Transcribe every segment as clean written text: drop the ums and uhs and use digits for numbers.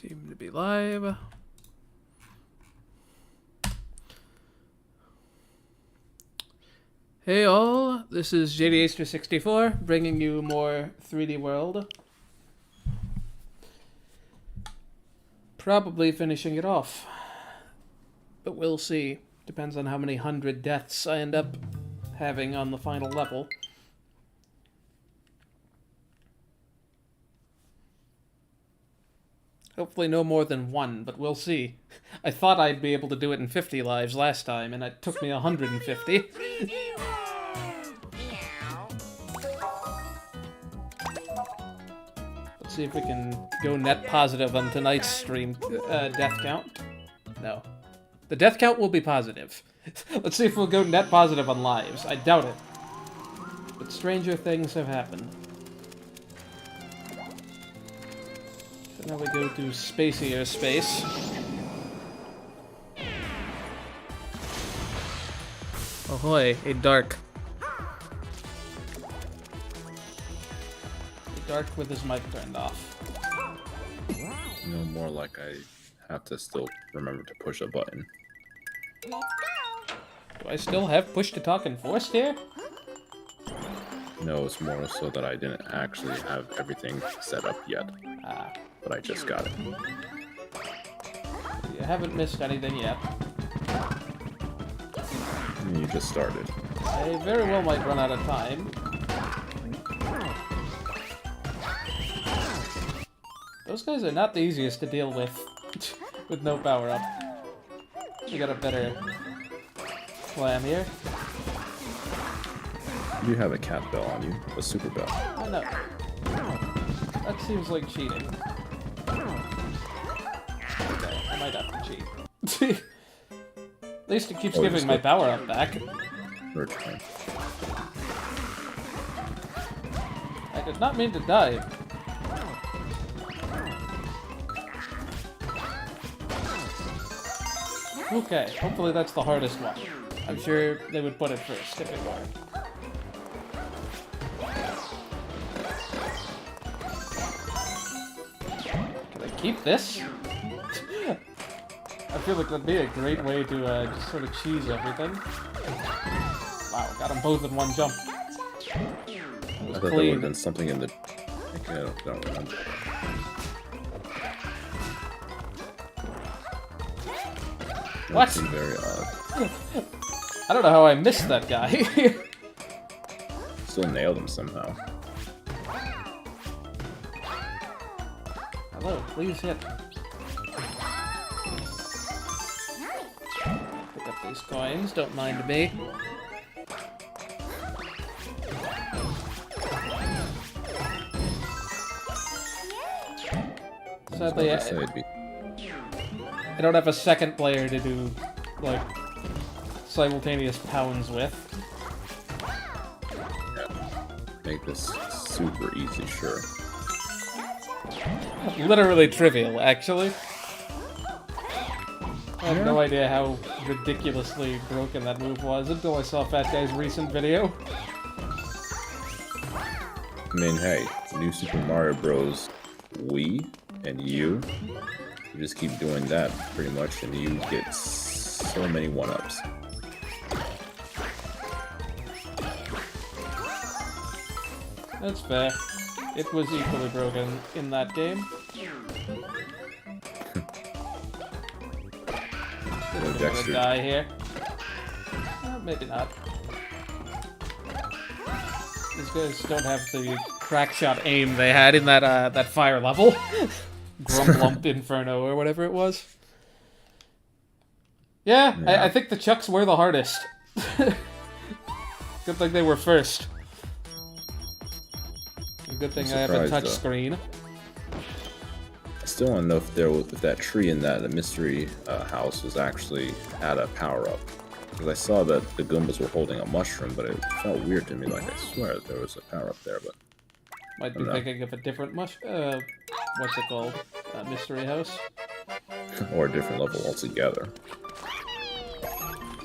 Seem to be live. Hey all, this is JDH64 bringing you more 3D World. Probably finishing it off, but we'll see. Depends on how many 100 deaths I end up having on the final level. Hopefully no more than one, but we'll see. I thought I'd be able to do it in 50 lives last time, and it took me 150. Let's see if we can go net positive on tonight's stream death count. No. The death count will be positive. Let's see if we'll go net positive on lives. I doubt it. But stranger things have happened. So now we go to spacier space. Ahoy, a dark. A dark with his mic turned off. No more like I have to still remember to push a button. Let's go! Do I still have push to talk enforced here? No, it's more so that I didn't actually have everything set up yet. Ah. But I just got it. You haven't missed anything yet. You just started. I very well might run out of time. Those guys are not the easiest to deal with no power up. We got a better plan here. You have a cat bell on you, a super bell. Oh no. That seems like cheating. Okay, I might have to cheat. At least it keeps giving my power up back. Return. I did not mean to dive. Okay, hopefully that's the hardest one. I'm sure they would put it first if it were. Can I keep this? I feel like that'd be a great way to just sort of cheese everything. Wow, got them both in one jump. I thought there would have been something in the... I don't remember. What? That seemed very odd. I don't know how I missed that guy. Still nailed him somehow. Hello, please hit. Pick up these coins, don't mind me. Sadly, I don't have a second player to do, like, simultaneous pounds with. Yeah. Make this super easy, sure. Literally trivial, actually. I have no idea how ridiculously broken that move was until I saw Fat Guy's recent video. I mean, hey, New Super Mario Bros. Wii and you just keep doing that pretty much, and you get so many one-ups. That's fair. It was equally broken in that game. Gonna die here. Maybe not. These guys don't have the crack shot aim they had in that that fire level. Grumblump Inferno or whatever it was. Yeah, I think the Chucks were the hardest. Good thing they were first. Good thing I have a touch screen. I still don't know if that tree in that mystery house was actually had a power up. Because I saw that the Goombas were holding a mushroom, but it felt weird to me. Like I swear there was a power up there, but might be thinking of a different what's it called? Mystery house. Or a different level altogether.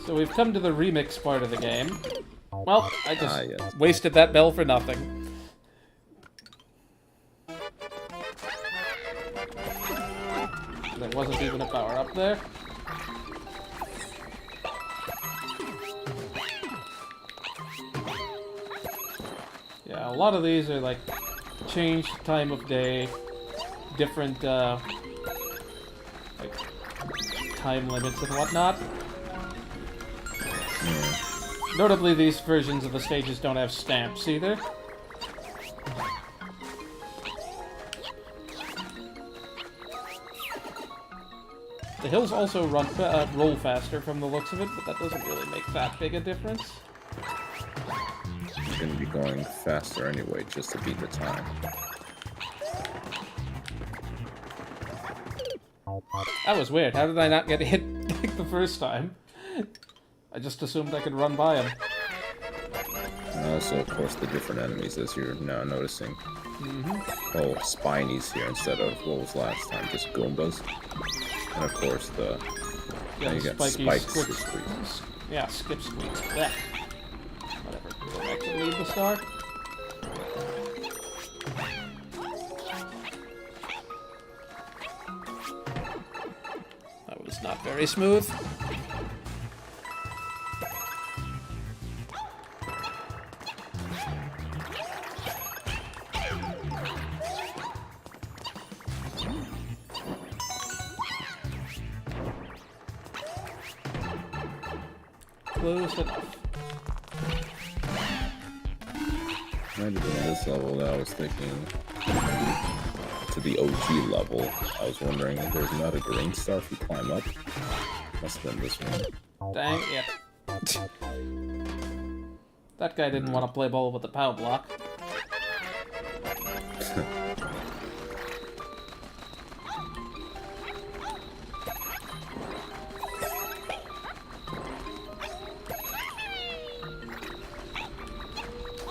So we've come to the remix part of the game. Well, I just wasted that bell for nothing. There wasn't even a power up there. Yeah, a lot of these are like changed time of day, different like time limits and whatnot. Yeah. Notably, these versions of the stages don't have stamps either. The hills also roll faster from the looks of it, but that doesn't really make that big a difference. You're gonna be going faster anyway, just to beat the time. That was weird. How did I not get hit like the first time? I just assumed I could run by him. And also, of course, the different enemies, as you're now noticing. Oh, Spinies here instead of what was last time, just Goombas. And of course, the Yeah, you got spiky spikes. squeaks. Yeah, skip squeaks. Blech. Whatever. Go back to lead the star. That was not very smooth. Close enough. Might have been this level that I was thinking to the OG level. I was wondering if there's not a green star if you climb up. Must have been this one. Dang it. That guy didn't want to play ball with the power block.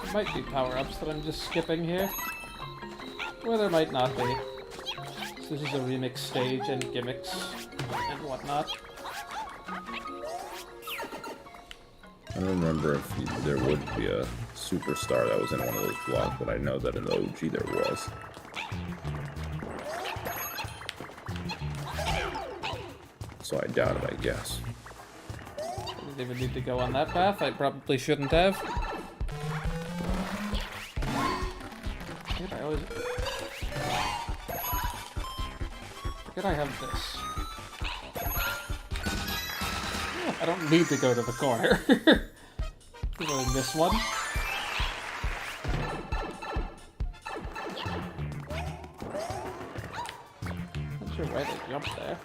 There might be power-ups that I'm just skipping here. Or there might not be. So this is a remix stage and gimmicks and whatnot. I don't remember if there would be a superstar that was in one of those blocks, but I know that in the OG there was. So I doubt it, I guess. I didn't even need to go on that path. I probably shouldn't have. I always forget I have this. I don't need to go to the corner. Did I miss one? Not sure why they jumped there.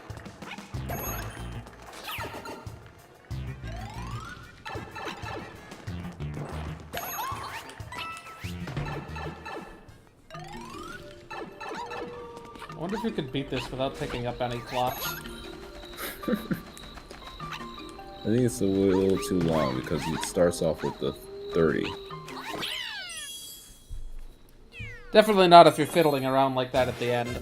I wonder if you could beat this without picking up any clocks. I think it's a little too long because it starts off with the 30. Definitely not if you're fiddling around like that at the end.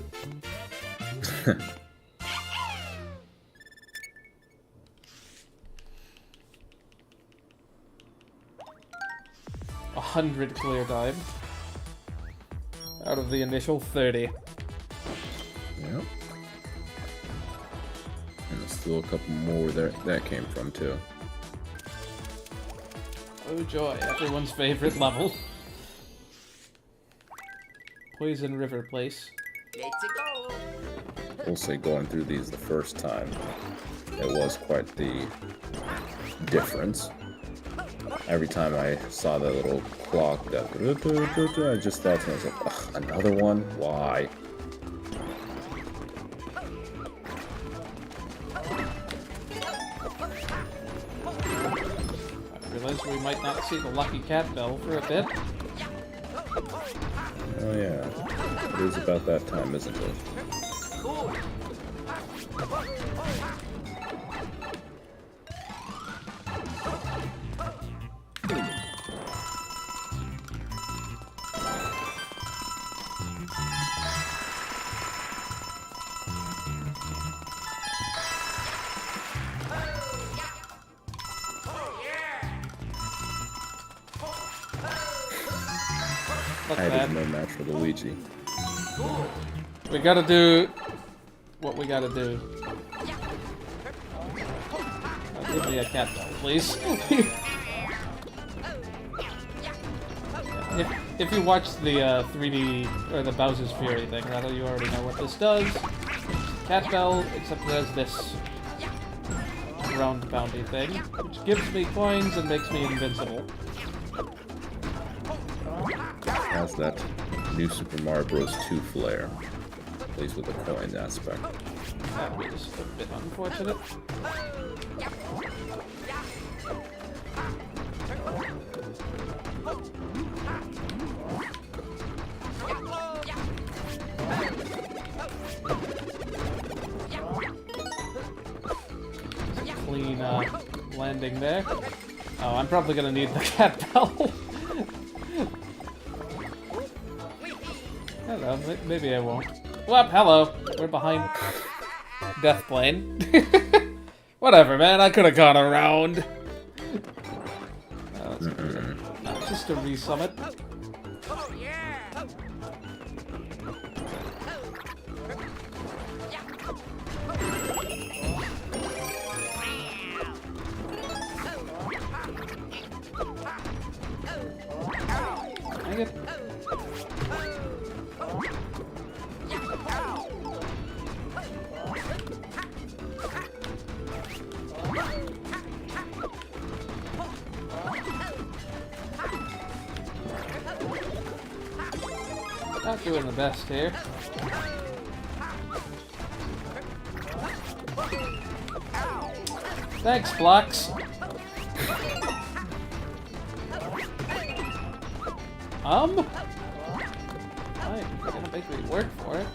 $100 clear time. Out of the initial 30. Yep. And there's still a couple more there that came from too. Oh joy, everyone's favorite level. Poison River Place. Let's go. We'll say going through these the first time, it was quite the difference. Every time I saw that little clock, that I just thought to myself, ugh, another one? Why? I realized we might not see the Lucky Cat Bell for a bit. Oh yeah, it is about that time, isn't it? Look I bad. did no match for Luigi. We gotta do what we gotta do. Give me a cat bell, please. If you watched the 3D, or the Bowser's Fury thing, rather, you already know what this does. Cat bell, except it has this round bounty thing, which gives me coins and makes me invincible. How's that new Super Mario Bros. 2 flair? At least with the coin aspect. That was a bit unfortunate. Clean landing there. Oh, I'm probably gonna need the cat bell. Hello, maybe I won't. Well, hello. We're behind Death Plane. Whatever, man. I could have gone around. Just to resummit. Dang it. Not doing the best here. Thanks, blocks. Fine, you're gonna make me work for it.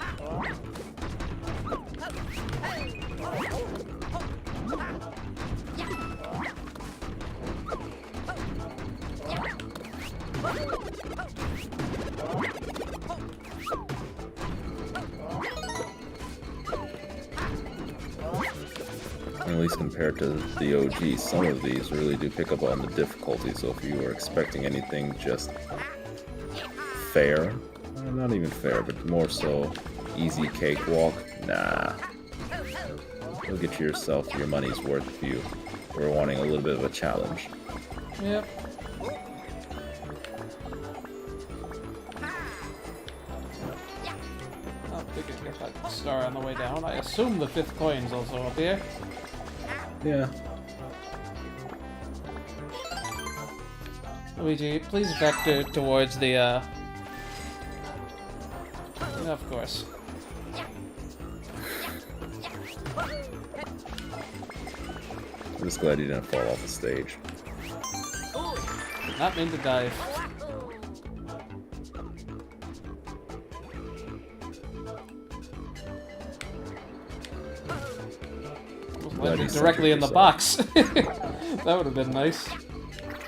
At least compared to the OG, some of these really do pick up on the difficulty, so if you were expecting anything just fair, not even fair, but more so easy cakewalk, nah. You'll get yourself your money's worth if you were wanting a little bit of a challenge. Yep. Oh, we can get that star on the way down. I assume the 5th coin's also up here. Yeah. Luigi, please vector towards the, of course. I'm just glad you didn't fall off the stage. Not mean to dive. Landed directly in the box. That would have been nice.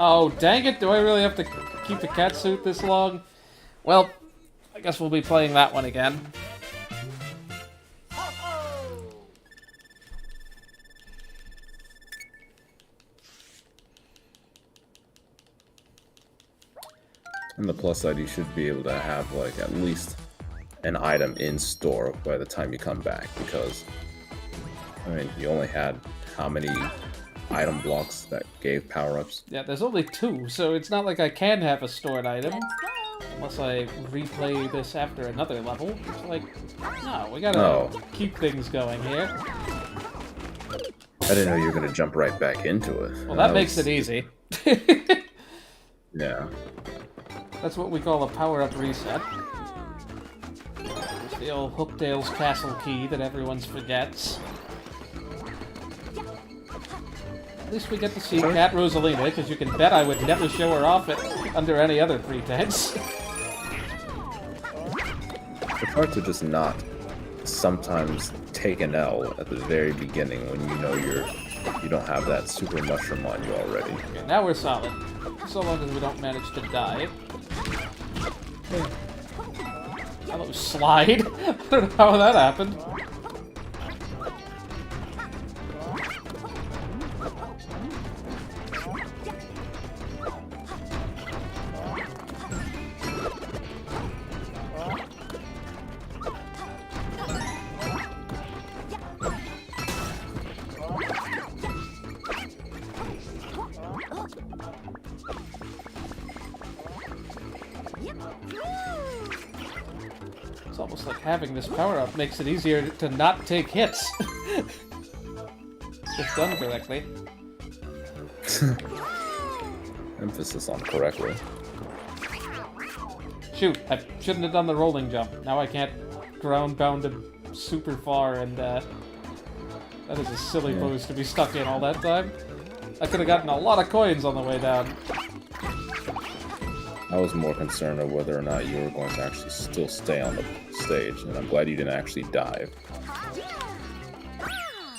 Oh, dang it! Do I really have to keep the cat suit this long? Well, I guess we'll be playing that one again. On the plus side, you should be able to have like at least an item in store by the time you come back, because I mean, you only had how many item blocks that gave power-ups? Yeah, there's only 2, so it's not like I can have a stored item. Let's go. Unless I replay this after another level. It's like, no, we gotta keep things going here. I didn't know you were gonna jump right back into it. Well, that makes it easy. Yeah. That's what we call a power-up reset. It's the old Hooktail's Castle key that everyone forgets. At least we get to see Cat Rosalina, because you can bet I would never show her off under any other pretense. It's hard to just not sometimes take an L at the very beginning when you know you don't have that super mushroom on you already. Okay, now we're solid. So long as we don't manage to die. Hello, slide. I don't know how that happened. It's almost like having this power-up makes it easier to not take hits. If done correctly. Emphasis on correctly. Shoot, I shouldn't have done the rolling jump. Now I can't ground bound him super far, and that is a silly pose to be stuck in all that time. I could have gotten a lot of coins on the way down. I was more concerned of whether or not you were going to actually still stay on the stage, and I'm glad you didn't actually dive.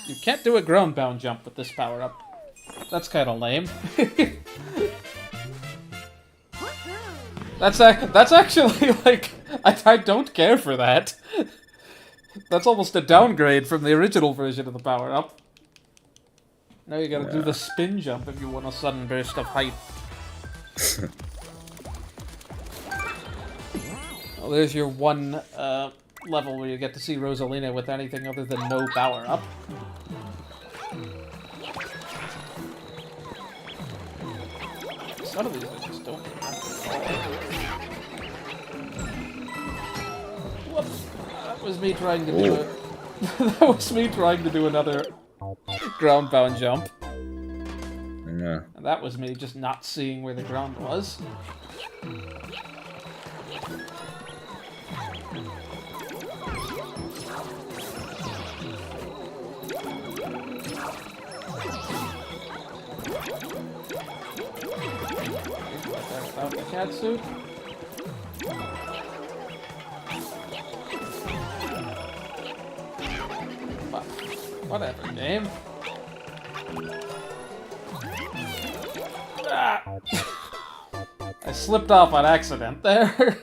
You can't do a ground bound jump with this power-up. That's kind of lame. That's actually, like, I don't care for that. That's almost a downgrade from the original version of the power-up. Now you gotta do the spin jump if you want a sudden burst of height. Well, there's your one level where you get to see Rosalina with anything other than no power-up. Some of these things don't. Whoops! That was me trying to do it. That was me trying to do another ground-bound jump. Yeah. And that was me just not seeing where the ground was. Out the cat suit. Whatever, game. Ah. I slipped off on accident there.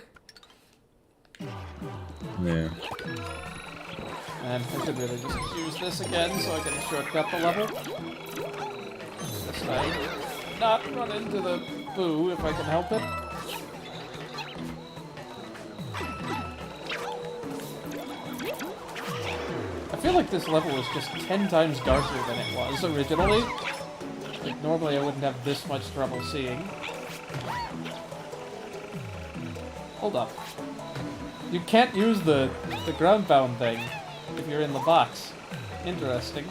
Yeah. And I should really just use this again so I can shortcut the level. This time. Not run into the boo if I can help it. I feel like this level is just 10 times darker than it was originally. Like, normally I wouldn't have this much trouble seeing. Hold up. You can't use the ground bound thing if you're in the box. Interesting.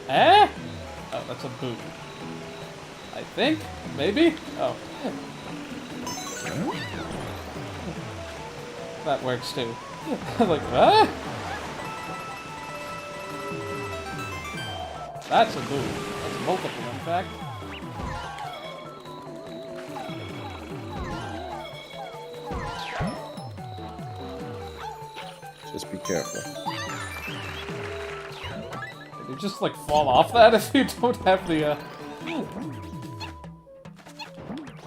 Eh? Oh, that's a boo. I think? Maybe? Oh. That works too. Like, ah! That's a boo. That's multiple, in fact. Just be careful. You just, like, fall off that if you don't have the,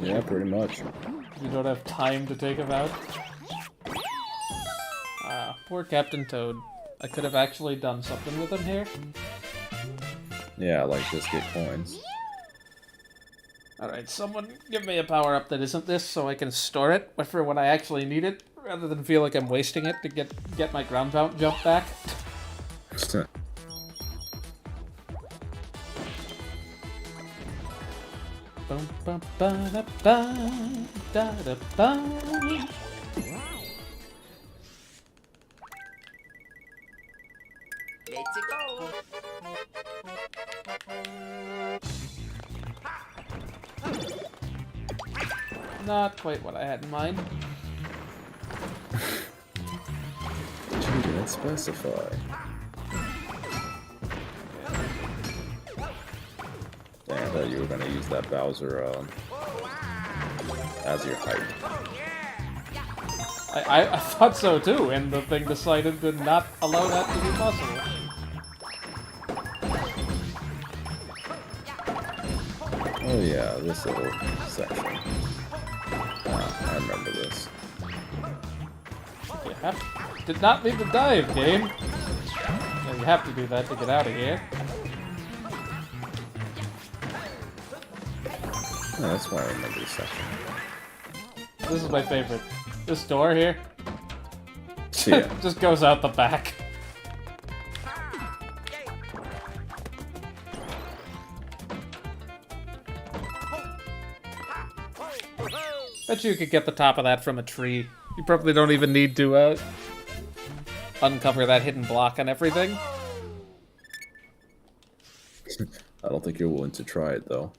Yeah, pretty much. You don't have time to take him out. Ah, poor Captain Toad. I could have actually done something with him here. Yeah, like just get coins. Alright, someone give me a power-up that isn't this so I can store it for when I actually need it, rather than feel like I'm wasting it to get my ground bound jump back. Bum, bum, ba, da, ba, da, da, ba. Let's go. Not quite what I had in mind. You didn't specify. Damn, I thought you were gonna use that Bowser as your height. I thought so too, and the thing decided to not allow that to be possible. Oh yeah, this little section. I remember this. You did not mean to dive, game. Yeah, you have to do that to get out of here. Oh, that's why I remember this section. This is my favorite. This door here Yeah. just goes out the back. bet you could get the top of that from a tree. You probably don't even need to uncover that hidden block and everything. I don't think you're willing to try it, though.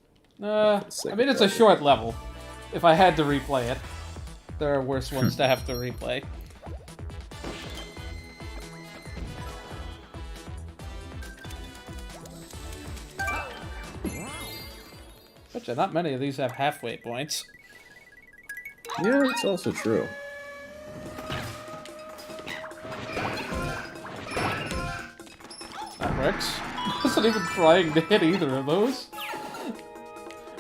I mean, it's a short level. If I had to replay it, there are worse ones to have to replay. Bet not many of these have halfway points. Yeah, it's also true. That works. Wasn't even trying to hit either of those.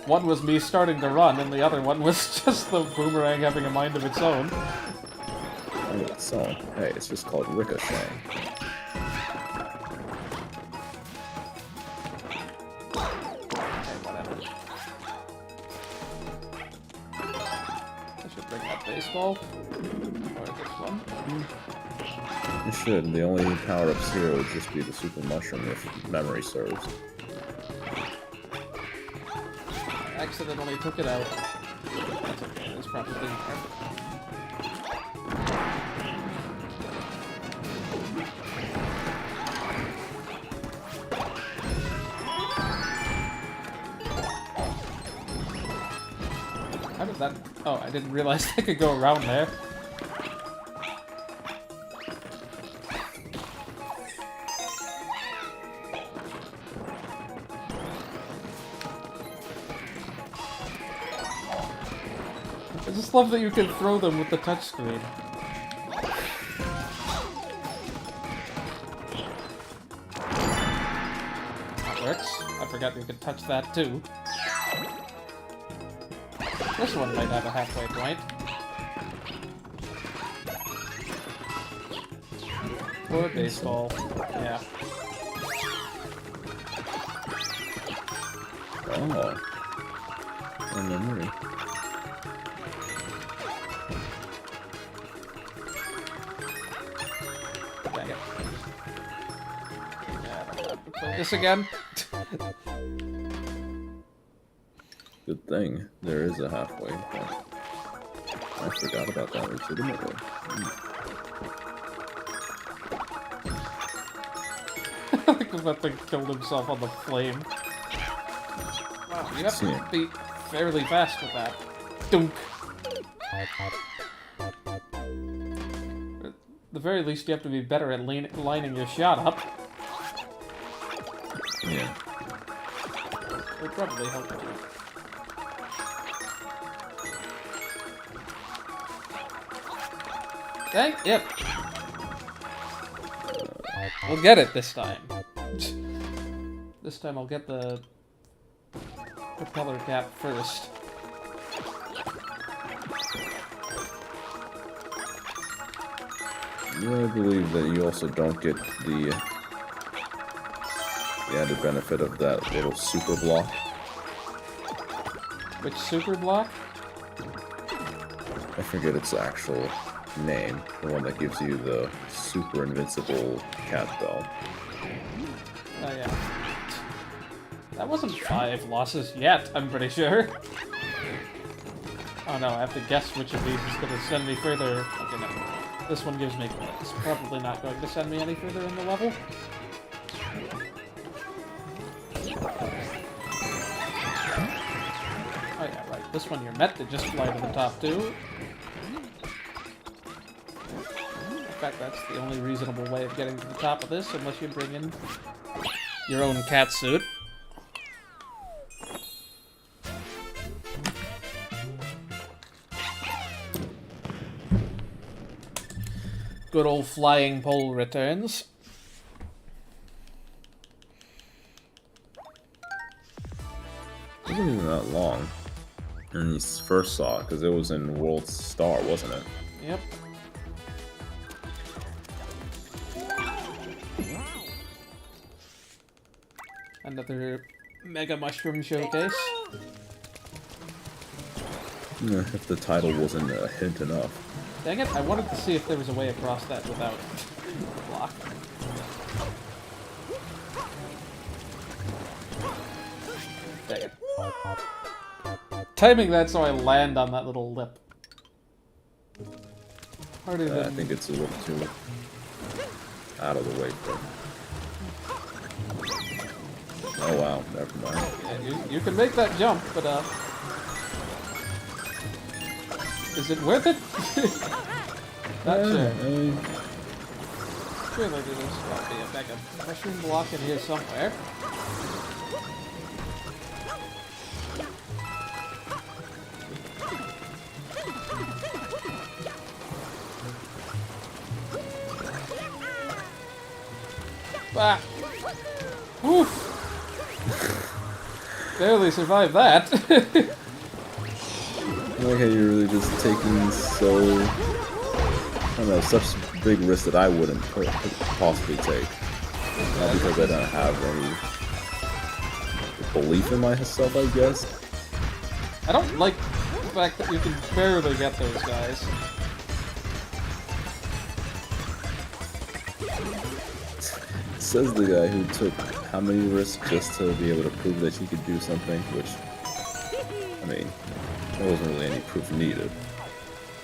One was me starting to run, and the other one was just the boomerang having a mind of its own. Oh, so, hey, it's just called ricocheting. Okay, whatever. I should bring that baseball. Or this one. You should. The only power-ups here would just be the super mushroom if memory serves. I accidentally took it out. That's okay, it's probably in there. How did that... Oh, I didn't realize I could go around there. I just love that you can throw them with the touchscreen. That works. I forgot you could touch that too. This one might have a halfway point. Or a baseball. Yeah. Oh. Oh, memory. Dang it. Yeah, I don't have to play this again. Good thing there is a halfway point. I forgot about that legitimately. Because that thing killed himself on the flame. Wow, you have to be fairly fast with that. Dunk. At the very least, you have to be better at lining your shot up. Yeah. It would probably help you. Dang it! We'll get it this time. This time I'll get the propeller cap first. Yeah, I believe that you also don't get the added benefit of that little super block. Which super block? I forget its actual name. The one that gives you the super invincible cat bell. Oh yeah. That wasn't 5 losses yet, I'm pretty sure. Oh no, I have to guess which of these is going to send me further. Okay, no. This one gives me... It's probably not going to send me any further in the level. Oh yeah, right. This one you're meant to just fly to the top too. In fact, that's the only reasonable way of getting to the top of this, unless you bring in your own cat suit. Good old flying pole returns. It wasn't even that long when you first saw it, because it was in World Star, wasn't it? Yep. Another Mega Mushroom Showcase. Yeah, if the title wasn't a hint enough. Dang it, I wanted to see if there was a way across that without the block. Dang it. Timing that so I land on that little lip. Harder than... I think it's a little too out of the way for him. Oh wow, never mind. Yeah, you can make that jump, but is it worth it? Not sure. Surely there's got to be a mega mushroom block in here somewhere. Ah! Oof! Barely survived that. I like how you're really just taking so, I don't know, such big risks that I wouldn't possibly take. Not because I don't have any belief in myself, I guess. I don't like the fact that you can barely get those guys. Says the guy who took how many risks just to be able to prove that he could do something, which, I mean, there wasn't really any proof needed.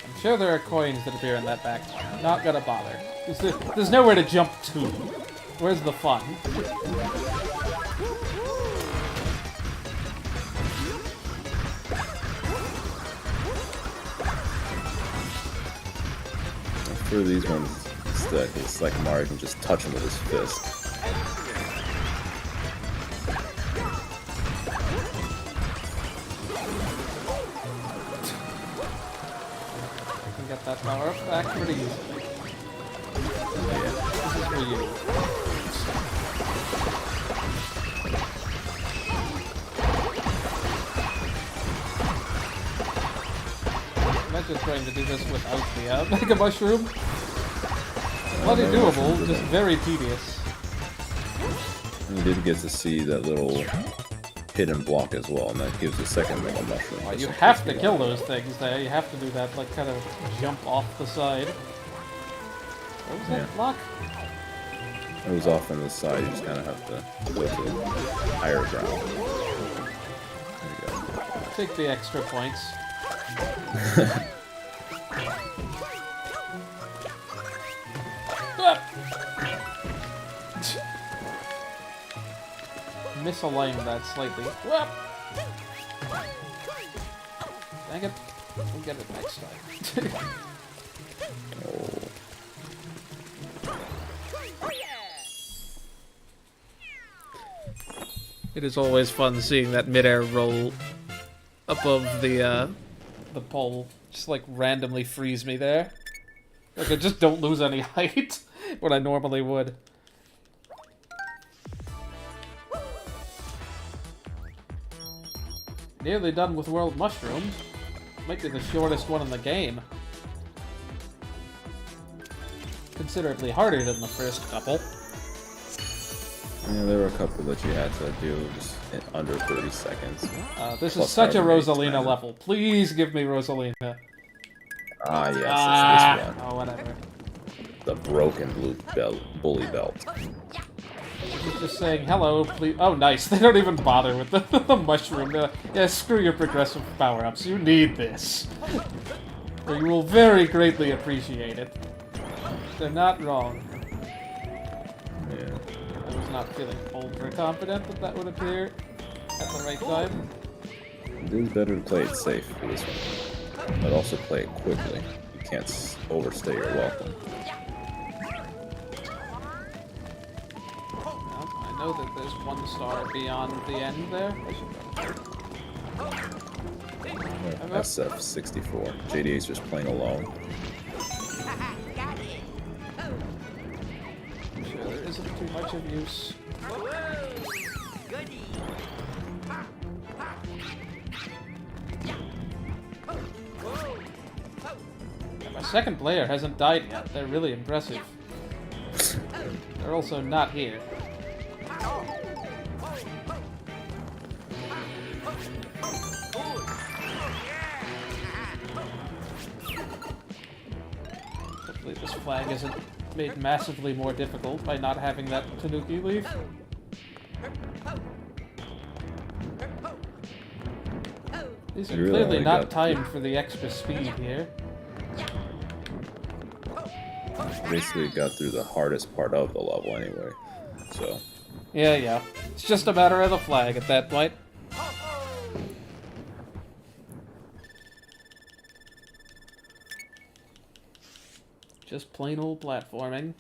I'm sure there are coins that appear in that back. Not gonna bother. There's nowhere to jump to. Where's the fun? For these ones, it's like Mario can just touch him with his fist. I can get that power up back pretty easily. Yeah. This is for you. Imagine trying to do this without the Mega Mushroom. Bloody doable, just very tedious. You did get to see that little hidden block as well, and that gives a second Mega Mushroom. Well, you have to kill those things there. You have to do that, like, kind of jump off the side. What was that block? It was off on the side, you just kind of have to go to higher ground. There you go. Take the extra points. Misaligned that slightly. Whoop! Dang it. We'll get it next time. Oh. It is always fun seeing that midair roll above the pole. Just like randomly freeze me there. Like I just don't lose any height when I normally would. Nearly done with World Mushroom. Might be the shortest one in the game. Considerably harder than the first couple. Yeah, there were a couple that you had to do just in under 30 seconds. This Plus is such a however many Rosalina times. level. Please give me Rosalina. Ah, yes, Ah, it's this one. oh, whatever. The broken blue bully belt. She's just saying, hello, please. Oh, nice. They don't even bother with the mushroom. They're like, yeah, screw your progressive power-ups. You need this. Or you will very greatly appreciate it. They're not wrong. Yeah. I was not feeling overconfident that that would appear at the right time. It is better to play it safe for this one, but also play it quickly. You can't overstay your welcome. Well, I know that there's one star beyond the end there. SF64. JDA's just playing alone. I'm sure there isn't too much of use. Yeah, my second player hasn't died yet. They're really impressive. They're also not here. Hopefully this flag isn't made massively more difficult by not having that Tanuki leaf. These are You really clearly only not got- timed for the extra speed here. Basically got through the hardest part of the level anyway. So Yeah. It's just a matter of the flag at that point. Just plain old platforming.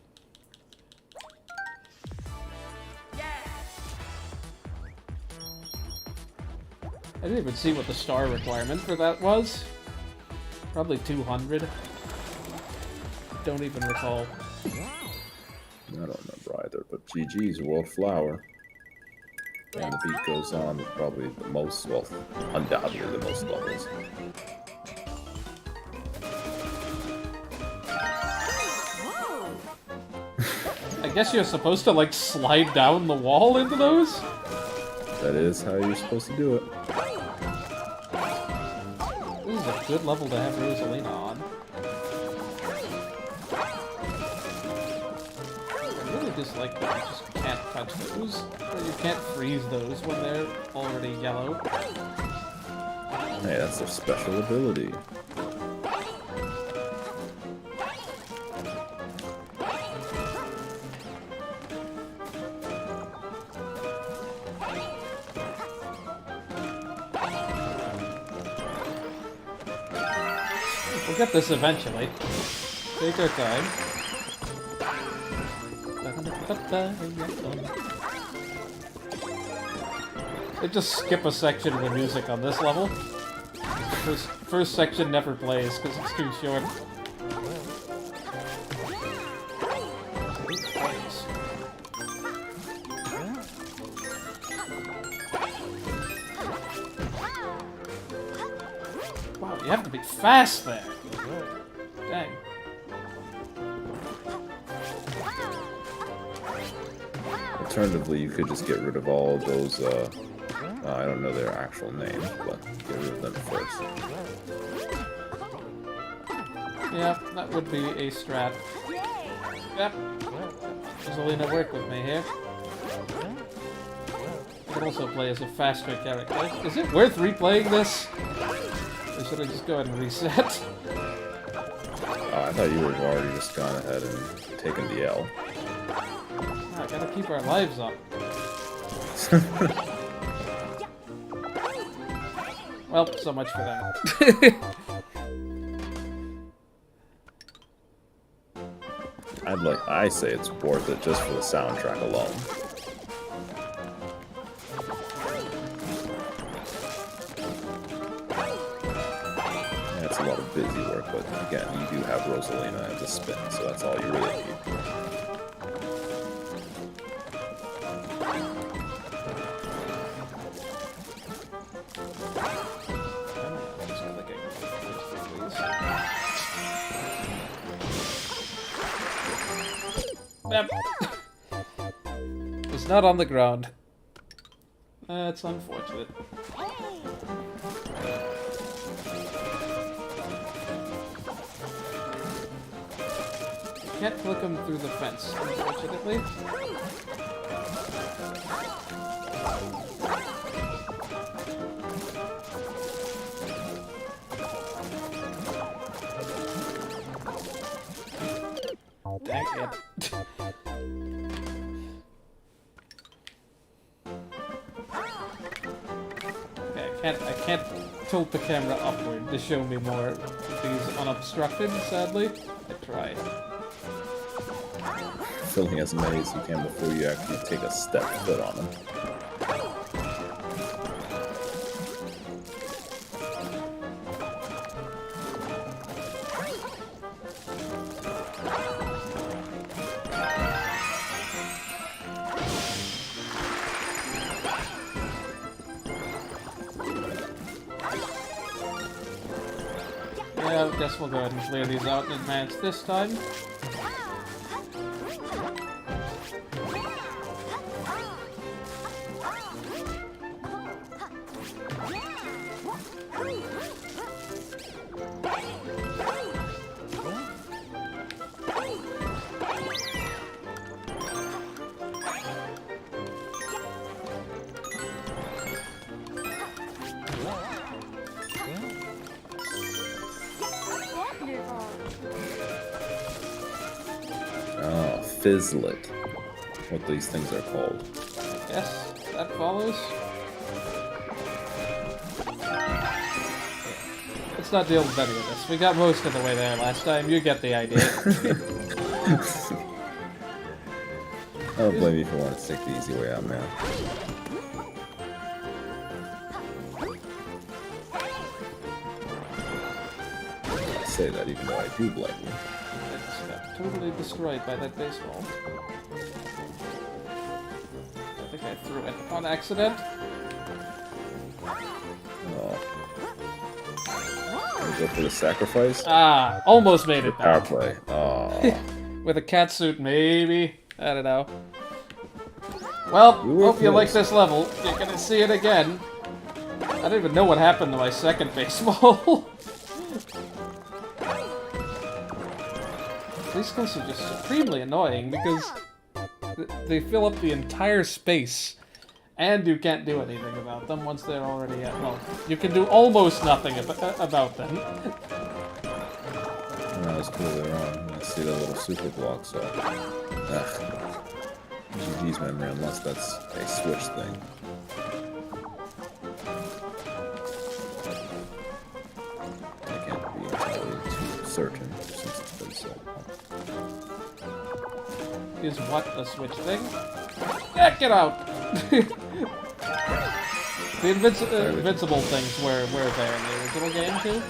I didn't even see what the star requirement for that was. Probably 200. Don't even recall. I don't remember either, but GG's World Flower. And the beat goes on with probably the most, well, undoubtedly the most levels. I guess you're supposed to, like, slide down the wall into those? That is how you're supposed to do it. This is a good level to have Rosalina on. I really dislike that you just can't touch those. Or you can't freeze those when they're already yellow. Hey, that's their special ability. We'll get this eventually. Take our time. They just skip a section of the music on this level. First section never plays because it's too short. Wow, you have to be fast there. Dang. Alternatively, you could just get rid of all of those, I don't know their actual names, but get rid of them first. Yeah, that would be a strat. Yep. Rosalina, work with me here. You can also play as a faster character. Is it worth replaying this? Or should I just go ahead and reset? Oh, I thought you would have already just gone ahead and taken the L. I gotta keep our lives up. Well, so much for that. I say it's worth it just for the soundtrack alone. Yeah, it's a lot of busy work, but again, you do have Rosalina and the spin, so that's all you really need. Yep. It's not on the ground. That's unfortunate. Can't click him through the fence, unfortunately. Dang it. Okay, I can't tilt the camera upward to show me more of these unobstructed, sadly. I tried. Filling as many as you can before you actually take a step foot on them. Yeah, I guess we'll go ahead and clear these out in advance this time. Oh, fizzlet. What these things are called. Yes, that follows. Let's not deal with any of this. We got most of the way there last time. You get the idea. I don't blame you if you want to take the easy way out, man. I say that even though I do blame you. I just got totally destroyed by that baseball. I think I threw it on accident. Oh. Go for the sacrifice? Ah, almost made it Power back. play. Oh. With a cat suit, maybe. I don't know. Well, hope you like this level. You're gonna see it again. I don't even know what happened to my second baseball. These guys are just supremely annoying because they fill up the entire space. And you can't do anything about them once they're already at. Well, you can do almost nothing about them. That was cool they're on. I see the little super block, so. Ugh. GG's memory, unless that's a Switch thing. I can't be entirely too certain since it's been so long. Is what a Switch thing? Yeah, get out! The invincible things were there in the original game too.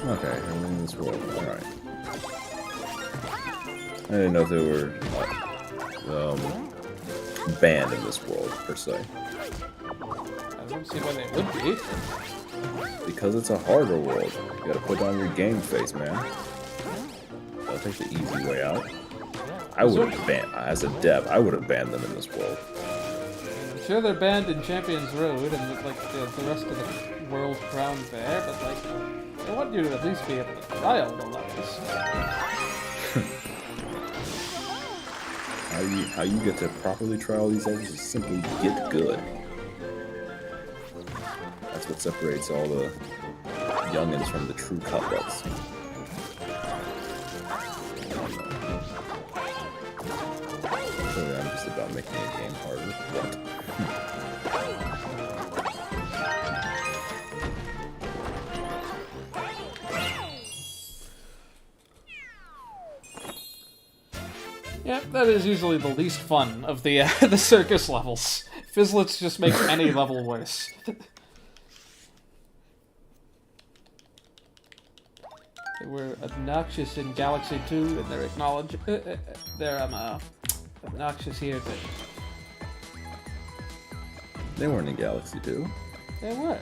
Okay, I'm in this world. Alright. I didn't know if they were banned in this world, per se. I don't see why they would be. Because it's a harder world. You gotta put on your game face, man. I'll take the easy way out. I would have banned, as a dev, I would have banned them in this world. I'm sure they're banned in Champions Road and like the rest of the world around there, but like, I want you to at least be able to trial the levels. How you get to properly trial these levels is simply get good. That's what separates all the youngins from the true cut-ups. Clearly, I'm just about making a game harder. What? Yeah, that is usually the least fun of the the circus levels. Fizzlets just make any level worse. They were obnoxious in Galaxy 2, and they're obnoxious here too. They weren't in Galaxy 2. They were.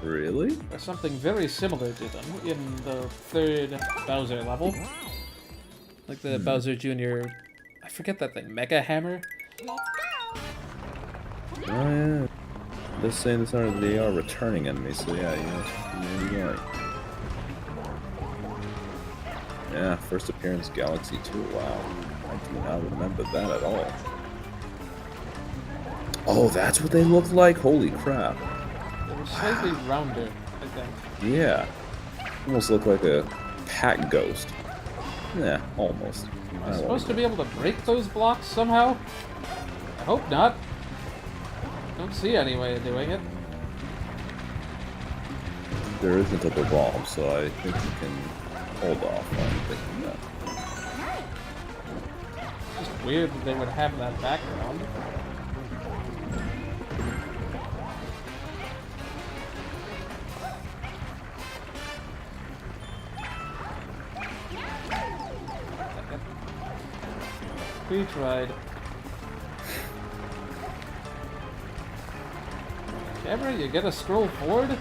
Really? There's something very similar to them in the third Bowser level. Like the Bowser Jr. I forget that thing. Mega Hammer? Let's go. Oh yeah. They're saying they are returning enemies, so yeah, you're right. Yeah, first appearance Galaxy 2, wow. I do not remember that at all. Oh, that's what they look like? Holy crap. They were slightly rounder, I think. Yeah. Almost look like a pack ghost. Yeah, almost. Am I supposed to be able to break those blocks somehow? I hope not. Don't see any way of doing it. There isn't a bomb, so I think you can hold off on thinking that. It's just weird that they would have that background. We tried. Camera, you gotta scroll forward?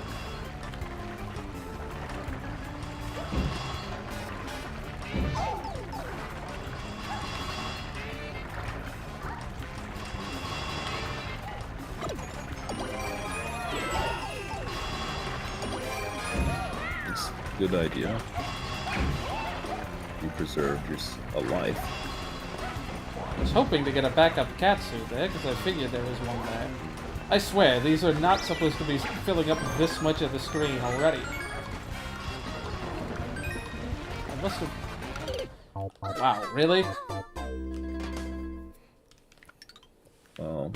It's a good idea. You preserved a life. I was hoping to get a backup catsuit there, because I figured there was one there. I swear, these are not supposed to be filling up this much of the screen already. I must have Wow, really? Well,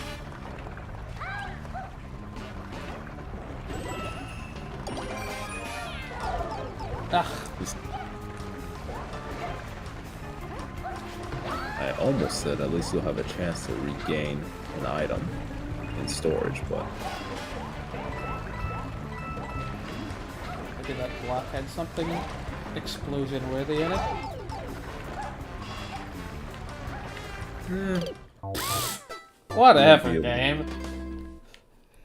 Ugh. I almost said at least you'll have a chance to regain an item in storage, but Maybe that block had something explosion-worthy in it. Whatever, Maybe game.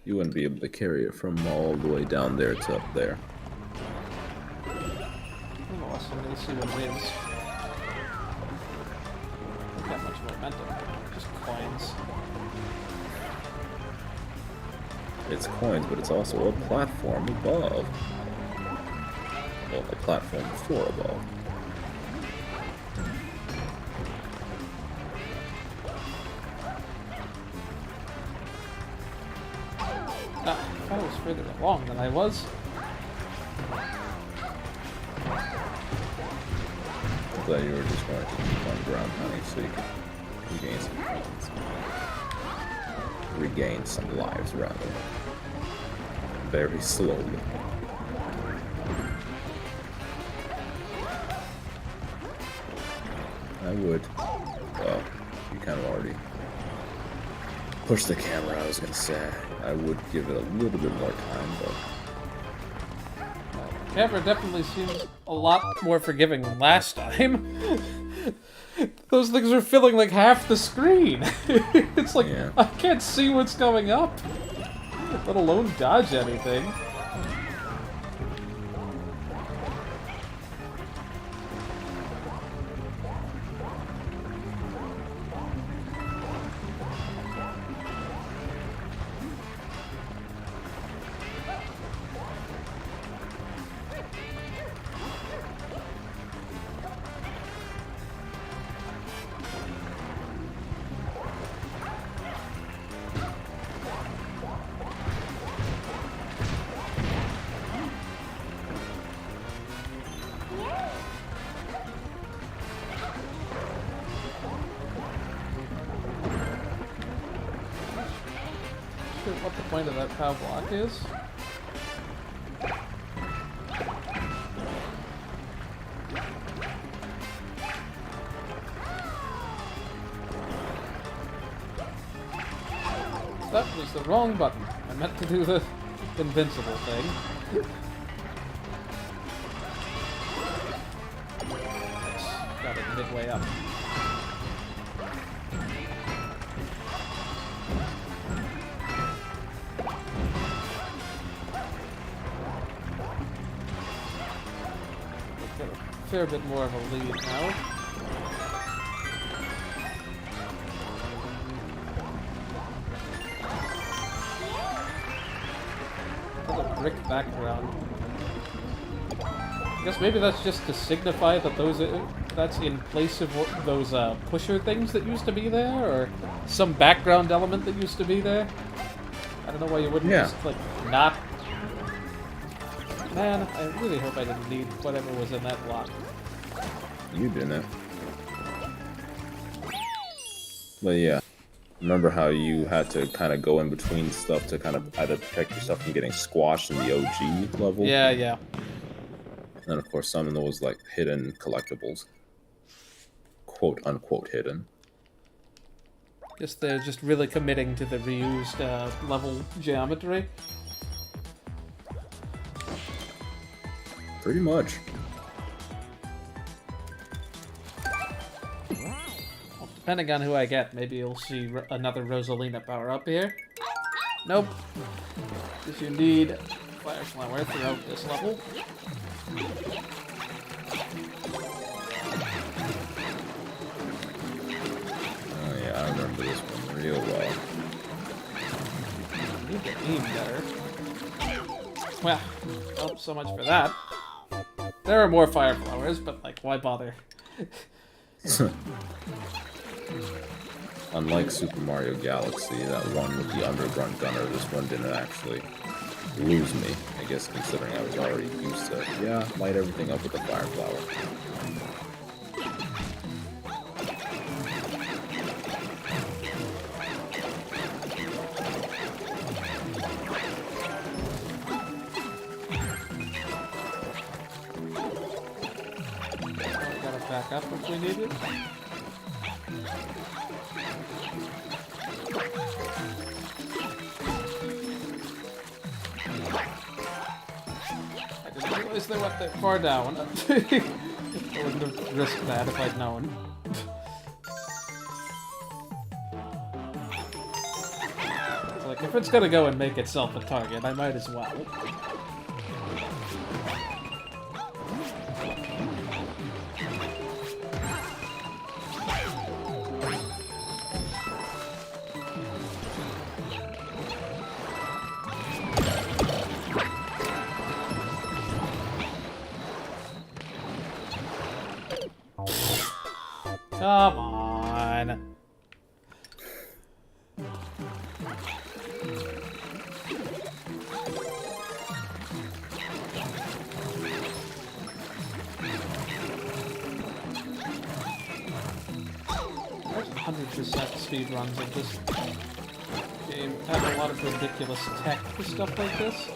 you wouldn't be able to carry it from all the way down there to up there. I'm also going to see what it is. Not that much momentum. Just coins. It's coins, but it's also a platform above. Well, a platform floor above. I thought it was further along than I was. I'm glad you were just going to keep on ground hunting so you could regain some coins. Regain some lives, rather. Very slowly. I would. Well, you kind of already pushed the camera, I was going to say. I would give it a little bit more time, but Camera definitely seems a lot more forgiving than last time. Those things are filling like half the screen. It's like, yeah. I can't see what's going up, let alone dodge anything. What the point of that power block is? That was the wrong button. I meant to do the invincible thing. Got it midway up. Got a fair bit more of a lead now. Brick background. I guess maybe that's just to signify that that's in place of those pusher things that used to be there, or some background element that used to be there. I don't know why you wouldn't just like not. Man, I really hope I didn't need whatever was in that block. You didn't. But yeah. Remember how you had to kind of go in between stuff to kind of either protect yourself from getting squashed in the OG level? Yeah, yeah. And of course, some of those like hidden collectibles, quote unquote hidden. Guess they're just really committing to the reused level geometry. Pretty much. Depending on who I get, maybe you'll see another Rosalina power up here. Nope. Because you need Fire Flower throughout this level. Oh yeah, I remember this one real well. I need to aim better. Well, oh, so much for that. There are more Fire Flowers, but like, why bother? Unlike Super Mario Galaxy, that one with the underground gunner, this one didn't actually lose me. I guess considering I was already used to, light everything up with the fire flower. back up if we need it. I didn't realize they went that far down. I wouldn't have risked that if I'd known. It's like, if it's gonna go and make itself a target, I might as well. Come on. There's 100% speed runs of this game. Have a lot of ridiculous tech for stuff like this.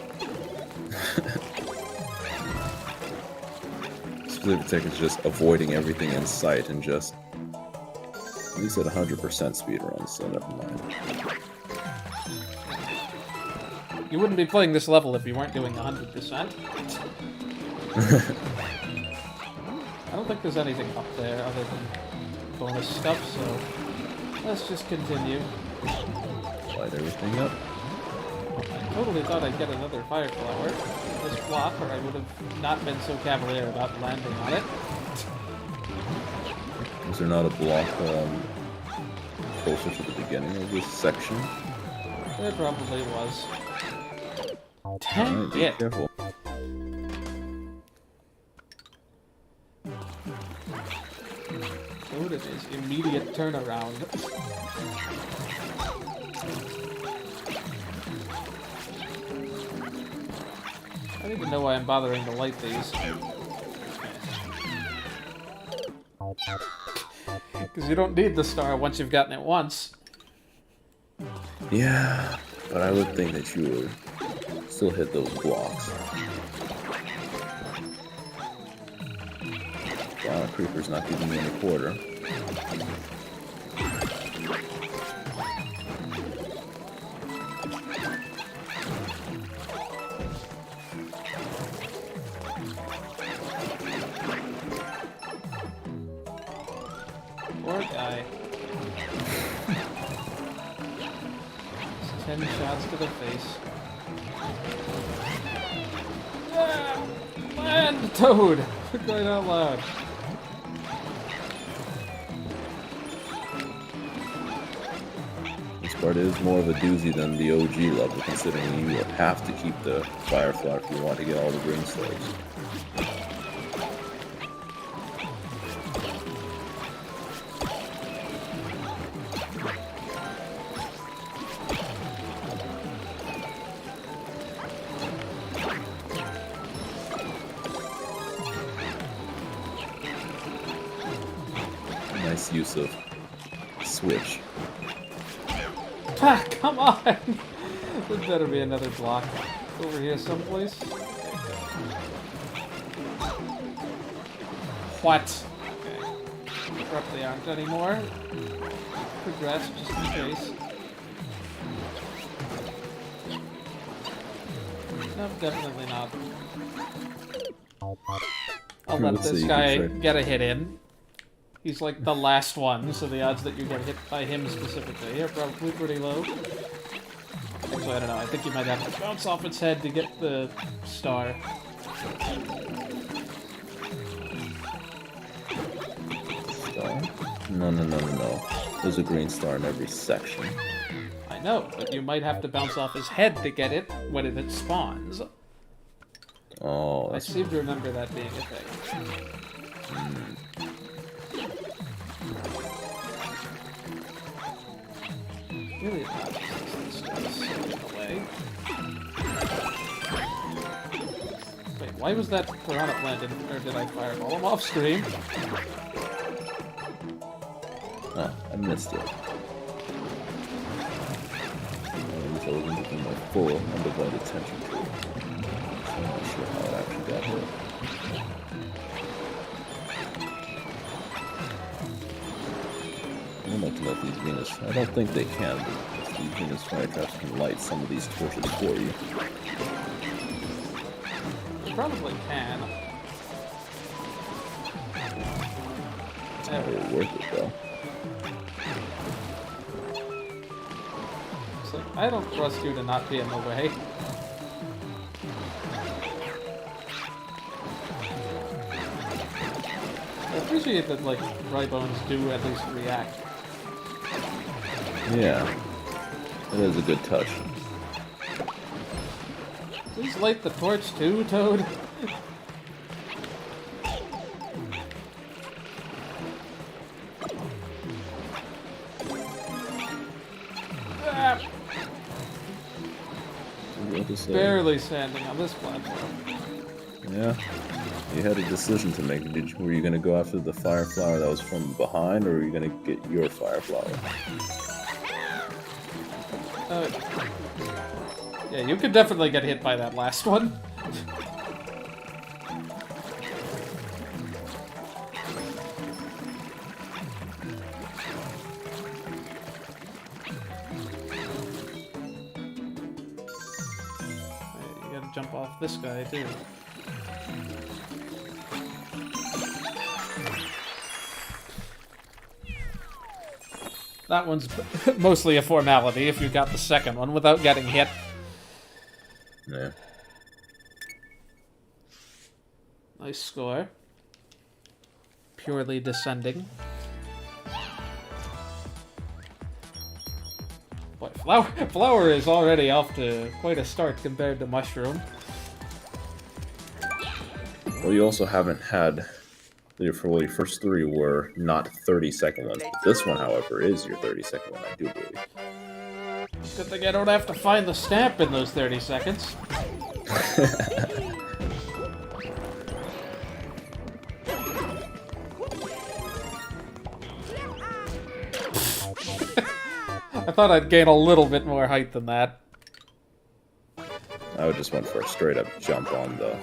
Specific tech is just avoiding everything in sight and just. At least at 100% speed runs, so never mind. You wouldn't be playing this level if you weren't doing 100%. I don't think there's anything up there other than bonus stuff, so let's just continue. Light everything up. I totally thought I'd get another fire flower in this block, or I would have not been so cavalier about landing on it. Was there not a block closer to the beginning of this section? There probably was. Alright, be Dang it! careful. Dude, it is immediate turnaround. I don't even know why I'm bothering to light these. Because you don't need the star once you've gotten it once. Yeah, but I would think that you would still hit those blocks. Wow, Creeper's not giving me any quarter. Poor guy. 10 shots to the face. Yeah! Land, Toad! For crying out loud. This part is more of a doozy than the OG level, considering you have to keep the Firefly if you want to get all the green slaves. Nice use of switch. Ah, come on! There better be another block over here someplace. What? Okay. Abruptly aren't anymore. Progress just in case. No, definitely not. I'll let Let's see, this you guy can try. get a hit in. He's like the last one, so the odds that you get hit by him specifically are probably pretty low. Actually, I don't know. I think you might have to bounce off its head to get the star. Star? No. There's a green star in every section. I know, but you might have to bounce off his head to get it when it spawns. Oh, I that's seem to remember that being a thing. Really obnoxious this stuff in a way. Wait, why was that piranha plant in, or did I fireball him off screen? Oh, I missed it. I wasn't giving my full undivided attention to it. So I'm not sure how it actually got hit. I'd like to know if these Venus... I don't think they can, but if these Venus flytraps can light some of these torches for you. You probably can. It's not really worth it, though. It's like, I don't trust you to not be in the way. I appreciate that, like, dry bones do at least react. Yeah. It is a good touch. Please light the torch too, Toad. Ah, What to say? barely standing on this platform. Yeah. You had a decision to make. Were you going to go after the fire flower that was from behind, or were you going to get your fire flower? Yeah, you could definitely get hit by that last one. You gotta jump off this guy, too. That one's mostly a formality if you got the second one without getting hit. Yeah. Nice score. Purely descending. Boy, flower is already off to quite a start compared to mushroom. Well, you also haven't had... Your first three were not 30-second ones. But this one, however, is your 30-second one, I do believe. Good thing I don't have to find the stamp in those 30 seconds. I thought I'd gain a little bit more height than that. I would just went for a straight-up jump on the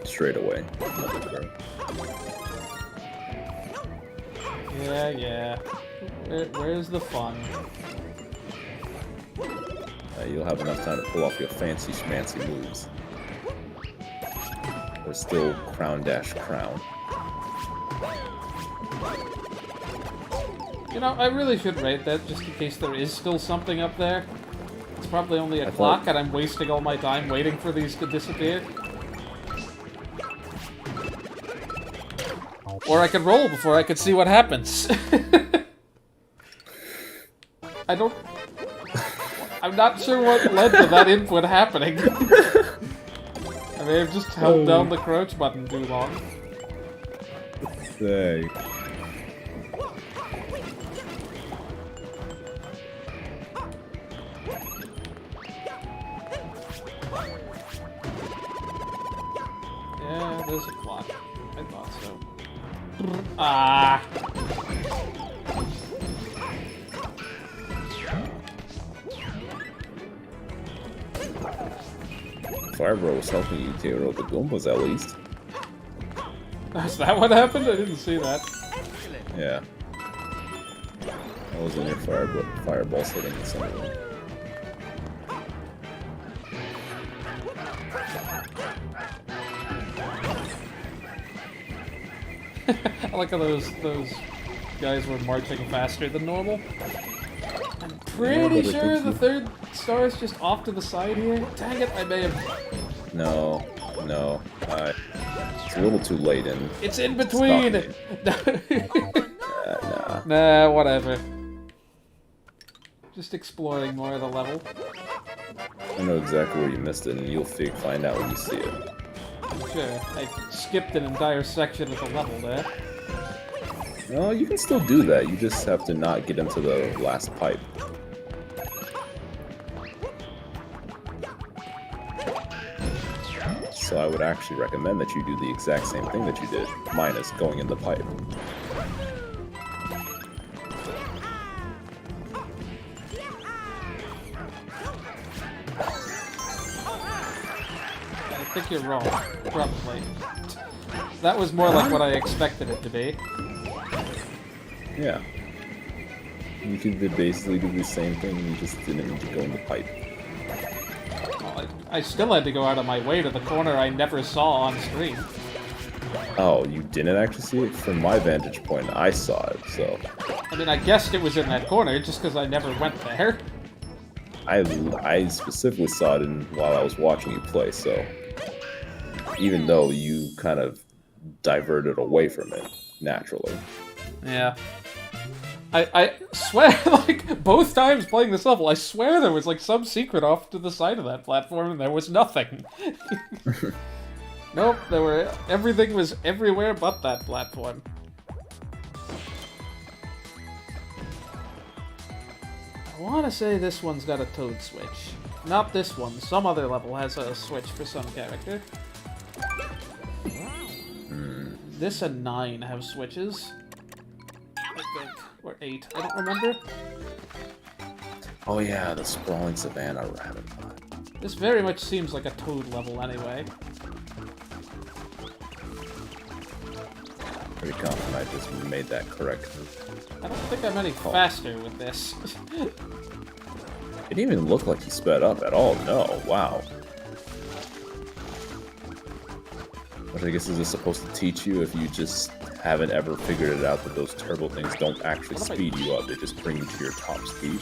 straightaway. Yeah. Where's the fun? You'll have enough time to pull off your fancy schmancy moves. Or still crown dash crown. You know, I really should rate that just in case there is still something up there. It's probably only a clock and I'm wasting all my time waiting for these to disappear. Or I could roll before I could see what happens. I'm not sure what led to that input happening. I may have just held down the crouch button too long. Say. Yeah, there's a clock. I thought so. Ah! Firebro was helping you tear out the Goombas at least. Is that what happened? I didn't see that. Yeah. That was in your fireball setting in some of them. I like how those guys were marching faster than normal. I'm pretty sure the third star is just off to the side here. Dang it, I may have... No. It's a little too late in. It's in between! Nah. Nah, whatever. Just exploring more of the level. I know exactly where you missed it, and you'll find out when you see it. Sure, I skipped an entire section of the level there. No, you can still do that. You just have to not get into the last pipe. So I would actually recommend that you do the exact same thing that you did, minus going in the pipe. I think you're wrong, probably. That was more like what I expected it to be. Yeah. You could basically do the same thing, you just didn't need to go in the pipe. Well, I still had to go out of my way to the corner I never saw on screen. Oh, you didn't actually see it? From my vantage point, I saw it, so... I mean, I guessed it was in that corner just because I never went there. I specifically saw it while I was watching you play, so... Even though you kind of diverted away from it, naturally. Yeah. I swear, like, both times playing this level, I swear there was, like, some secret off to the side of that platform, and there was nothing. Nope, everything was everywhere but that platform. I want to say this one's got a toad switch. Not this one, some other level has a switch for some character. This and 9 have switches. I think. Or 8, I don't remember. Oh yeah, the sprawling savannah rabbit. This very much seems like a toad level anyway. Pretty confident I just made that correct. I don't think I'm any faster with this. It didn't even look like he sped up at all, no, wow. Which I guess is this supposed to teach you if you just haven't ever figured it out that those turbo things don't actually speed you up, they just bring you to your top speed.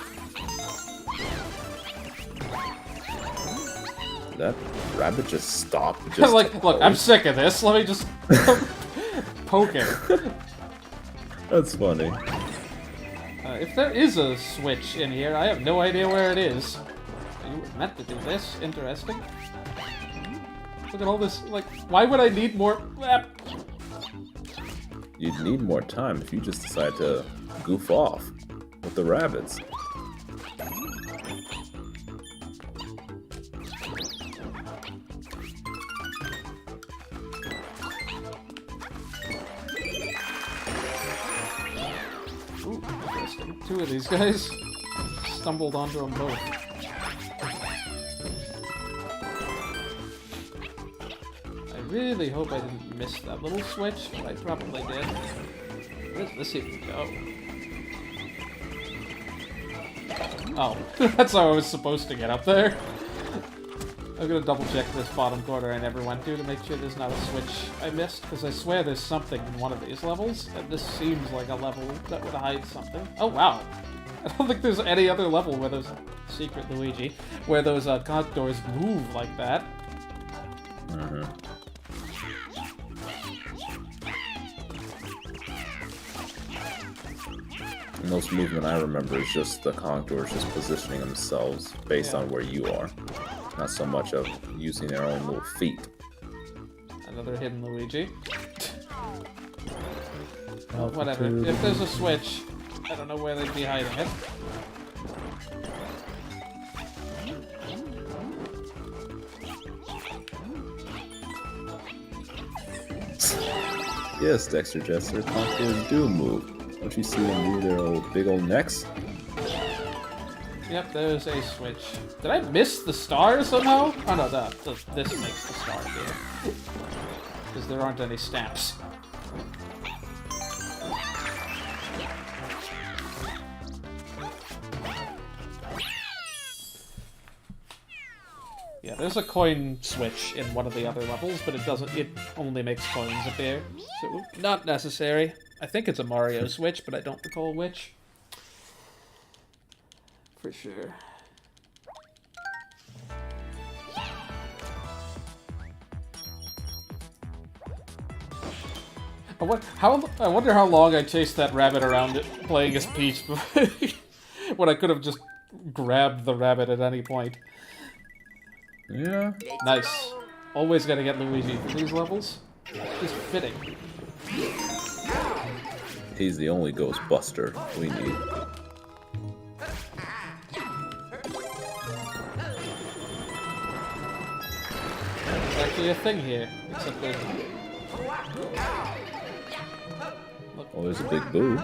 Did that rabbit just stop? Just look, I'm sick of this, let me just poke him. That's funny. If there is a switch in here, I have no idea where it is. You were meant to do this. Interesting. Look at all this, like, why would I need more... You'd need more time if you just decide to goof off with the rabbits. Ooh, interesting. 2 of these guys stumbled onto them both. I really hope I didn't miss that little switch, but I probably did. Where does this even go? Oh, that's how I was supposed to get up there. I'm gonna double check this bottom corner I never went to make sure there's not a switch I missed, because I swear there's something in one of these levels, and this seems like a level that would hide something. Oh wow! I don't think there's any other level where there's secret Luigi, where those conch doors move like that. Mm-hmm. The most movement I remember is just the conch doors just positioning themselves based on where you are. Not so much of using their own little feet. Another hidden Luigi. Well, whatever. If there's a switch, I don't know where they'd be hiding it. Yes, Dexter Jester, conch doors do move. Don't you see them move their old big old necks? Yep, there's a switch. Did I miss the star somehow? Oh no, this makes the star here. Because there aren't any stamps. Yeah, there's a coin switch in one of the other levels, but it only makes coins appear. So, not necessary. I think it's a Mario switch, but I don't recall which. For sure. I wonder how long I chased that rabbit around it, playing as Peach, when I could have just grabbed the rabbit at any point. Yeah. Nice. Always gotta get Luigi for these levels. Just fitting. He's the only Ghostbuster we need. There's actually a thing here, except there's... Look. Oh, there's a big boo.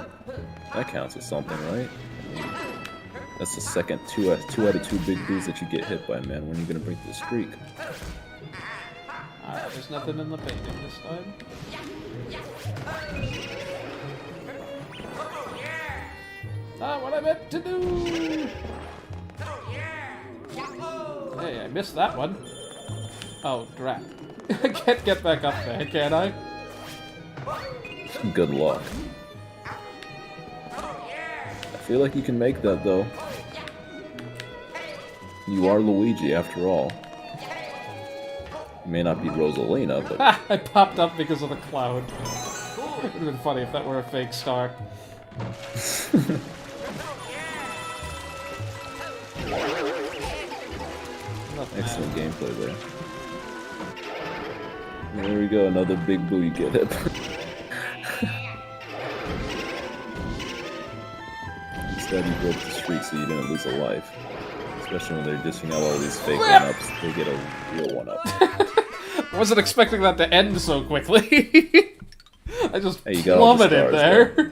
That counts as something, right? That's the second two out of two big boos that you get hit by, man. When are you gonna break the streak? Alright, there's nothing in the painting this time. Not what I meant to do! Hey, I missed that one. Oh, drat. I can't get back up there, can I? Good luck. I feel like you can make that, though. You are Luigi, after all. You may not be Rosalina, but... Ha! I popped up because of the cloud. It would have been funny if that were a fake star. Excellent gameplay there. There we go, another big booty get hit. Instead, you broke the streak so you didn't lose a life. Especially when they're dishing out all these fake one-ups, they get a real one-up. I wasn't expecting that to end so quickly. I just Hey, you got all the plummeted stars, there.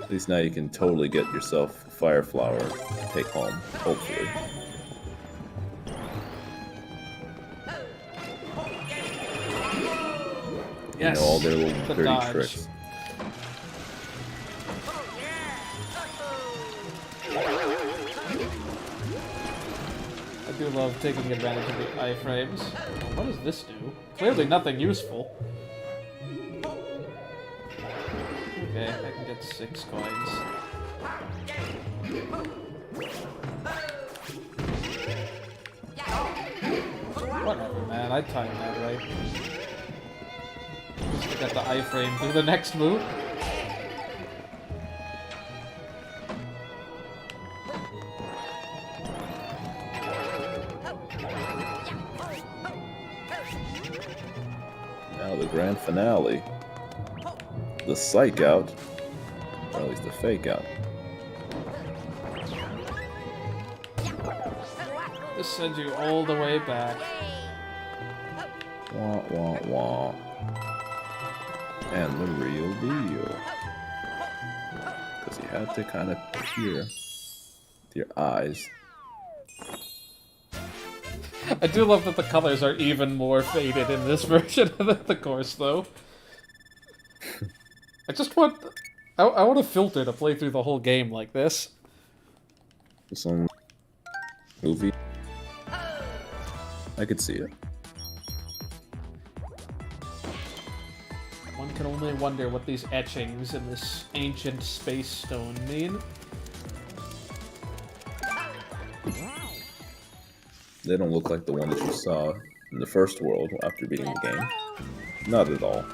At least now you can totally get yourself a fire flower to take home, hopefully. Yes, You know, all their little the dirty dodge. tricks. I do love taking advantage of the iframes. What does this do? Clearly nothing useful. Okay, I can get 6 coins. Whatever, man. I timed that right. Just to get the iframe through the next move. Now the grand finale. The psych out. Or at least the fake out. This sends you all the way back. Wah wah wah. And the real deal. Because you had to kind of peer with your eyes. I do love that the colors are even more faded in this version of the course, though. I just want... I want a filter to play through the whole game like this. Some movie. I could see it. One can only wonder what these etchings in this ancient space stone mean. They don't look like the one that you saw in the first world after beating the game. Not at all.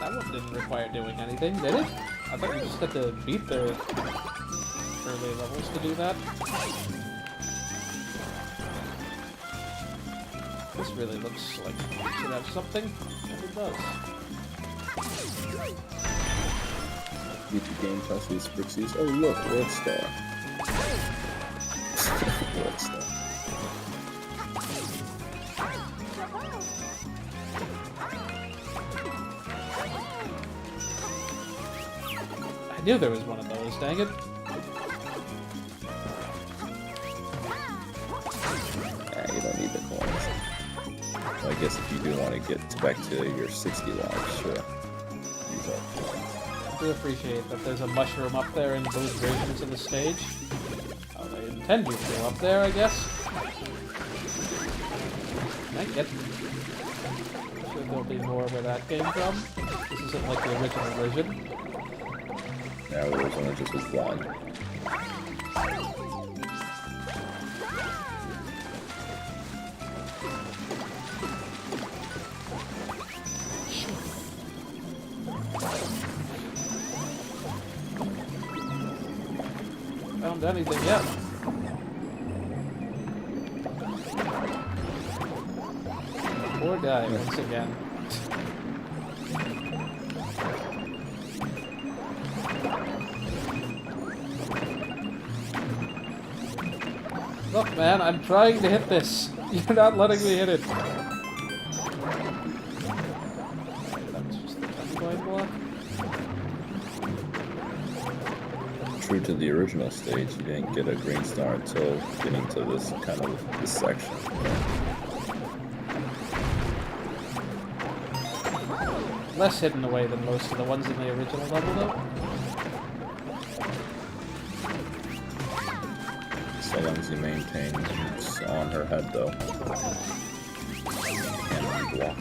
That one didn't require doing anything, did it? I thought you just had to beat the early levels to do that. This really looks like it should have something, and it does. Beat the game, toss these Brixies. Oh look, World Star. World Star. I knew there was one of those, dang it. You don't need the coins. Well, I guess if you do want to get back to your 60 lives, sure. Use all the coins. I do appreciate that there's a mushroom up there in both versions of the stage. Oh, they intend you to go up there, I guess. Can I get... Sure there'll be more where that came from. This isn't like the original version. Now it was only just with one. Found anything yet? Poor guy once again. Look, man, I'm trying to hit this. You're not letting me hit it. That's just the 10 coin block. True to the original stage, you didn't get a green star until getting to this kind of this section. less hidden away than most of the ones in the original level, though. So long as you maintain it's on her head, though. Can't block.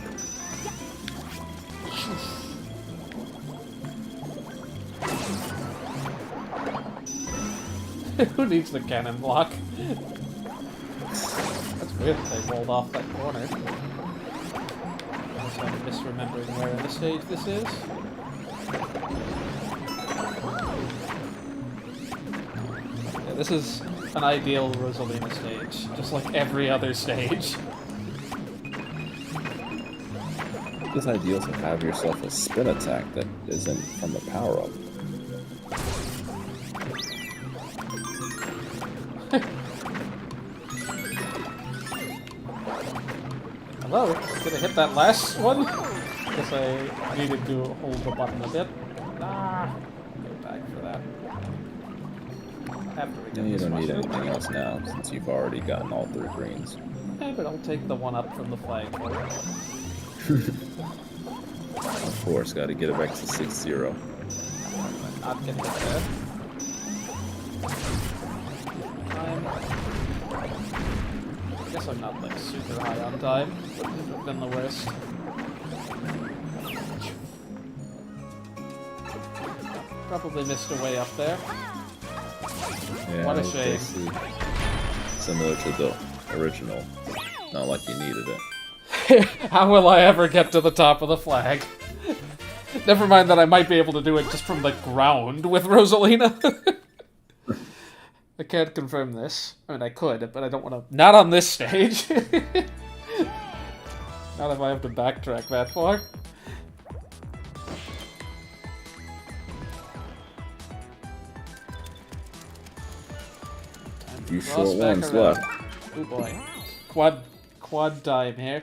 Who needs the cannon block? That's weird that they rolled off that corner. Unless I'm misremembering where in the stage this is. Yeah, this is an ideal Rosalina stage, just like every other stage. It's ideal to have yourself a spin attack that isn't from a power-up. Hello, did I hit that last one? Guess I needed to hold the button a bit. Ah, go back for that. After we get You this don't need mushroom. anything else now, since you've already gotten all 3 greens. Okay, but I'll take the one up from the flagpole. Of course, gotta get it back to 6-0. Not getting it there. I guess I'm not like super high on time. Wouldn't have been the worst. Probably missed a way up there. Yeah, What a it was shame. basically similar to the original. Not like you needed it. How will I ever get to the top of the flag? Never mind that I might be able to do it just from the ground with Rosalina. I can't confirm this. I mean, I could, but I don't want to... Not on this stage! Not if I have to backtrack that far. Few Cross short back ones around. left. Oh boy. Quad time here.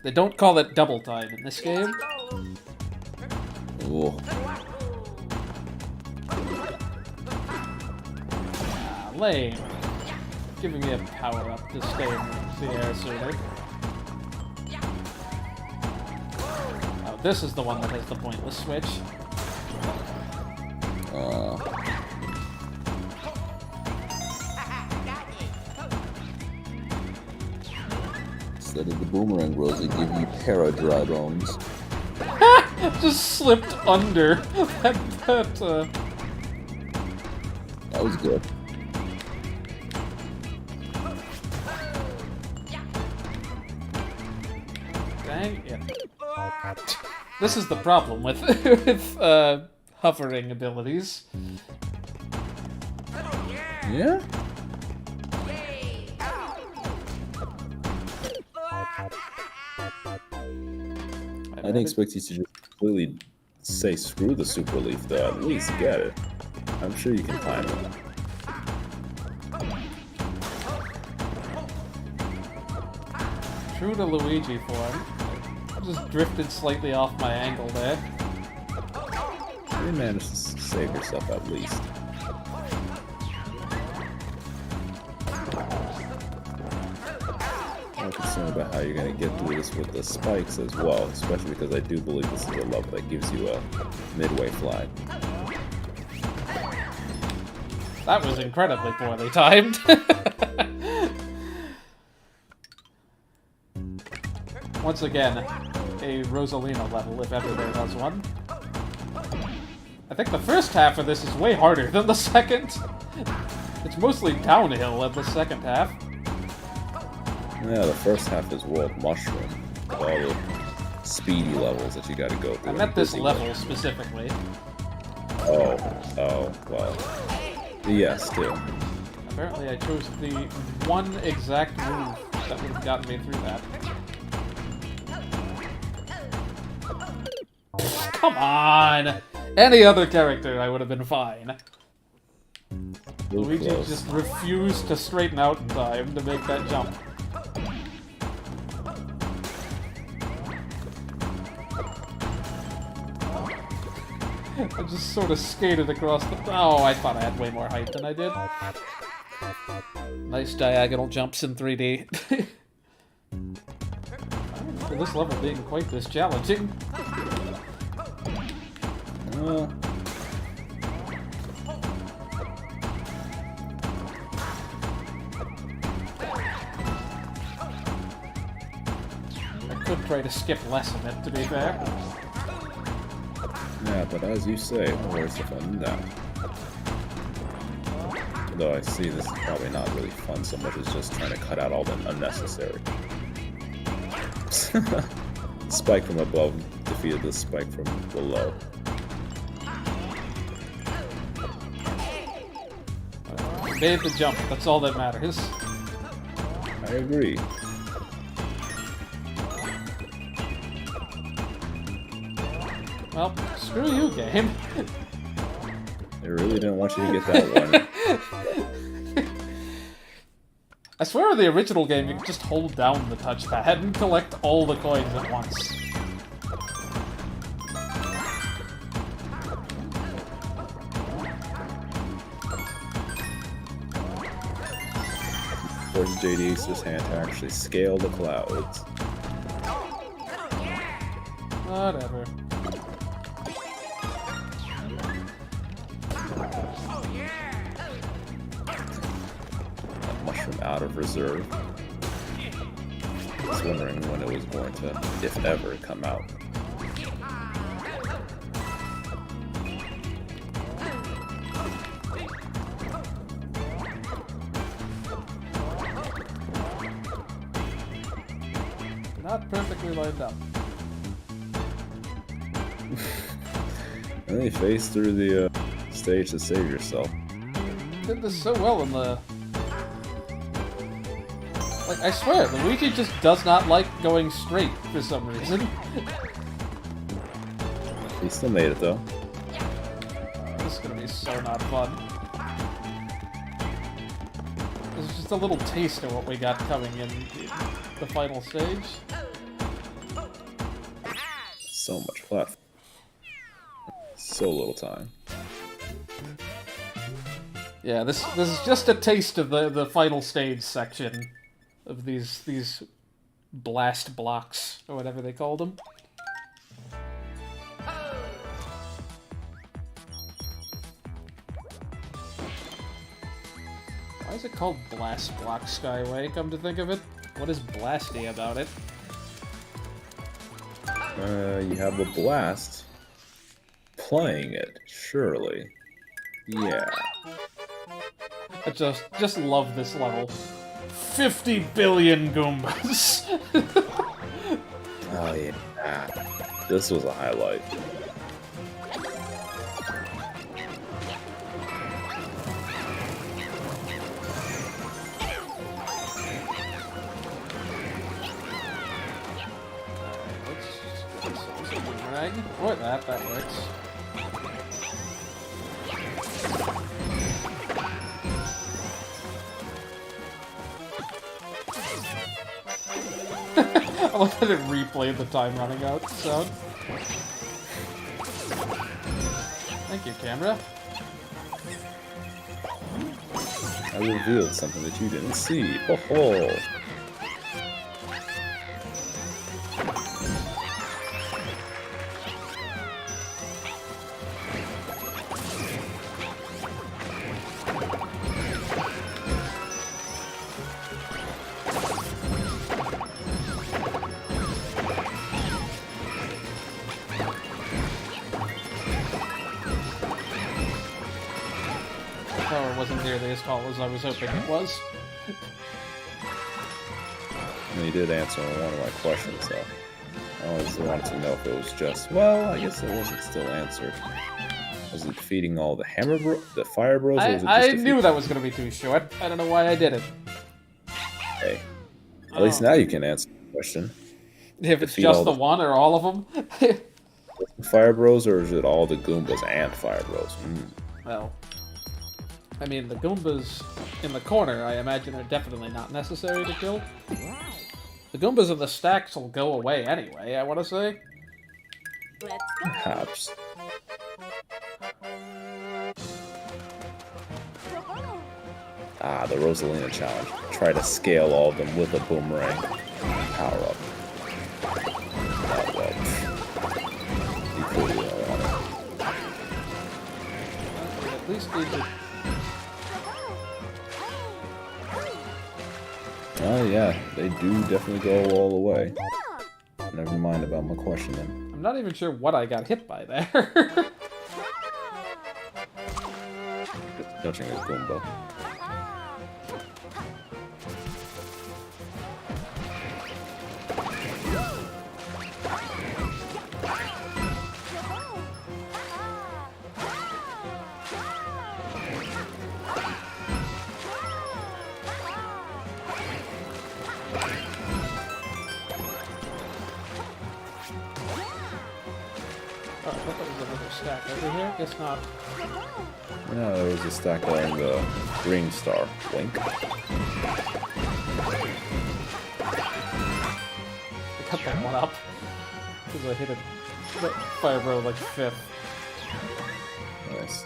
They don't call it double time in this game. Ooh. Ah, lame. Giving me a power up to stay in the air sooner. Oh, this is the one that has the pointless switch. Instead of the boomerang Rosie, give you para-dry bones. Just slipped under. That That was good. Dang it. This is the problem with hovering abilities. Yeah? I didn't expect you to just completely say screw the super leaf, though. At least get it. I'm sure you can climb it. True to Luigi form. I just drifted slightly off my angle there. You managed to save yourself at least. I'm concerned about how you're going to get through this with the spikes as well, especially because I do believe this is a level that gives you a midway flag. That was incredibly poorly timed. Once again, a Rosalina level, if ever there was one. I think the first half of this is way harder than the second. It's mostly downhill in the second half. Yeah, the first half is World Mushroom. With all the speedy levels that you gotta go through. I meant this Busy level levels. specifically. Oh, well. Yes, too. Apparently I chose the one exact move that would have gotten me through that. Come on! Any other character, I would have been fine. Real Luigi close. just refused to straighten out in time to make that jump. I just sort of skated across the... Oh, I thought I had way more height than I did. Nice diagonal jumps in 3D. For this level being quite this challenging. Well, I could try to skip less of it, to be fair. yeah, but as you say, where's the fun in that? Though I see this is probably not really fun so much as just trying to cut out all the unnecessary. Spike from above defeated the spike from below. Made the jump, that's all that matters. I agree. Well, screw you, game. They really didn't want you to get that one. I swear in the original game you could just hold down the touchpad and collect all the coins at once. Force JD Ace's hand to actually scale the clouds. Whatever. That mushroom out of reserve. I was wondering when it was going to, if ever, come out. Not perfectly lined up. And then you face through the stage to save yourself. Did this so well in the... Like, I swear, Luigi just does not like going straight for some reason. He still made it though. This is gonna be so not fun. This is just a little taste of what we got coming in the final stage. So much platform. So little time. Yeah, this is just a taste of the final stage section of these blast blocks or whatever they called them. Why is it called Blast Block Skyway, come to think of it? What is blasty about it? You have a blast playing it, surely. Yeah. I just love this level. 50 billion Goombas! Oh yeah. This was a highlight. Or that works. I love that it replayed the time running out sound. Thank you, camera. I revealed something that you didn't see. Ho ho! Power wasn't nearly as tall as I was hoping it was. And he did answer one of my questions, though. I always wanted to know if it was just, well, I guess it wasn't still answered. Was it defeating all the the Fire Bros? Or was it just I knew that was going to be too short. I don't know why I did it. Hey, at least now you can answer the question. If it's Defeat just all the one or all of them. Fire Bros, or is it all the Goombas and Fire Bros? Well, I mean, the Goombas in the corner, I imagine, are definitely not necessary to kill. The Goombas in the stacks will go away anyway, I want to say. Let's go. Perhaps. Ah, the Rosalina challenge. Try to scale all of them with a boomerang power up. Oh, well. You clearly don't want it. need Oh yeah, they do definitely go all the way. Never mind about my questioning. I'm not even sure what I got hit by there. Touching a Goomba. Oh, I thought there was another stack over here. Guess not. No, there was a stack on the green star. Wink. I cut that one up. Because I hit it. Fire bro like 5th. Nice.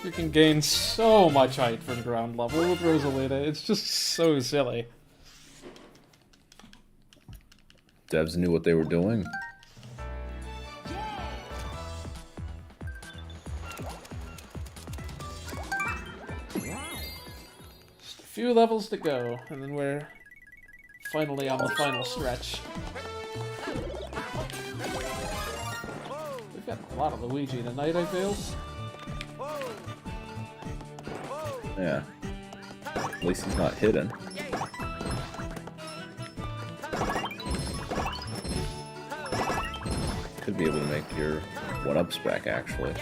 You can gain so much height from ground level with Rosalina. It's just so silly. Devs knew what they were doing. Just a few levels to go, and then we're finally on the final stretch. We've got a lot of Luigi tonight, I feel. Yeah. At least he's not hidden. Could be able to make your one-ups back, actually.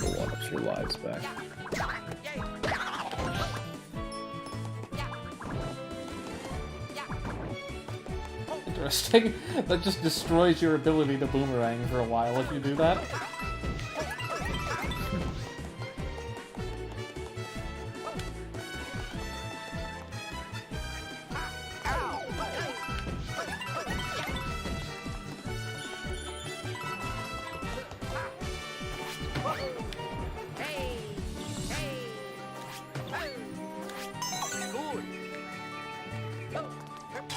Your one-ups your lives back. Interesting. That just destroys your ability to boomerang for a while if you do that.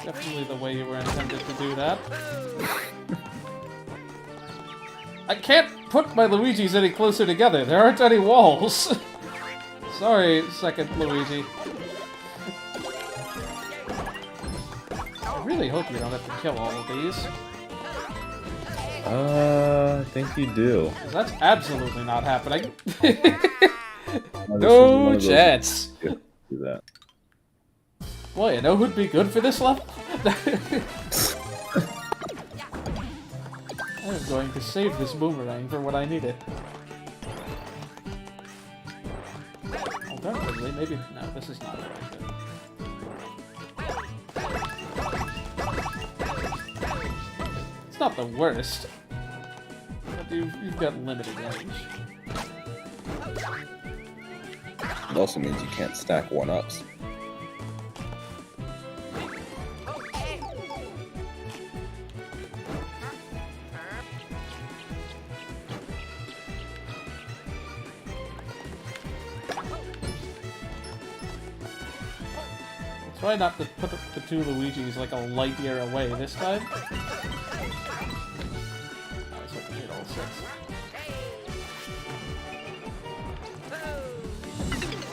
Definitely the way you were intended to do that. I can't put my Luigis any closer together. There aren't any walls. Sorry, second Luigi. I really hope you don't have to kill all of these. I think you do. 'Cause that's absolutely not happening. Well, this is one No of those- chance. Do that. Boy, you know who'd be good for this level? I'm going to save this boomerang for when I need it. Alternatively, maybe... No, this is not what I did. It's not the worst. But you've got limited range. It also means you can't stack one-ups. Try not to put the two Luigis like a light year away this time. I was hoping to hit all 6.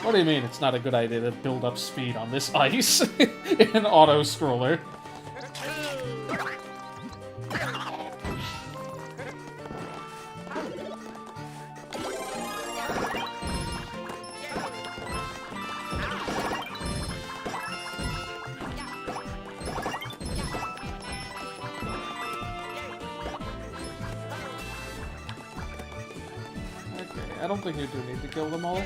What do you mean it's not a good idea to build up speed on this ice in an auto-scroller? I don't think you do need to kill them all.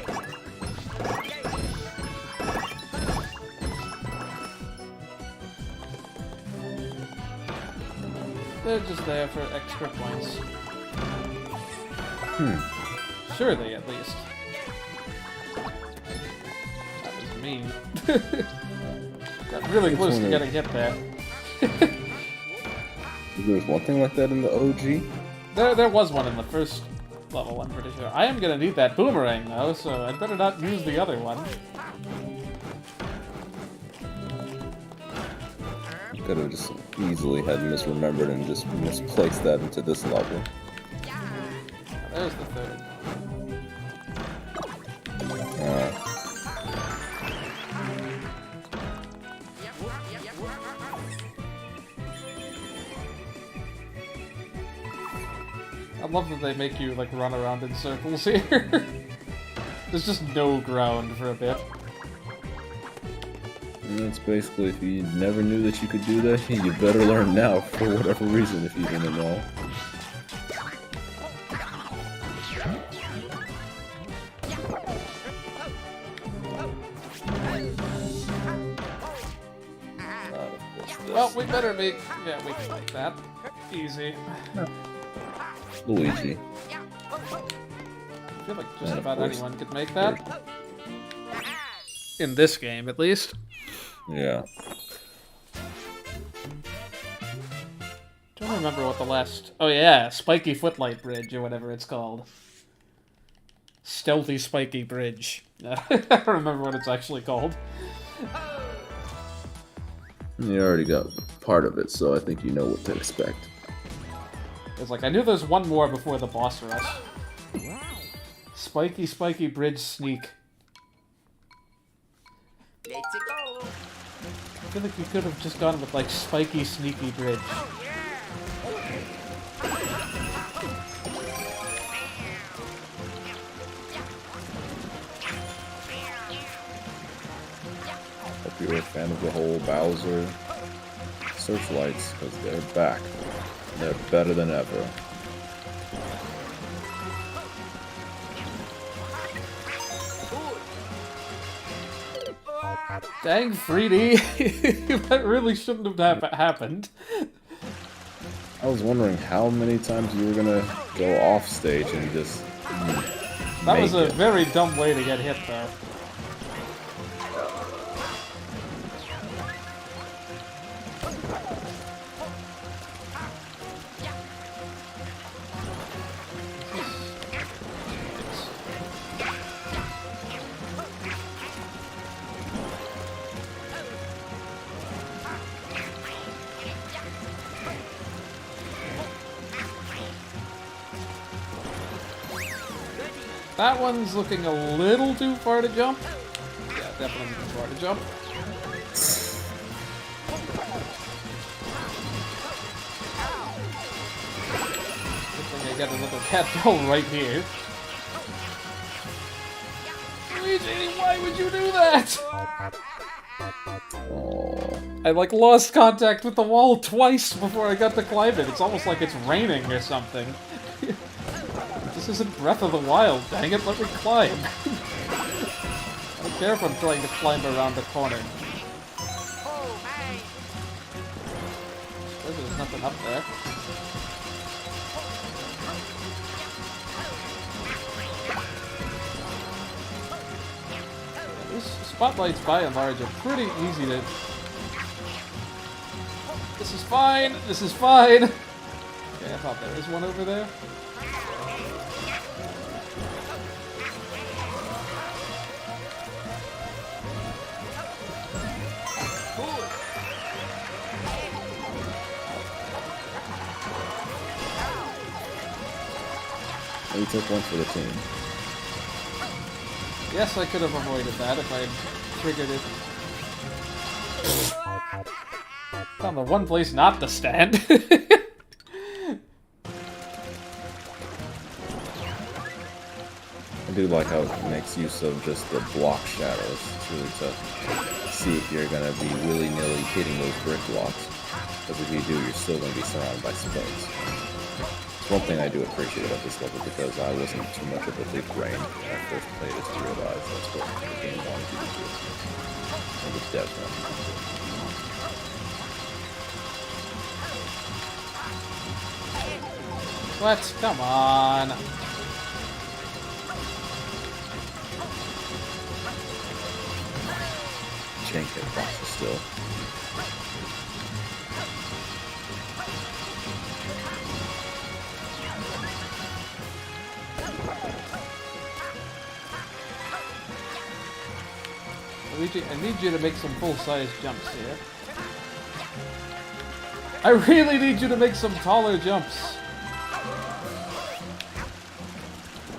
They're just there for extra points. Surely, at least. That was mean. Got really close to getting hit there. There's one thing like that in the OG? There was one in the first level, I'm pretty sure. I am gonna need that boomerang, though, so I'd better not use the other one. Could have just easily had misremembered and just misplaced that into this level. There's the third. I love that they make you, like, run around in circles here. There's just no ground for a bit. And it's basically, if you never knew that you could do that, you better learn now, for whatever reason, if you didn't know. Well, we better make... Yeah, we can make that. Easy. Luigi. I feel like just about anyone could make that. In this game, at least. Yeah. Don't remember what the last... Oh yeah, Spiky Footlight Bridge, or whatever it's called. Stealthy Spiky Bridge. I don't remember what it's actually called. You already got part of it, so I think you know what to expect. It's like, I knew there's one more before the boss rush. Spiky Bridge Sneak. Let's go. I feel like you could have just gone with, like, Spiky Sneaky Bridge. Hope you're a fan of the whole Bowser searchlights, because they're back. They're better than ever. Dang, 3D! That really shouldn't have happened. I was wondering how many times you were gonna go off stage and just That was a it. very dumb way to get hit, though. That one's looking a little too far to jump. Yeah, definitely too far to jump. Good thing I got another cat bell right here. Luigi, why would you do that? Oh, I like lost contact with the wall twice before I got to climb it. It's almost like it's raining or something. This isn't Breath of the Wild, dang it, let me climb. I don't care if I'm trying to climb around the corner. There's nothing up there. These spotlights, by and large, are pretty easy to... This is fine! This is fine! Okay, I thought there was one over there. you took one for the team. Yes, I could have avoided that if I had triggered it. Found the one place not to stand. I do like how it makes use of just the block shadows. It's really tough to see if you're going to be willy-nilly hitting those brick blocks. Because if you do, you're still going to be surrounded by spikes. It's one thing I do appreciate about this level, because I wasn't too much of a big brain when I first played it to realize that's what the game wanted you to do. And the devs wanted you to do. Let's come on. Jank hitboxes still. need you to make some full-size jumps here. I really need you to make some taller jumps.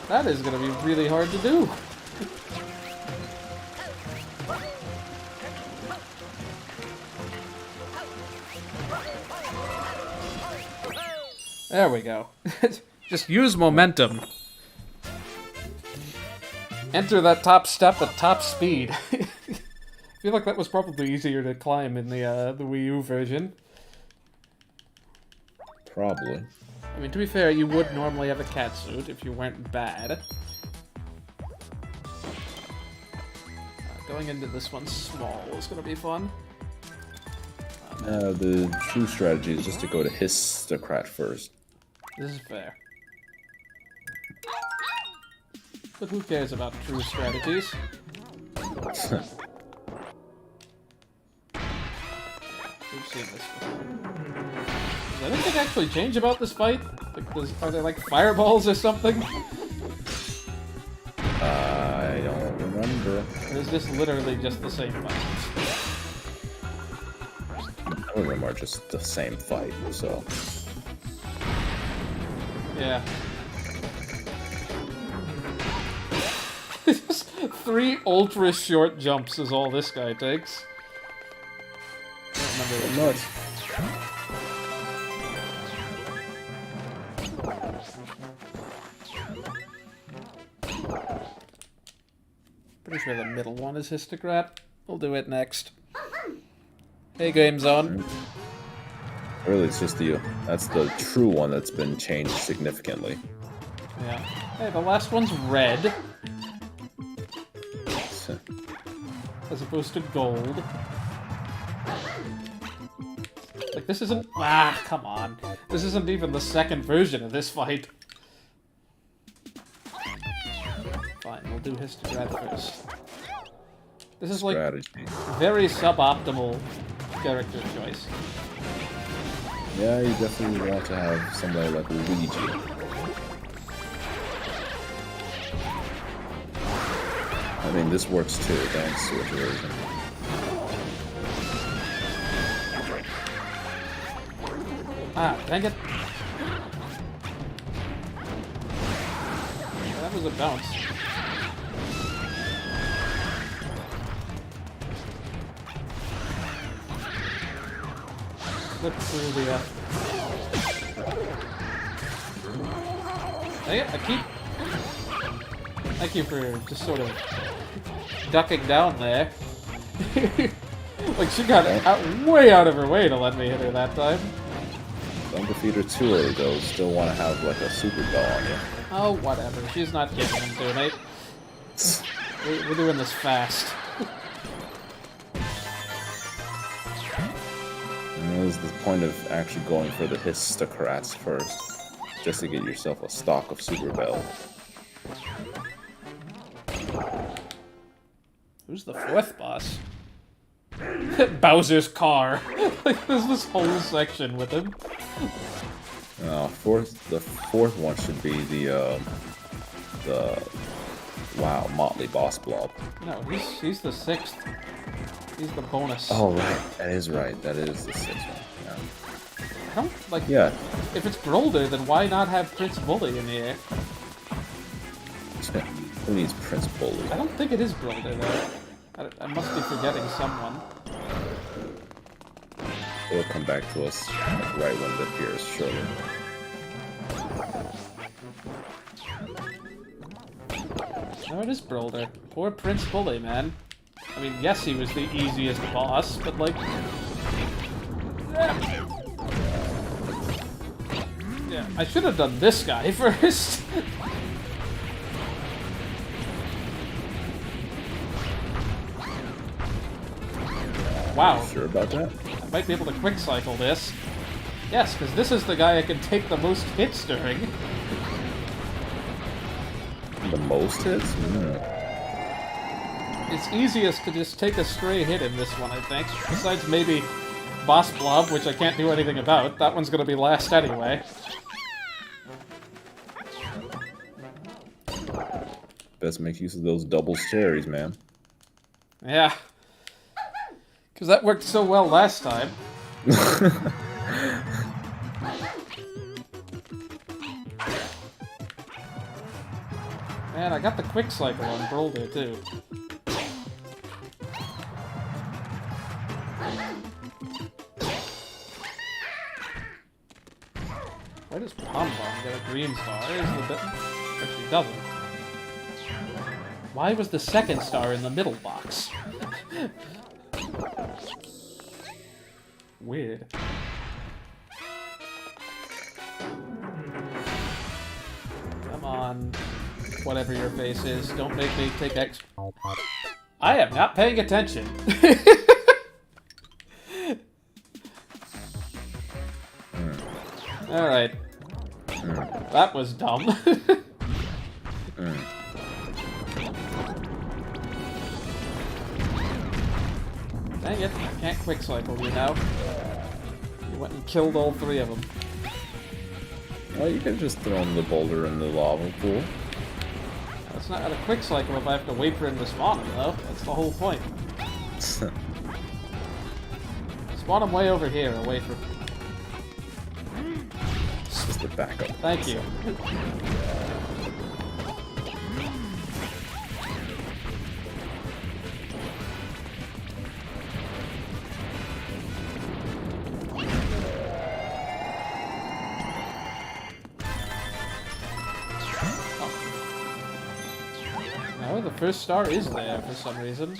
That is gonna be really hard to do. There we go. Just use momentum. Enter that top step at top speed. I feel like that was probably easier to climb in the Wii U version. Probably. I mean, to be fair, you would normally have a cat suit if you weren't bad. Going into this one small is gonna be fun. The true strategy is just to go to Histocrat first. This is fair. But who cares about true strategies? We've seen this before. Does anything actually change about this fight? Like, are there like fireballs or something? I don't remember. Or is this literally just the same fight? None of them are just the same fight, so... Yeah. Just 3 ultra short jumps is all this guy takes. I don't remember which one. Pretty sure the middle one is Histocrat. We'll do it next. Hey, Game Zone. Really, it's just that's the true one that's been changed significantly. Yeah. Hey, the last one's red. As opposed to gold. Like, this isn't... Ah, come on. This isn't even the second version of this fight. Fine, we'll do Histocrat first. This is, like, very suboptimal character choice. Yeah, you definitely want to have somebody like Luigi. I mean, this works too, thanks to Switch version. Ah, dang it. That was a bounce. Flip through the, Dang it, I keep... Thank you for just sort of ducking down there. Like, she got way out of her way to let me hit her that time. Don't defeat her too early, though. Still want to have, like, a super bell on you. Oh, whatever. She's not giving them to me. We're doing this fast. And what is the point of actually going for the Histocrats first? Just to get yourself a stock of super bell. Who's the 4th boss? Bowser's car. Like, there's this whole section with him. The fourth one should be the Motley Boss Blob. No, he's the 6th. He's the bonus. Oh right, that is right. That is the 6th one. Yeah. I don't like. Yeah. If it's Grolder, then why not have Prince Bully in here? Who needs Prince Bully? I don't think it is Grolder though. I must be forgetting someone. It'll come back to us like, right when it appears, surely. No, it is Grolder. Poor Prince Bully, man. I mean, yes, he was the easiest boss, but like... Yeah, I should have done this guy first. Wow. Sure about that? I might be able to quick cycle this. Yes, because this is the guy I can take the most hits during. The most hits? Mm. It's easiest to just take a stray hit in this one, I think. Besides maybe Boss Blob, which I can't do anything about. That one's gonna be last anyway. Best make use of those double cherries, man. Yeah. Because that worked so well last time. Man, I got the quick cycle on Boulder too. Why does Pom Pom get a green star? Is the bit? Actually, doesn't. Why was the second star in the middle box? Weird. Come on. Whatever your face is, don't make me take X. I am not paying attention. Alright. That was dumb. Dang it, I can't quick cycle you now. You went and killed all three of them. Well, you could just throw him the boulder in the lava pool. That's not a quick cycle if I have to wait for him to spawn him, though. That's the whole point. Spawn him way over here, away from... It's just the backup. Thank you. Oh, the first star is there for some reason.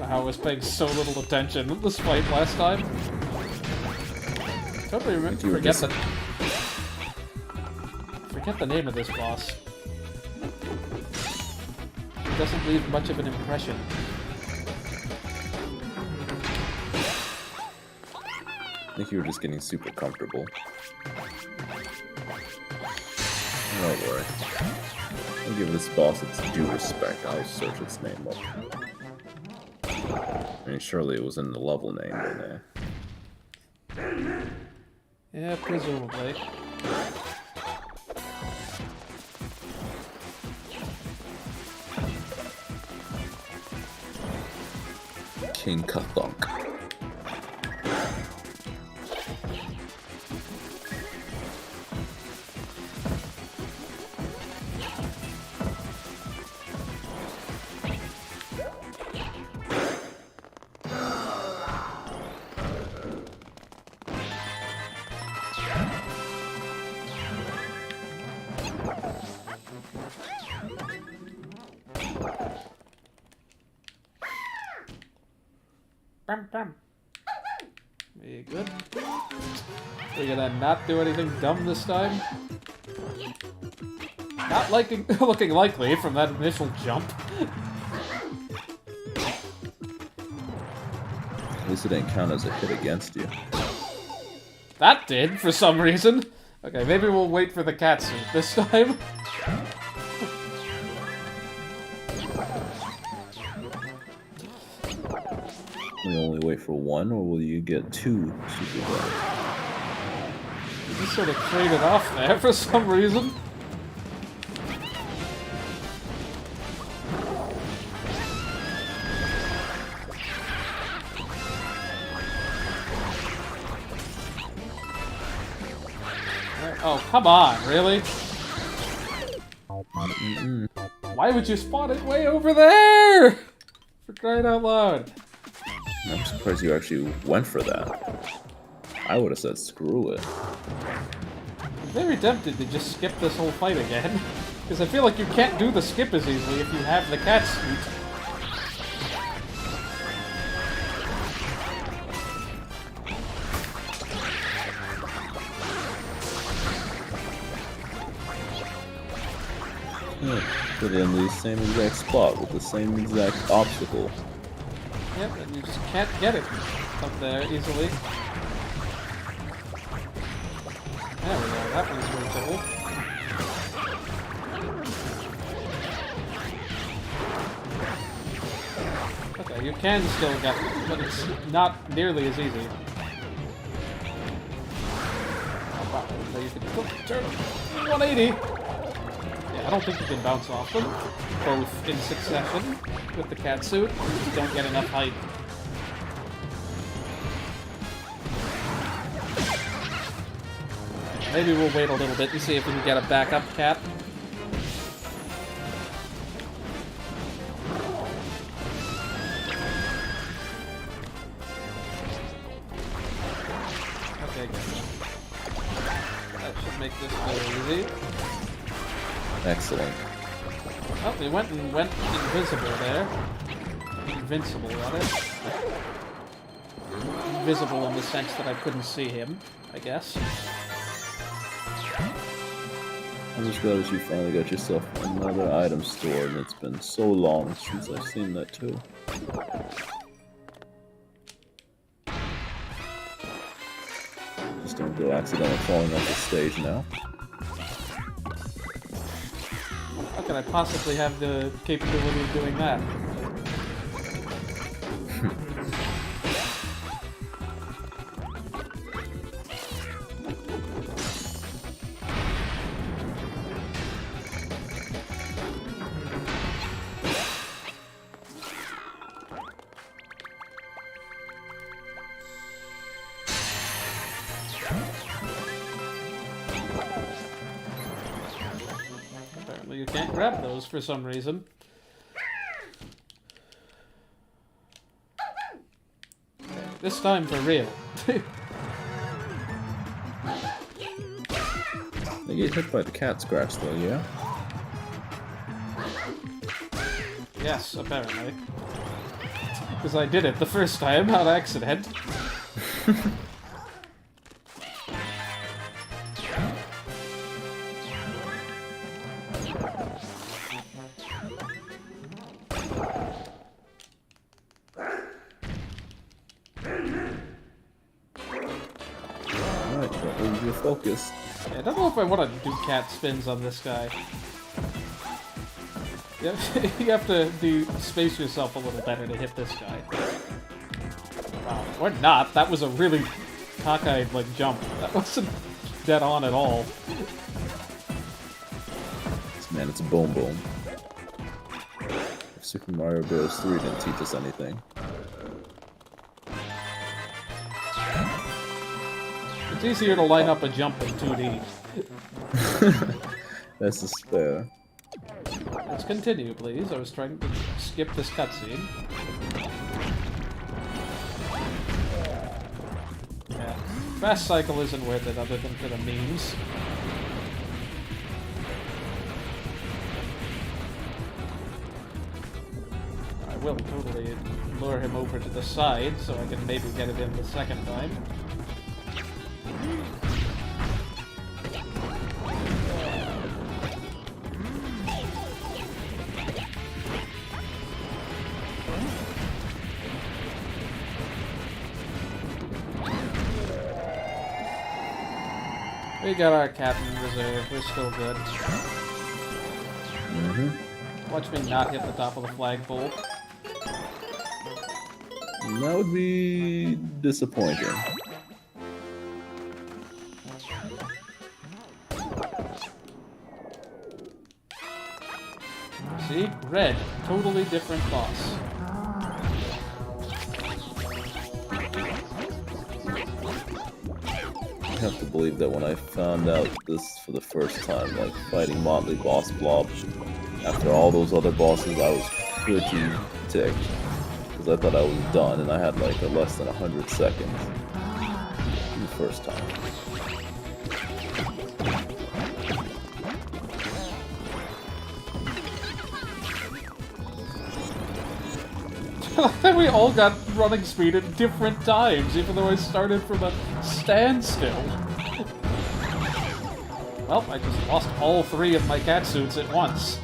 I was paying so little attention at this fight last time. Totally forget the name of this boss. It doesn't leave much of an impression. I think you were just getting super comfortable. Don't worry. I'll give this boss its due respect. I'll search its name up. I mean, surely it was in the level name in there. Yeah, presumably. King Kathunk. Bam, bam. Are you good? We're gonna not do anything dumb this time? Not looking likely from that initial jump. At least it didn't count as a hit against you. That did, for some reason. Okay, maybe we'll wait for the catsuit this time. Will you only wait for one, or will you get two super bad? You just sort of traded off there for some reason. Oh, come on, really? Why would you spawn it way over there? For crying out loud. I'm surprised you actually went for that. I would have said screw it. I'm very tempted to just skip this whole fight again. Because I feel like you can't do the skip as easily if you have the cat suit. Put it in the same exact spot with the same exact obstacle. Yep, and you just can't get it up there easily. There we go, that one's reachable. Okay, you can still get it, but it's not nearly as easy. Apparently you can turn 180. Yeah, I don't think you can bounce off them both in succession with the catsuit. You don't get enough height. Maybe we'll wait a little bit and see if we can get a backup cat. Okay, good. That should make this go easy. Excellent. Oh, he went invisible there. Invincible, rather. Invisible in the sense that I couldn't see him, I guess. I'm just glad that you finally got yourself another item store, and it's been so long since I've seen that too. Just don't go accidentally falling off the stage now. How can I possibly have the capability of doing that? Apparently you can't grab those for some reason. This time for real. They get hit by the cat scratch though, yeah? Yes, apparently. Because I did it the first time on accident. Alright, don't lose your focus. Yeah, I don't know if I want to do cat spins on this guy. You have to space yourself a little better to hit this guy. Wow, or not. That was a really cockeyed jump. That wasn't dead on at all. Man, it's boom boom. If Super Mario Bros. 3 didn't teach us anything. It's easier to line up a jump in 2D. That's the spare. Let's continue, please. I was trying to skip this cutscene. Yeah. Fast cycle isn't worth it other than for the memes. I will totally lure him over to the side so I can maybe get it in the second time. We got our cat in reserve. We're still good. Watch me not hit the top of the flagpole. That would be disappointing. See? Red. Totally different boss. I have to believe that when I found out this for the first time, fighting Motley Boss Blob, after all those other bosses, I was pretty ticked. Because I thought I was done, and I had a less than 100 seconds. The first time. We all got running speed at different times, even though I started from a standstill. Well, I just lost all 3 of my catsuits at once.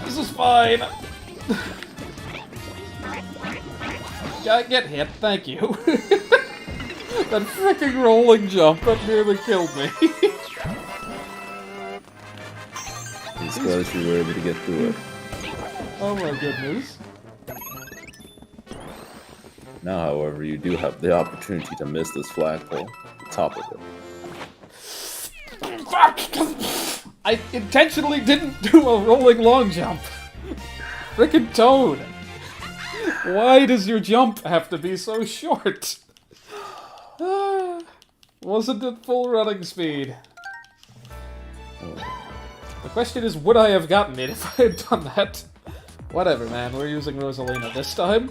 This is fine. Get hit, thank you. That freaking rolling jump, that nearly killed me. I'm just glad you were able to get through it. Oh my goodness. Now, however, you do have the opportunity to miss this flagpole, the top of it. I intentionally didn't do a rolling long jump. Frickin' Toad. Why does your jump have to be so short? Wasn't it full running speed? The question is, would I have gotten it if I had done that? Whatever, man. We're using Rosalina this time.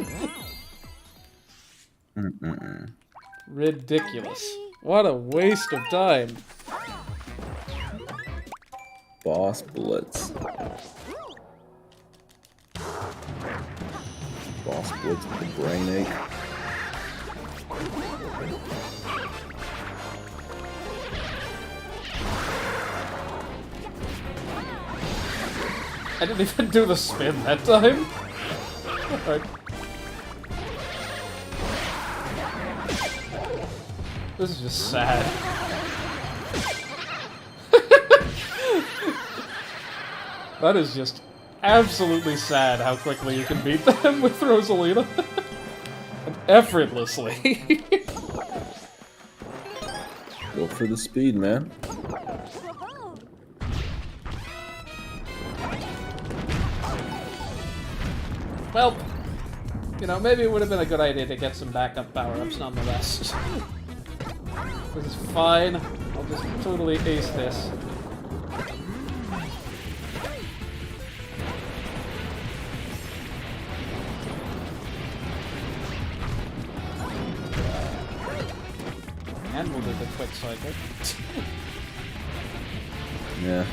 Ridiculous. What a waste of time. Boss Blitz. Boss Blitz with the brain ache. I didn't even do the spin that time. Alright. This is just sad. That is just absolutely sad how quickly you can beat them with Rosalina. And effortlessly. Go for the speed, man. Well, you know, maybe it would have been a good idea to get some backup power-ups nonetheless. This is fine. I'll just totally ace this. And we'll do the quick cycle. Yeah.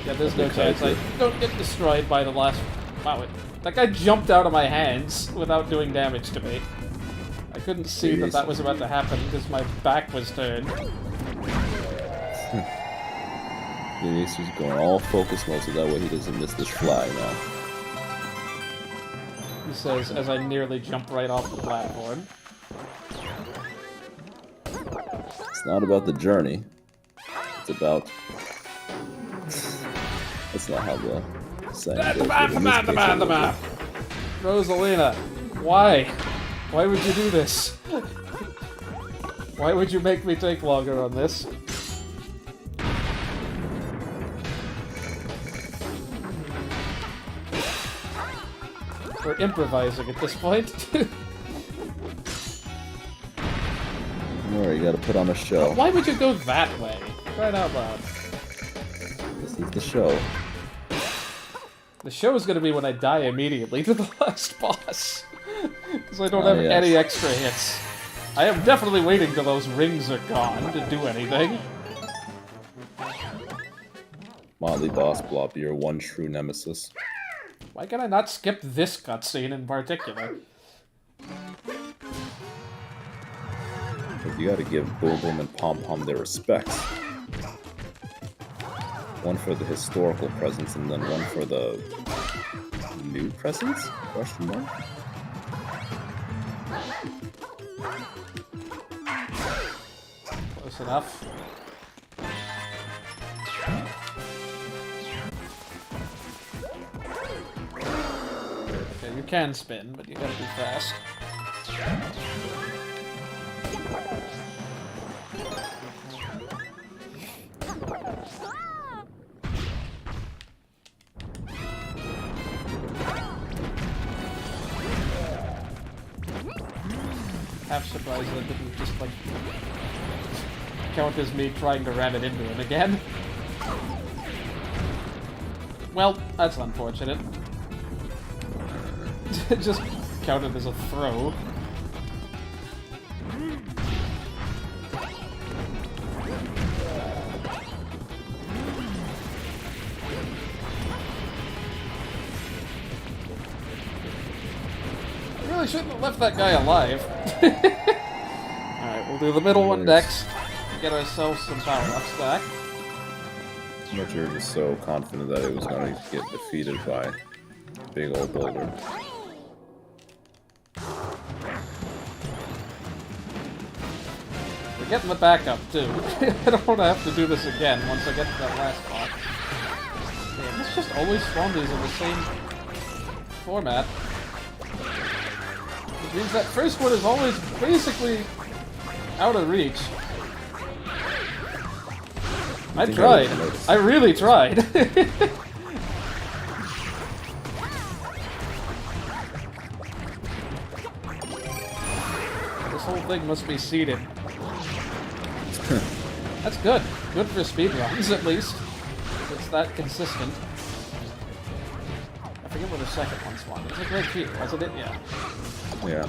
Yeah, there's no chance I don't get destroyed by the last... Wow, that guy jumped out of my hands without doing damage to me. I couldn't see that that was about to happen because my back was turned. He's just going all focus mode so that way he doesn't miss this flag now. He says, as I nearly jump right off the platform. It's not about the journey. It's about... That's not how the saying goes. The map! Rosalina, why? Why would you do this? Why would you make me take longer on this? We're improvising at this point. Or you gotta put on a show. Why would you go that way? Right out loud. This is the show. The show is gonna be when I die immediately to the last boss. Because I don't have any extra hits. I am definitely waiting till those rings are gone to do anything. Motley Boss Blob, your one true nemesis. Why can I not skip this cutscene in particular? But you gotta give Boom Boom and Pom Pom their respects. One for the historical presence and then one for the new presence? Question mark? Close enough. Okay, you can spin, but you gotta be fast. Half surprised that didn't just, like, count as me trying to ram it into him again. Well, that's unfortunate. It just counted as a throw. I really shouldn't have left that guy alive. Alright, we'll do the middle one next. Get ourselves some power-ups back. But you're just so confident that it was going to get defeated by big old boulder. We're getting the backup, too. I don't want to have to do this again once I get to that last box. Man, this just always spawned these in the same format. It means that first one is always basically out of reach. I tried. I really tried. This whole thing must be seeded. That's good. Good for speedruns, at least. It's that consistent. I forget where the second one spawned. It was like right here, wasn't it? Yeah. Yeah.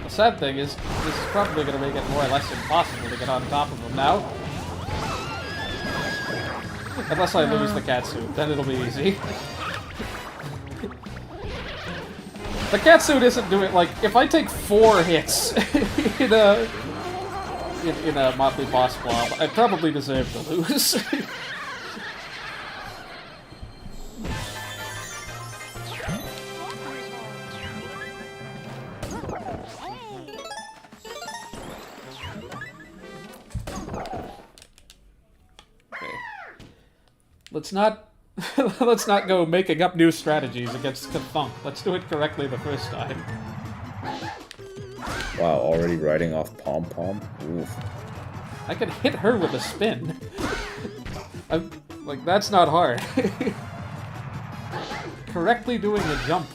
The sad thing is, this is probably going to make it more or less impossible to get on top of them now. Unless I lose the catsuit, then it'll be easy. The catsuit isn't doing, like, if I take 4 hits in a Motley boss blob, I probably deserve to lose. Let's not go making up new strategies against Kthunk. Let's do it correctly the first time. Wow, already riding off Pom Pom? Oof. I can hit her with a spin. Like, that's not hard. Correctly doing a jump.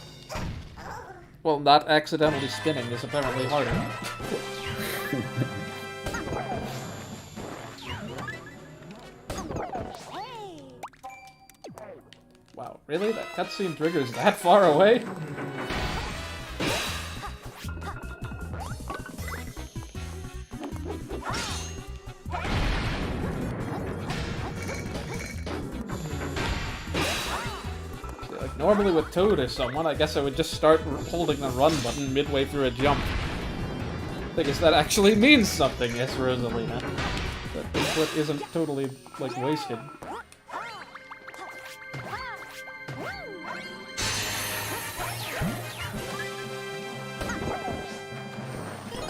Well, not accidentally spinning is apparently harder. Wow, really? That cutscene triggers that far away? Like, normally with Toad or someone, I guess I would just start holding the run button midway through a jump. I guess that actually means something, yes, Rosalina. That input isn't totally, like, wasted.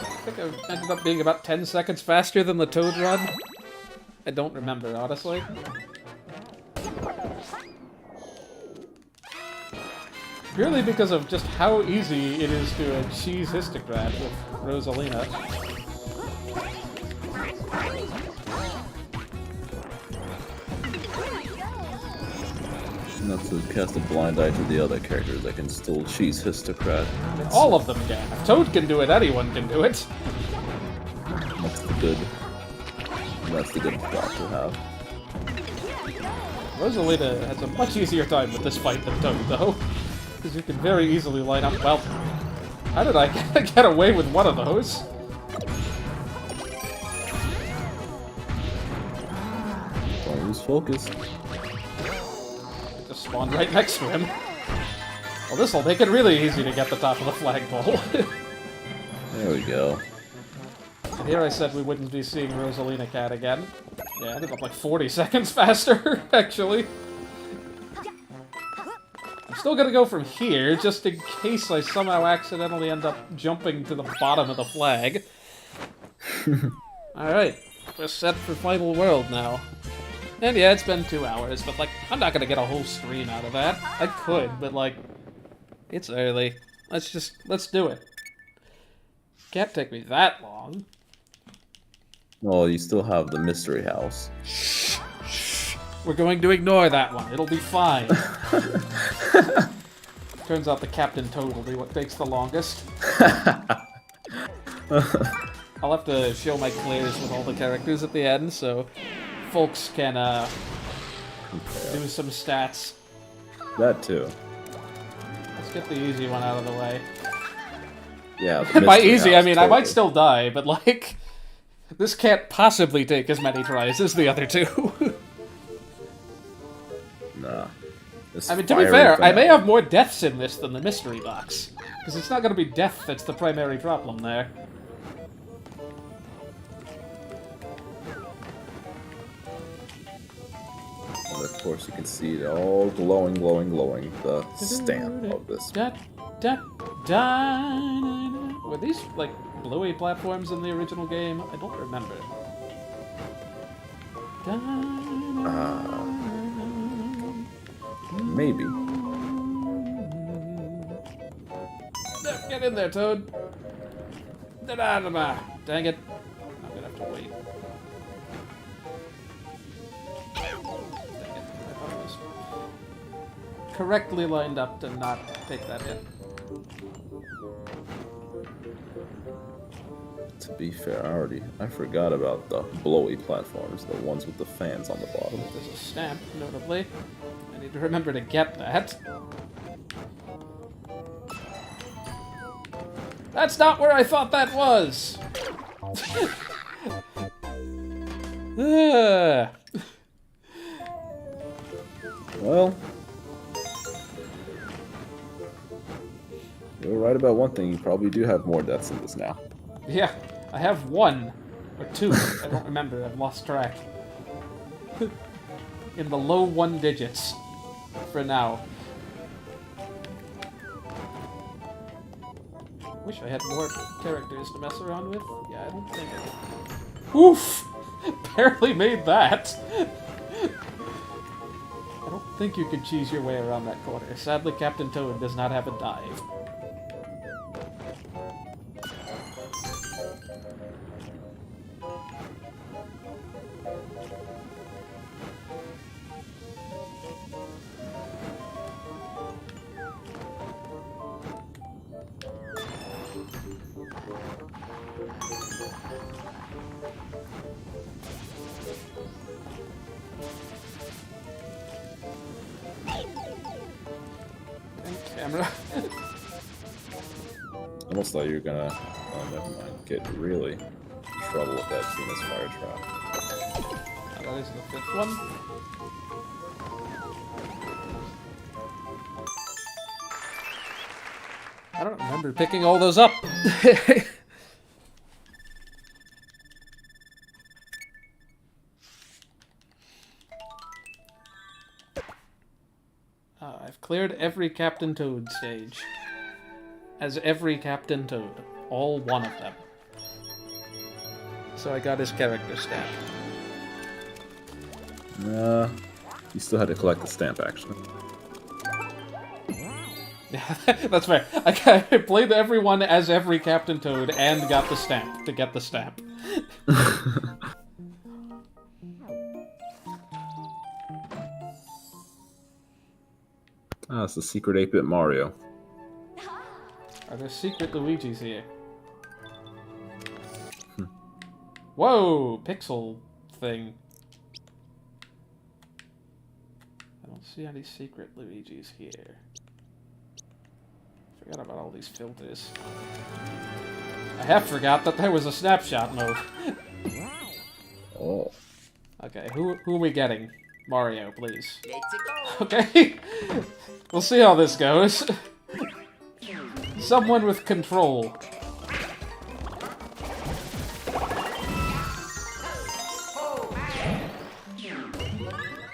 I think I ended up being about 10 seconds faster than the Toad run. I don't remember, honestly. Purely because of just how easy it is to cheese Histocrat with Rosalina. Not to cast a blind eye to the other characters, I can still cheese Histocrat. All of them can. If Toad can do it, anyone can do it. That's the good plot to have. Rosalina has a much easier time with this fight than Toad, though. Because you can very easily line up. Well, how did I get away with one of those? Don't lose focus. Just spawned right next to him. Well, this'll make it really easy to get the top of the flagpole. There we go. And here I said we wouldn't be seeing Rosalina Cat again. Yeah, I ended up like 40 seconds faster, actually. I'm still gonna go from here, just in case I somehow accidentally end up jumping to the bottom of the flag. Alright, we're set for Final World now. And yeah, it's been 2 hours, but like, I'm not gonna get a whole stream out of that. I could, but like, it's early. Let's do it. Can't take me that long. Well, you still have the mystery house. Shh. We're going to ignore that one. It'll be fine. Turns out the Captain Toad will be what takes the longest. I'll have to show my clears with all the characters at the end, so folks can do some stats. That too. Let's get the easy one out of the way. Yeah. By easy, I mean I might still die, but like, this can't possibly take as many tries as the other two. Nah. I mean, to be fair, I may have more deaths in this than the mystery box. Because it's not going to be death that's the primary problem there. And of course you can see it all glowing, the stamp of this. Were these, like, bluey platforms in the original game? I don't remember. Maybe. Get in there, Toad. Dang it. I'm gonna have to wait. Dang it. I thought it was correctly lined up to not take that hit. To be fair, I forgot about the blowy platforms, the ones with the fans on the bottom. There's a stamp, notably. I need to remember to get that. That's not where I thought that was! Well, you're right about one thing. You probably do have more deaths in this now. Yeah, I have one. Or two. I don't remember. I've lost track. In the low 1 digits. For now. Wish I had more characters to mess around with. Yeah, I don't think I did. Oof! Barely made that! I don't think you can cheese your way around that corner. Sadly, Captain Toad does not have a dive. Camera. Almost thought you were gonna, oh, never mind, get really in trouble with that Venus fire trap. Oh, that is the 5th one. I don't remember picking all those up. I've cleared every Captain Toad stage. As every Captain Toad. All one of them. So I got his character stamp. You still had to collect the stamp, actually. Yeah, that's fair. I played everyone as every Captain Toad and got the stamp to get the stamp. Ah, it's the secret 8-bit Mario. Are there secret Luigis here? Whoa! Pixel thing. I don't see any secret Luigis here. Forgot about all these filters. I have forgot that there was a snapshot mode. Oh. Okay, who are we getting? Mario, please. Let's go. Okay. We'll see how this goes. Someone with control.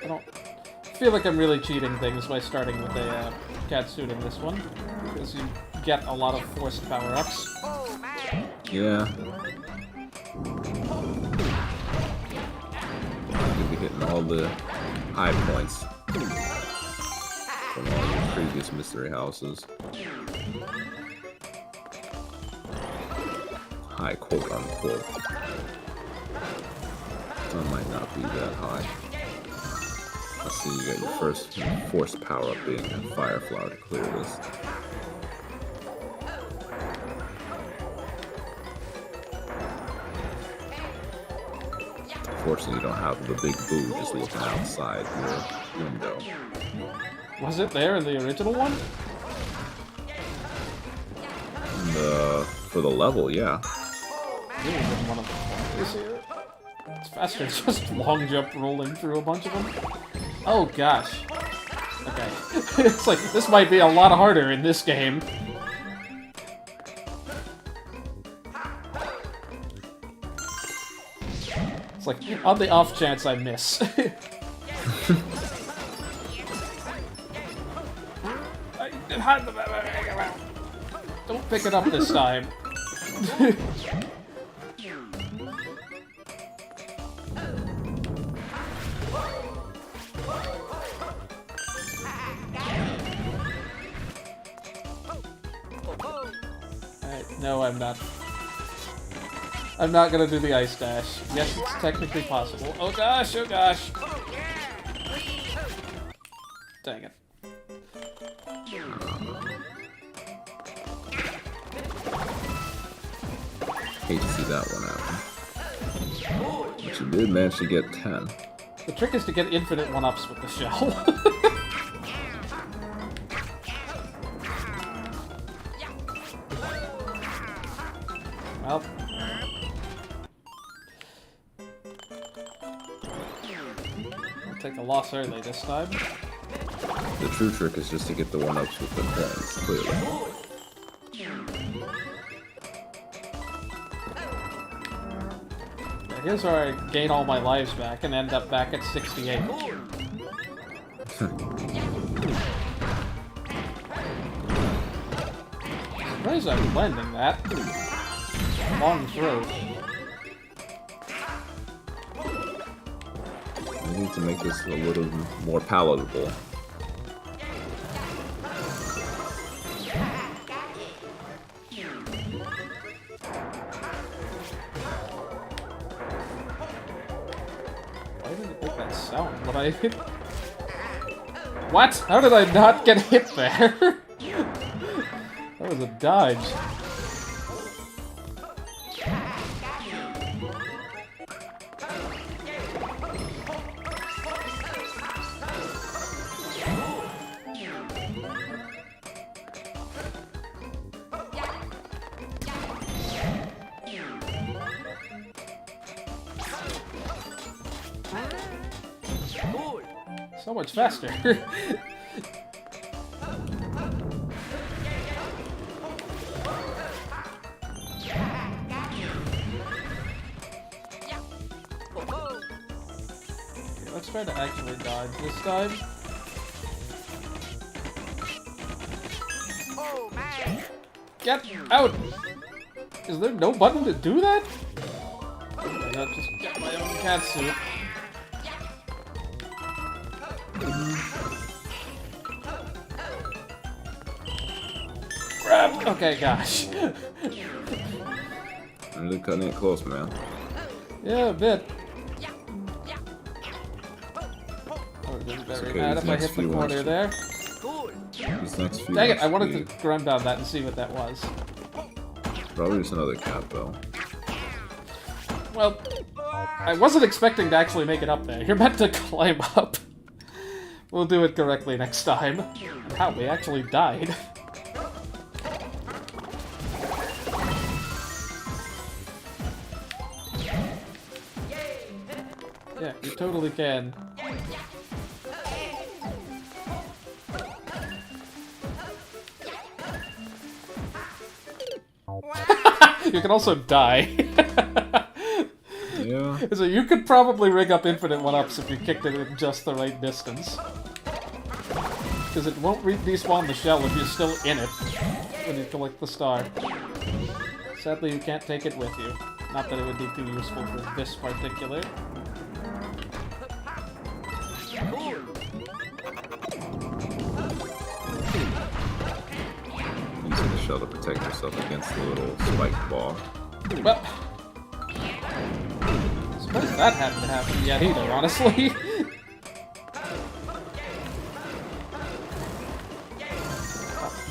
I don't feel like I'm really cheating things by starting with a catsuit in this one, because you get a lot of forced power-ups. Yeah. You'll be hitting all the high points from all the previous mystery houses. High, quote unquote. That might not be that high. Let's see, you got your first forced power up being a fire flower to clear this. Unfortunately, you don't have the big boo just looking outside your window. Was it there in the original one? For the level, yeah. Really been one of the players here. It's faster, it's just long jump rolling through a bunch of them. Oh gosh. Okay. It's like, this might be a lot harder in this game. It's like, on the off chance I miss. Don't pick it up this time. No, I'm not. I'm not gonna do the ice dash. Yes, it's technically possible. Oh gosh, oh gosh. Dang it. Hate to see that one happen. But you did manage to get 10. The trick is to get infinite one-ups with the shell. Well. I'll take a loss early this time. The true trick is just to get the one-ups with the coins, clearly. Yeah, here's where I gain all my lives back and end up back at 68. Surprised I'm blending that. Long throw. I need to make this a little more palatable. Why did it make that sound when I hit? What? How did I not get hit there? That was a dodge. So much faster. Let's try to actually dodge this time. Get out! Is there no button to do that? Why not just get my own cat suit? Grab! Okay, gosh. Really cutting it close, man. Yeah, a bit. I would have been very mad if I hit the corner there. These next few Dang it, I wanted to grind down that and see what that was. Probably just another cat, though. Well, I wasn't expecting to actually make it up there. You're meant to climb up. We'll do it correctly next time. And how we actually died. Yeah, you totally can. You can also die. Yeah. So you could probably rig up infinite one-ups if you kicked it in just the right distance. Because it won't respawn the shell if you're still in it when you collect the star. Sadly, you can't take it with you. Not that it would be too useful for this particular. Using the shell to protect yourself against the little spike ball. Well, I suppose that hadn't happened yet either, honestly.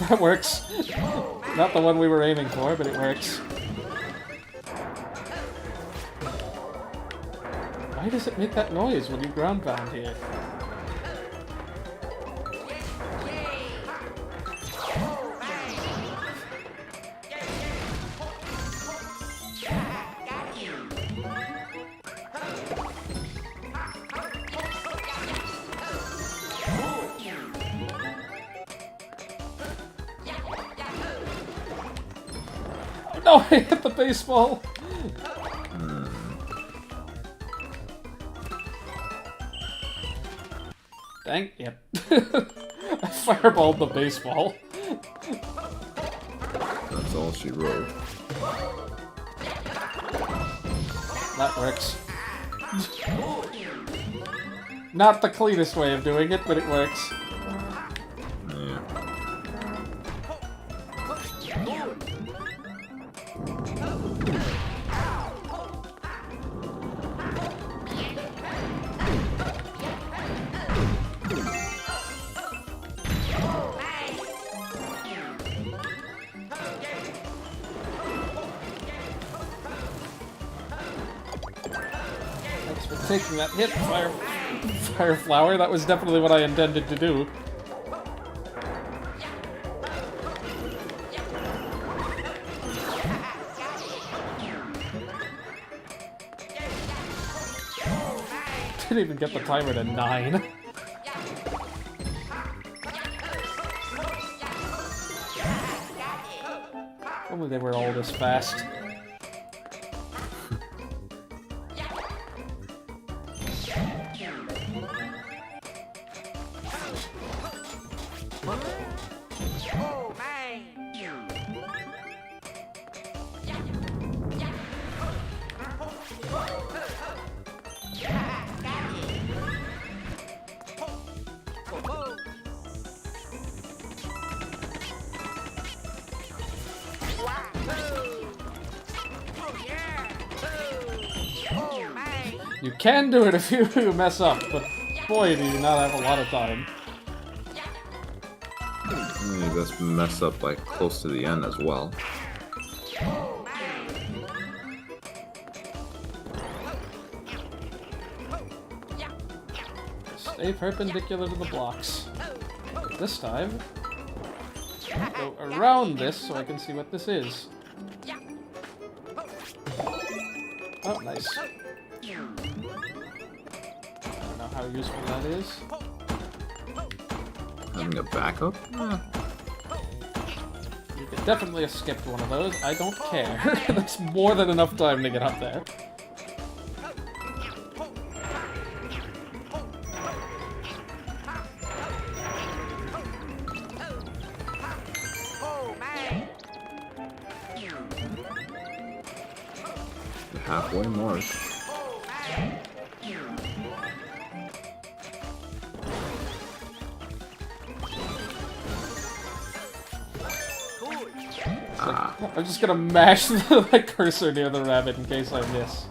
That works. Not the one we were aiming for, but it works. Why does it make that noise when you ground pound here? No, I hit the baseball! Dang, yep. I fireballed the baseball. That's all she wrote. That works. Not the cleanest way of doing it, but it works. Yeah. taking that hit, Fire Flower. That was definitely what I intended to do. Didn't even get the timer to 9. Only they were all this fast. You can do it if you mess up, but boy, do you not have a lot of time. You just mess up like close to the end as well. Stay perpendicular to the blocks. This time, go around this so I can see what this is. Oh, nice. I don't know how useful that is. Having a backup? You could definitely have skipped one of those. I don't care. That's more than enough time to get up there. Halfway mark. I'm just gonna mash the cursor near the rabbit in case I miss.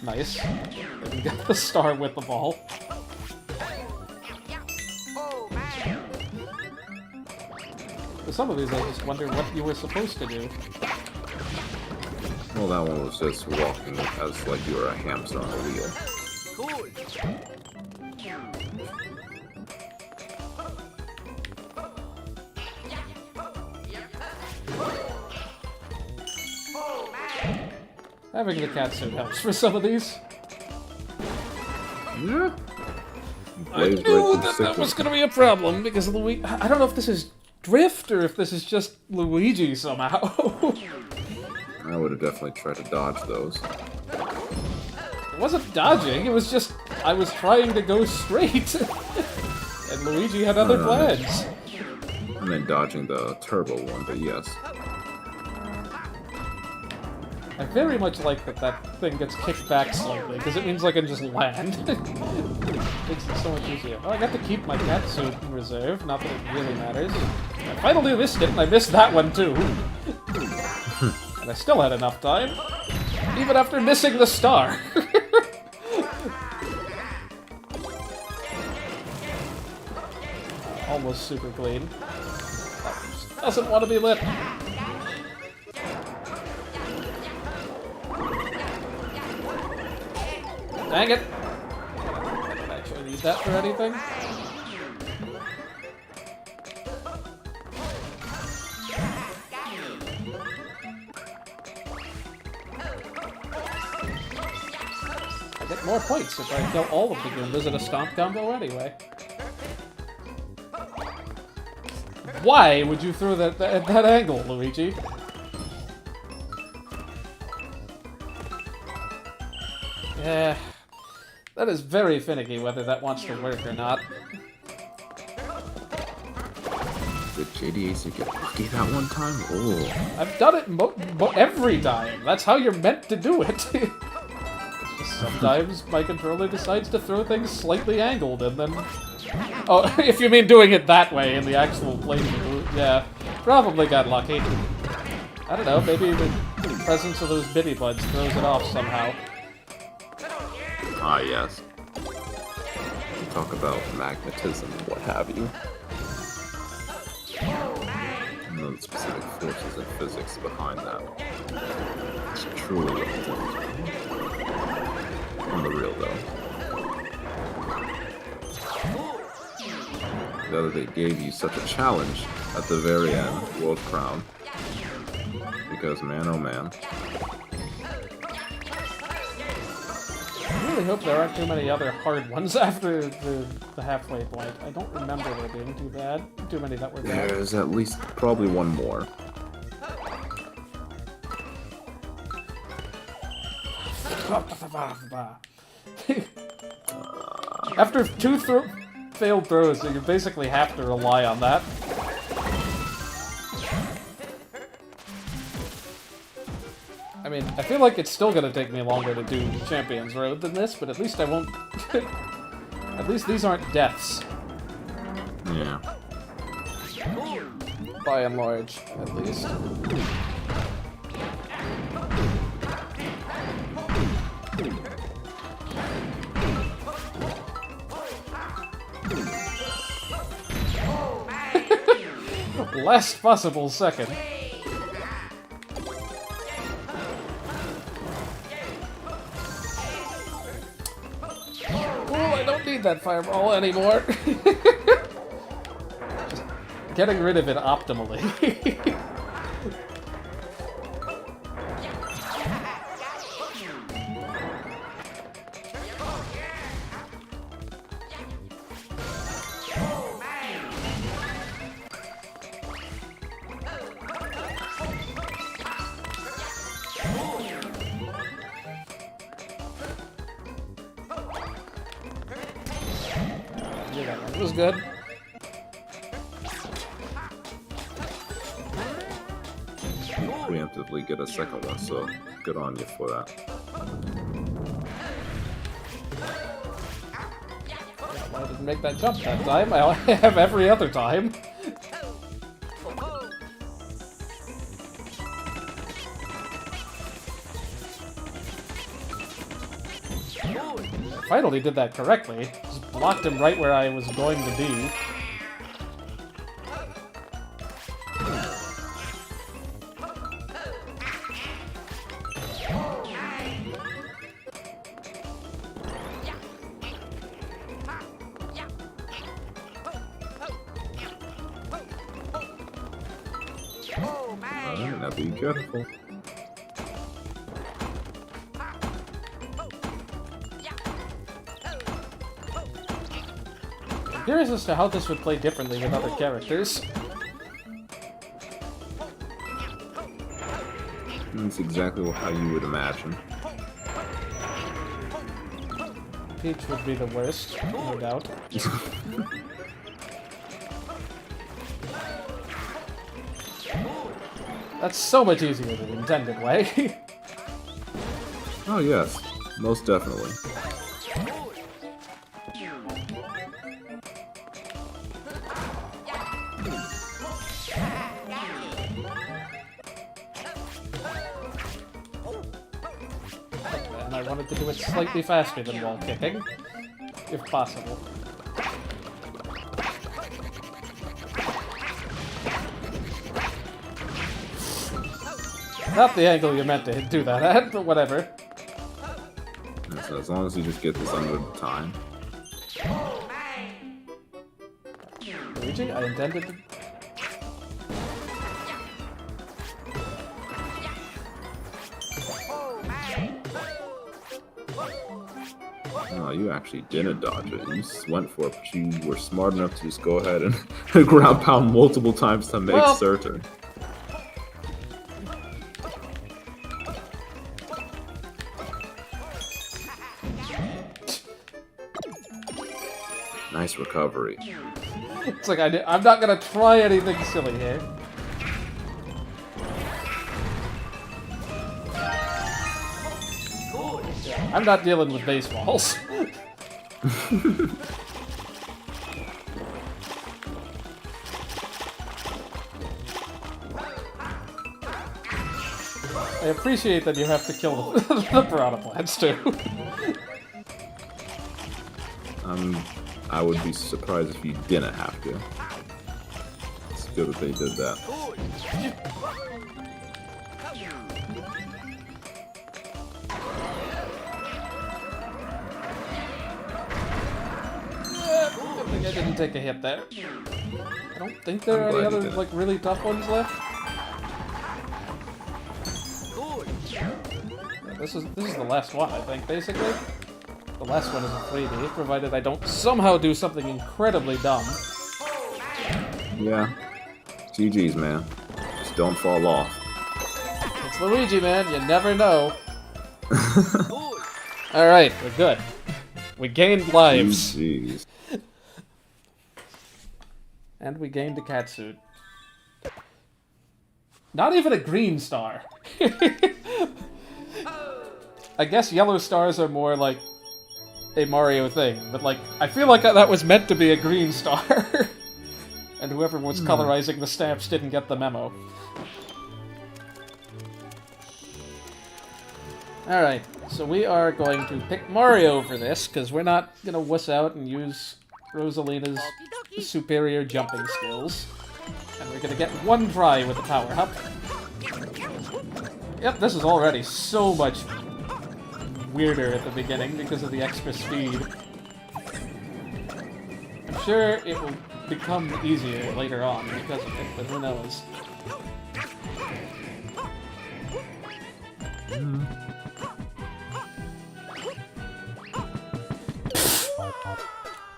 Nice. We got the star with the ball. For some of these, I just wonder what you were supposed to do. Well, that one was just walking as like you were a hamster on a wheel. Having the catsuit helps for some of these. Yeah. I knew that was going to be a problem because Luigi. I don't know if this is drift or if this is just Luigi somehow. I would have definitely tried to dodge those. It wasn't dodging, it was just I was trying to go straight. And Luigi had other plans. And then dodging the turbo one, but yes. I very much like that that thing gets kicked back slightly, because it means I can just land. Makes it so much easier. Oh, I got to keep my catsuit in reserve, not that it really matters. I finally missed it, and I missed that one too. And I still had enough time, even after missing the star. Almost super clean. Doesn't want to be lit. Dang it! Did I actually need that for anything? I get more points if I kill all of the Goombas in a stomp combo anyway. Why would you throw that at that angle, Luigi? Yeah, that is very finicky whether that wants to work or not. Did JDAC get lucky that one time? Oh. I've done it every time. That's how you're meant to do it. Sometimes my controller decides to throw things slightly angled and then... Oh, if you mean doing it that way in the actual playthrough, yeah. Probably got lucky. I don't know, maybe the presence of those bitty buds throws it off somehow. Ah, yes. Talk about magnetism and what have you. I know the specific forces and physics behind that. It's truly what it is. On the real, though. The other day gave you such a challenge at the very end, World Crown. Because, man, oh man. I really hope there aren't too many other hard ones after the halfway point. I don't remember there being too many that were bad. There's at least probably one more. After two failed throws, you basically have to rely on that. I mean, I feel like it's still gonna take me longer to do Champions Road than this, but at least I won't... At least these aren't deaths. Yeah. By and large, at least. Last possible second. Oh, I don't need that fireball anymore. Just getting rid of it optimally. That was good. Preemptively get a second one, so good on you for that. I didn't make that jump that time. I have every other time. I finally did that correctly. Just blocked him right where I was going to be. Now be careful. I'm curious as to how this would play differently with other characters. That's exactly how you would imagine. Peach would be the worst, no doubt. That's so much easier than the intended way. Oh yes, most definitely. And I wanted to do it slightly faster than wall kicking, if possible. Not the angle you meant to do that at, but whatever. And so as long as you just get this under time. Luigi, I intended to... No, you actually didn't dodge it. You just went for it, but you were smart enough to just go ahead and ground pound multiple times to make certain. Nice recovery. It's like I'm not gonna try anything silly here. I'm not dealing with baseballs. I appreciate that you have to kill the piranha plants too. I would be surprised if you didn't have to. It's good that they did that. Good thing I didn't take a hit there. I don't think there are any other, like, really tough ones left. Yeah, this is the last one, I think, basically. The last one is a 3D, provided I don't somehow do something incredibly dumb. Yeah. GG's, man. Just don't fall off. It's Luigi, man. You never know. Alright, we're good. We gained lives. GG's. And we gained a catsuit. Not even a green star. I guess yellow stars are more like a Mario thing, but like, I feel like that was meant to be a green star. And whoever was colorizing the stamps didn't get the memo. Alright, so we are going to pick Mario for this, because we're not going to wuss out and use Rosalina's superior jumping skills. And we're going to get one try with the power-up. Yep, this is already so much weirder at the beginning because of the extra speed. I'm sure it will become easier later on because of it, but who knows.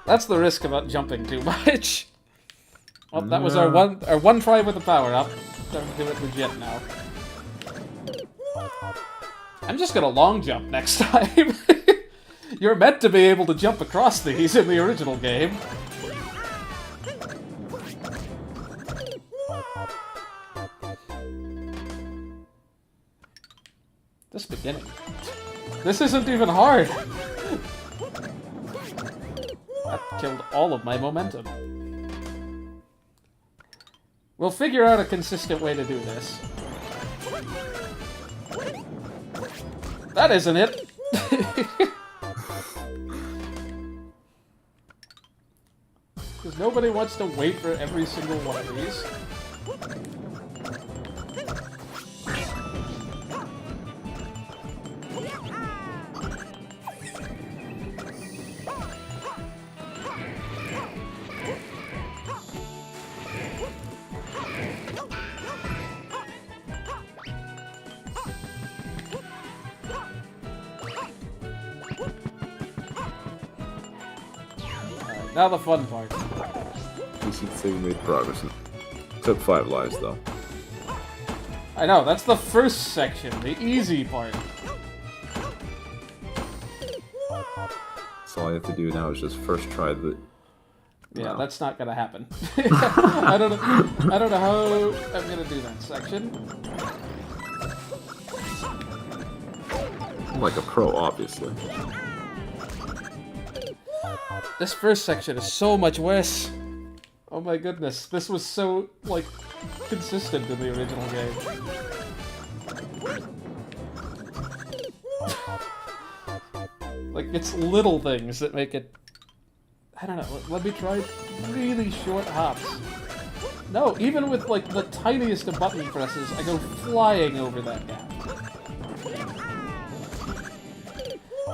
That's the risk about jumping too much. Well, that was our one try with the power-up. Time to do it legit now. I'm just gonna long jump next time. You're meant to be able to jump across these in the original game. This beginning. This isn't even hard. That killed all of my momentum. We'll figure out a consistent way to do this. That isn't it! Because nobody wants to wait for every single one of these. Now the fun part. You should say you made progress. Took 5 lives, though. I know, that's the first section, the easy part. So all you have to do now is just first try the... Yeah, No. that's not gonna happen. I don't know how I'm gonna do that section. I'm like a pro, obviously. This first section is so much worse. Oh my goodness, this was so, like, consistent in the original game. Like, it's little things that make it... I don't know, let me try really short hops. No, even with, like, the tiniest of button presses, I go flying over that gap.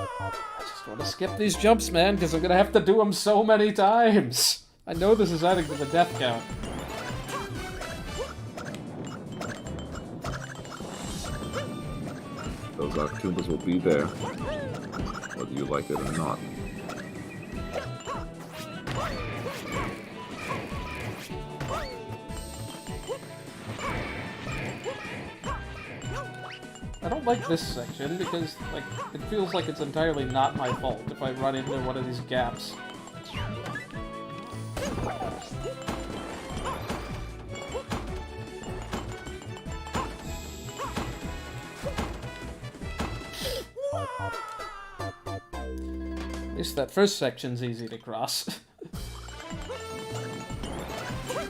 I just want to skip these jumps, man, because I'm gonna have to do them so many times. I know this is adding to the death count. Those Koopas will be there, whether you like it or not. I don't like this section because, like, it feels like it's entirely not my fault if I run into one of these gaps. At least that first section's easy to cross.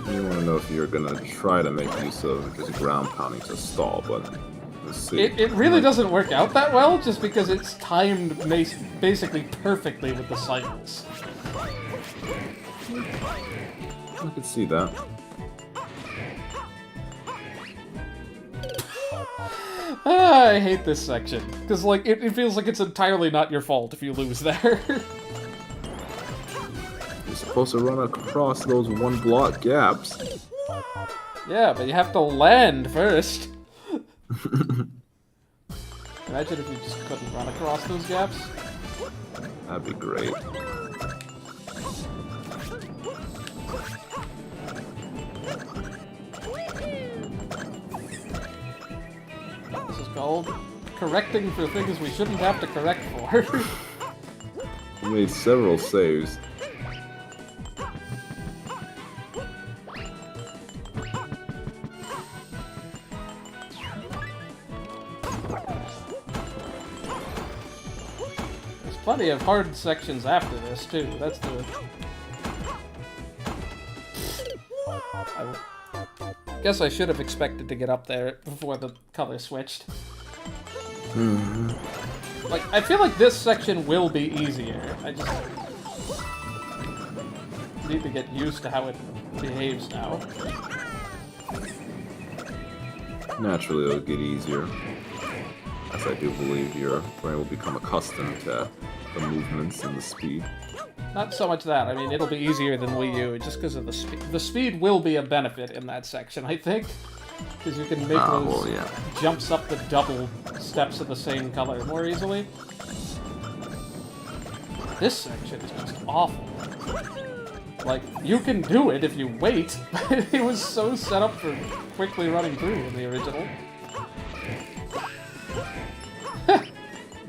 You want to know if you're gonna try to make use of just ground pounding to stall, but let's see. It really doesn't work out that well, just because it's timed basically perfectly with the cycles. I can see that. I hate this section, because, like, it feels like it's entirely not your fault if you lose there. Just supposed to run across those 1-block gaps. Yeah, but you have to land first. Imagine if you just couldn't run across those gaps. That'd be great. This is called correcting for things we shouldn't have to correct for. We made several saves. There's plenty of hard sections after this, too. That's the... I guess I should have expected to get up there before the color switched. Like, I feel like this section will be easier. I just need to get used to how it behaves now. Naturally, it'll get easier. As I do believe your brain will become accustomed to the movements and the speed. Not so much that. I mean, it'll be easier than Wii U just because of the speed. The speed will be a benefit in that section, I think. Because you can make those jumps up the double steps of the same color more easily. This section is just awful. Like, you can do it if you wait, but it was so set up for quickly running through in the original.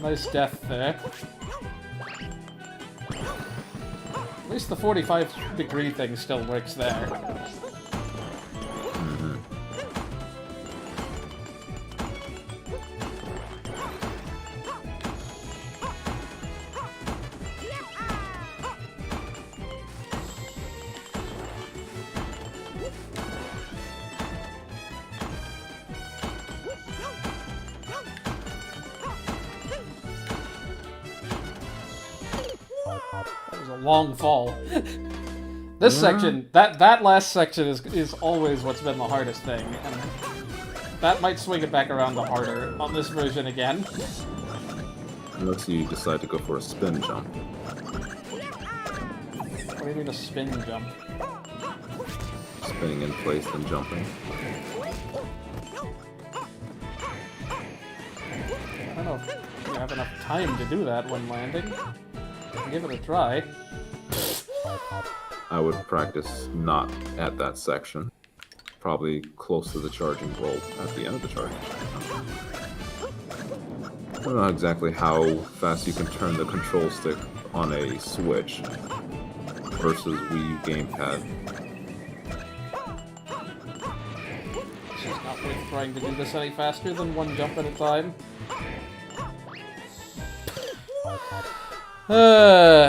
Nice death there. At least the 45-degree thing still works there. Long fall. This section, that last section is always what's been the hardest thing, and that might swing it back around to harder on this version again. Unless you decide to go for a spin jump. What do you mean a spin jump? Spinning in place and jumping. I don't know if you have enough time to do that when landing. Give it a try. I would practice not at that section. Probably close to the charging bolt at the end of the charging. I don't know exactly how fast you can turn the control stick on a Switch versus Wii U gamepad. It's just not worth trying to do this any faster than one jump at a time.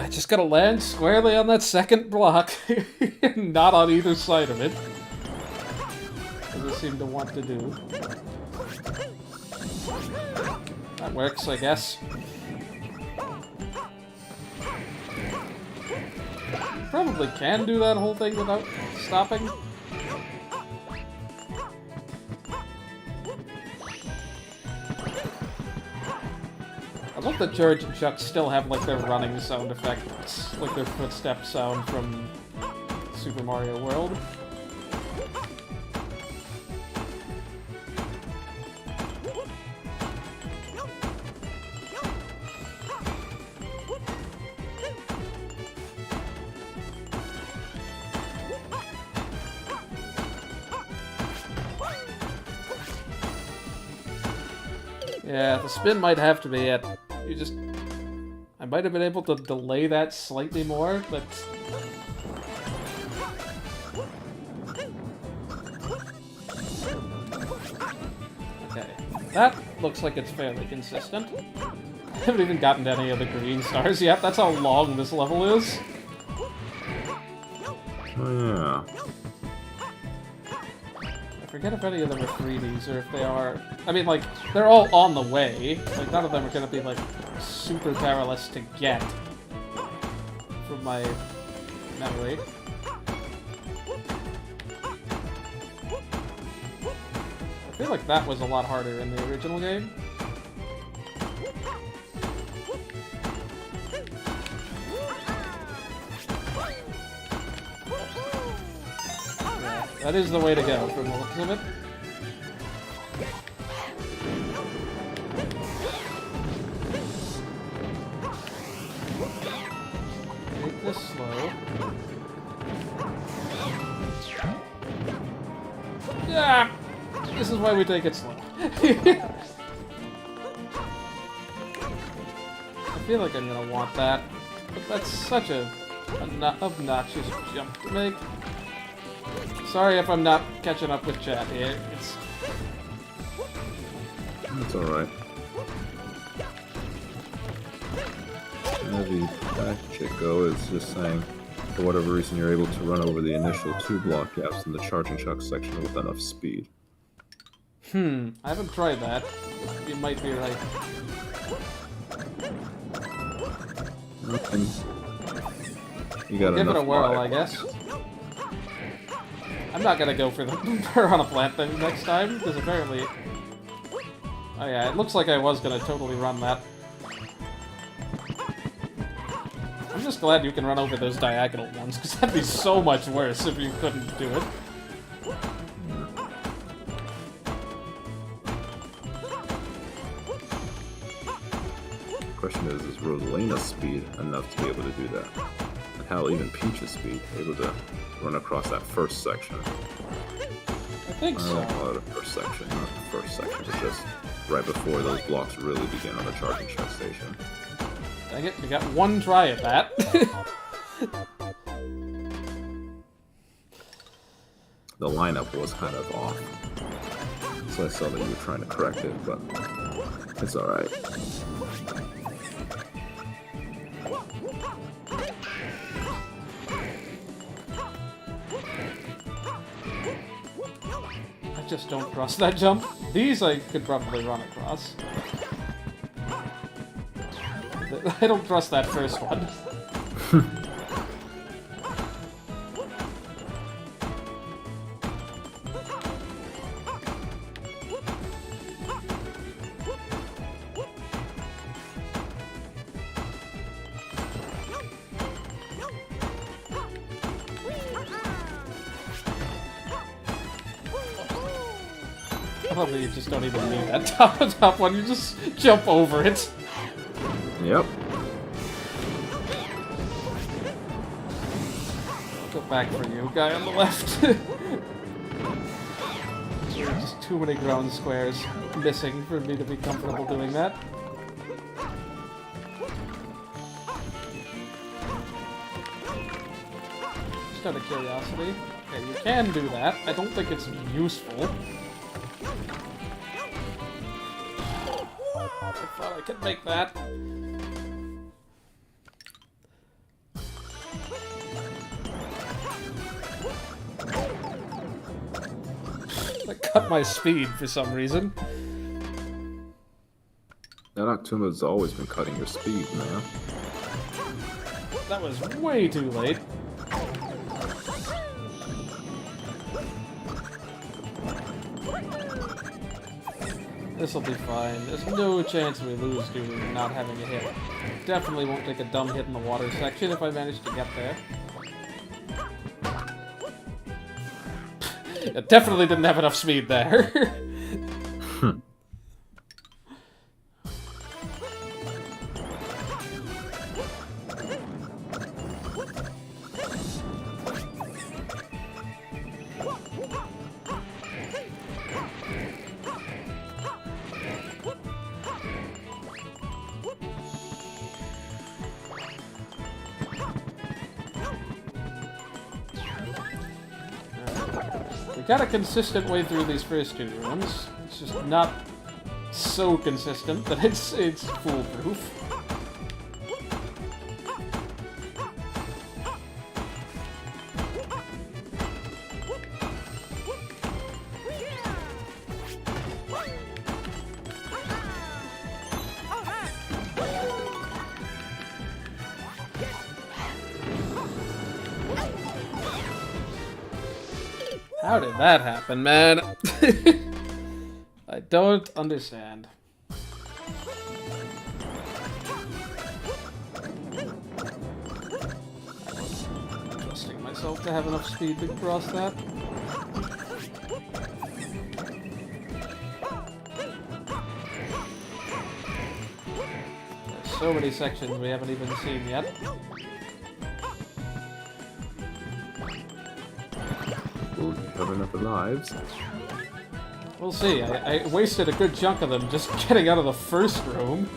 Just gotta land squarely on that second block, not on either side of it, as it seemed to want to do. That works, I guess. Probably can do that whole thing without stopping. I love that George and Chuck still have like their running sound effects, like their footstep sound from Super Mario World. Yeah, the spin might have to be at... I might have been able to delay that slightly more, but... Okay, that looks like it's fairly consistent. I haven't even gotten to any of the green stars yet, that's how long this level is. Oh yeah. I forget if any of them are 3Ds or if they are... I mean, like, they're all on the way. Like, none of them are gonna be, like, super perilous to get. From my memory. I feel like that was a lot harder in the original game. That is the way to go from the looks of it. Take this slow. Yeah! This is why we take it slow. I feel like I'm gonna want that, but that's such a obnoxious jump to make. Sorry if I'm not catching up with chat here. It's alright. The Chico is just saying, for whatever reason, you're able to run over the initial 2 block gaps in the charging chuck section with enough speed. I haven't tried that. You might be right. And you got Give it a enough whirl, life. I guess. I'm not gonna go for the piranha plant thing next time, because apparently... Oh yeah, it looks like I was gonna totally run that. I'm just glad you can run over those diagonal ones, because that'd be so much worse if you couldn't do it. The question is Rosalina's speed enough to be able to do that? And hell, even Peach's speed, able to run across that first section. I think I so. don't call it a first section, not the first section, but just right before those blocks really begin on the charging truck station. Dang it, we got one try at that. The lineup was kind of off. So I saw that you were trying to correct it, but it's alright. I just don't trust that jump. These I could probably run across. I don't trust that first one. I love that you just don't even need that top one, you just jump over it. Yep. Go back for you, guy on the left. There are just too many ground squares missing for me to be comfortable doing that. Just out of curiosity. Okay, you can do that. I don't think it's useful. I thought I could make that. I cut my speed for some reason. That Octuma's always been cutting your speed, man. That was way too late. This'll be fine. There's no chance we lose due to not having a hit. Definitely won't take a dumb hit in the water section if I manage to get there. It definitely didn't have enough speed there. We got a consistent way through these first two rooms. It's just not so consistent that it's foolproof. How did that happen, man? I don't understand. Trusting myself to have enough speed to cross that. So many sections we haven't even seen yet. Will you have enough lives? We'll see. I wasted a good chunk of them just getting out of the first room.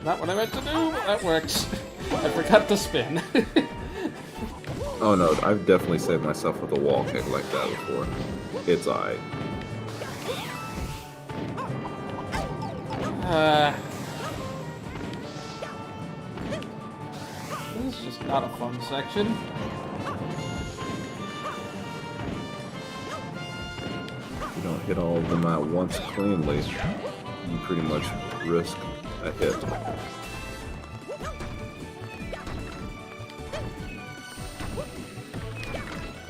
Not what I meant to do, but that works. I forgot to spin. Oh no, I've definitely saved myself with a wall kick like that before. It's alright. This is just not a fun section. If you don't hit all of them at once cleanly, you pretty much risk a hit.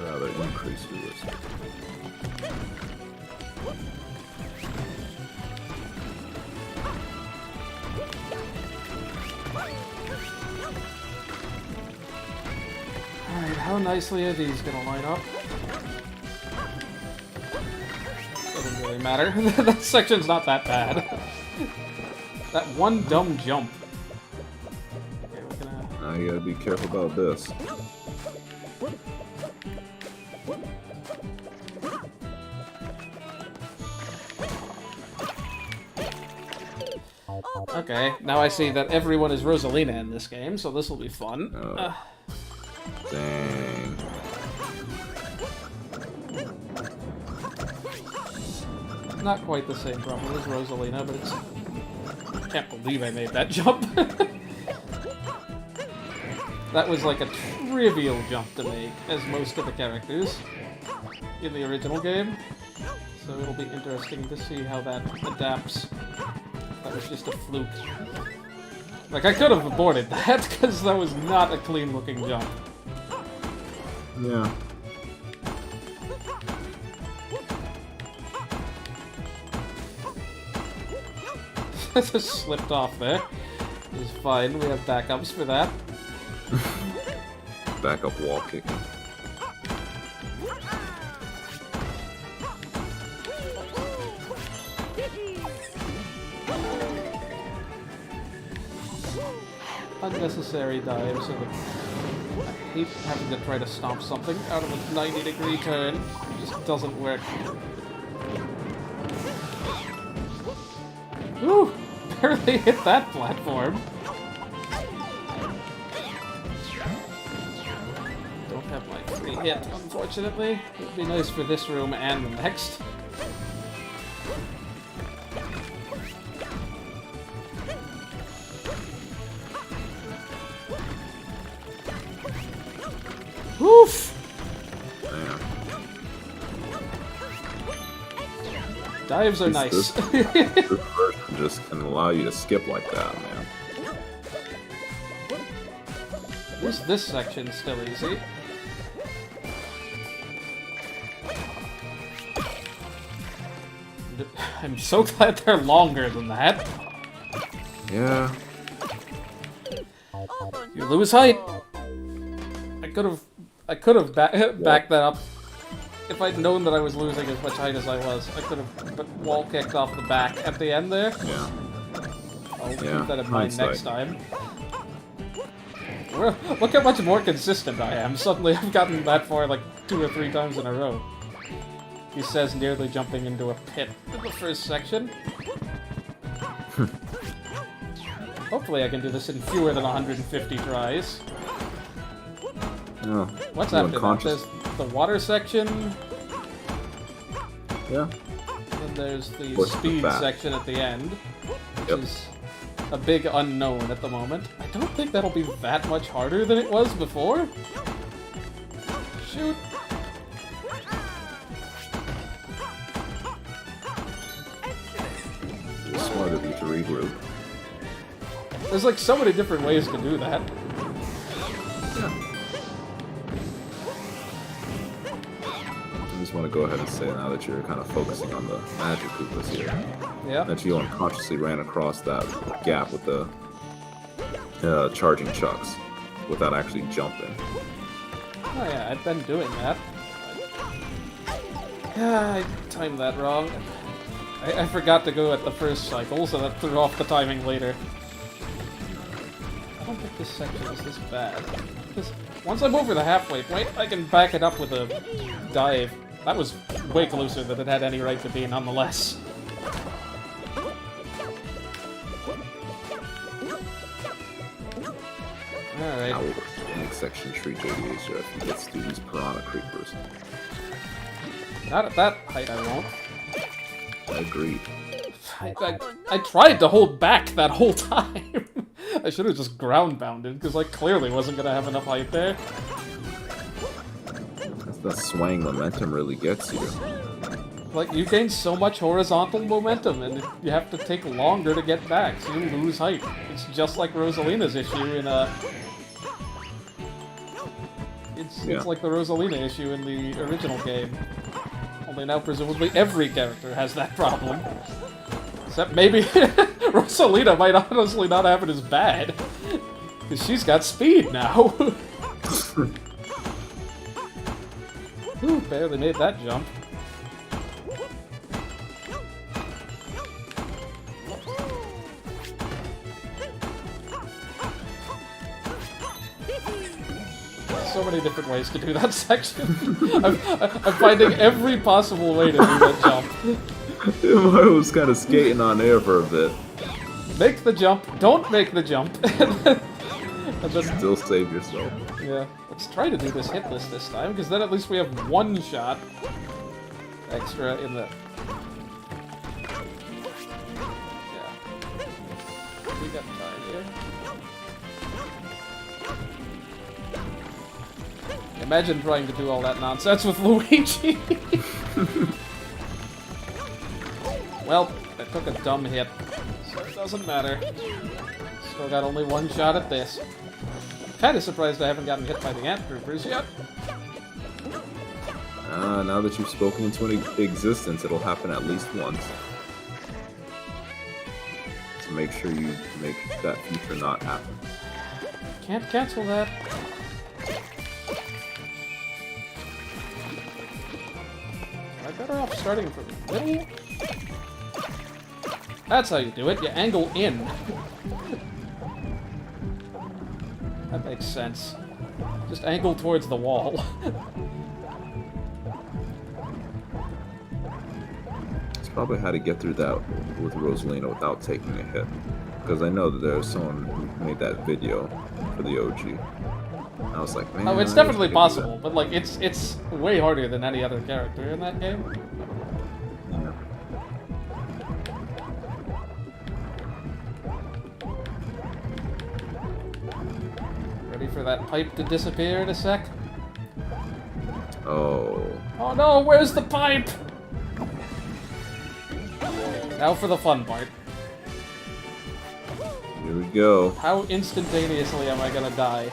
Rather increase your risk. Alright, how nicely are these gonna line up? Doesn't really matter. That section's not that bad. That one dumb jump. Okay, we're gonna... Now you gotta be careful about this. Okay, now I see that everyone is Rosalina in this game, so this will be fun. Oh. Dang. Not quite the same problem as Rosalina, but it's... I can't believe I made that jump. That was like a trivial jump to make, as most of the characters in the original game. So it'll be interesting to see how that adapts. That was just a fluke. Like, I could have aborted that, because that was not a clean-looking jump. Yeah. Just slipped off there. It's fine, we have backups for that. Backup wall kicking. Unnecessary dives. I hate having to try to stomp something out of a 90-degree turn. It just doesn't work. Woo! Barely hit that platform. Don't have my free hit, unfortunately. It would be nice for this room and the next. Woof! Damn. Dives are nice. This version just can allow you to skip like that, man. At least this section's still easy. I'm so glad they're longer than that. Yeah. You lose height. I could have backed that up. If I'd known that I was losing as much height as I was, I could have wall kicked off the back at the end there. Yeah. I'll Yeah, keep that in mind hindsight. next time. Look how much more consistent I am. Suddenly I've gotten that far like 2 or 3 times in a row. He says nearly jumping into a pit in the first section. Hopefully I can do this in fewer than 150 tries. Oh, What's you after that? unconscious? There's the water section, Yeah. and there's the Push the speed back. section at the end, which Yep. is a big unknown at the moment. I don't think that'll be that much harder than it was before. Shoot! It's smart of you to regroup. There's like so many different ways to do that. Yeah. just want to go ahead and say now that you're kind of focusing on the magic Koopas here, Yeah. that you unconsciously ran across that gap with the charging chucks without actually jumping. Oh yeah, I've been doing that. I timed that wrong. I forgot to go at the first cycle, so that threw off the timing later. I don't think this section is this bad. Just once I'm over the halfway point, I can back it up with a dive. That was way closer than it had any right to be, nonetheless. Alright. Now the next section treat JDAs if you get through these piranha creepers. Not at that height, I won't. I agree. I tried to hold back that whole time. I should have just ground bounded, because I clearly wasn't going to have enough height there. That swaying momentum really gets you. Like, you gain so much horizontal momentum, and you have to take longer to get back, so you lose height. It's just like Rosalina's issue in It's like the Rosalina issue in the original game. Only now, presumably, every character has that problem. Except maybe Rosalina might honestly not have it as bad. Because she's got speed now. Ooh, barely made that jump. So many different ways to do that section. I'm finding every possible way to do that jump. I was kind of skating on air for a bit. Make the jump, don't make the jump. And then, Still save yourself. yeah, let's try to do this hitless this time, because then at least we have one shot extra in the... Yeah. We got time here. Imagine trying to do all that nonsense with Luigi. Well, I took a dumb hit, so it doesn't matter. Still got only one shot at this. Kinda surprised I haven't gotten hit by the ant troopers yet. Now that you've spoken into existence, it'll happen at least once. So make sure you make that future not happen. Can't cancel that. Am I better off starting from the middle? That's how you do it. You angle in. That makes sense. Just angle towards the wall. It's probably how to get through that with Rosalina without taking a hit. Because I know that there's someone who made that video for the OG. And I was like, man. Oh, it's definitely possible, but like it's way harder than any other character in that game. Yeah. Ready for that pipe to disappear in a sec? Oh. Oh no, where's the pipe? Now for the fun part. Here we go. How instantaneously am I gonna die?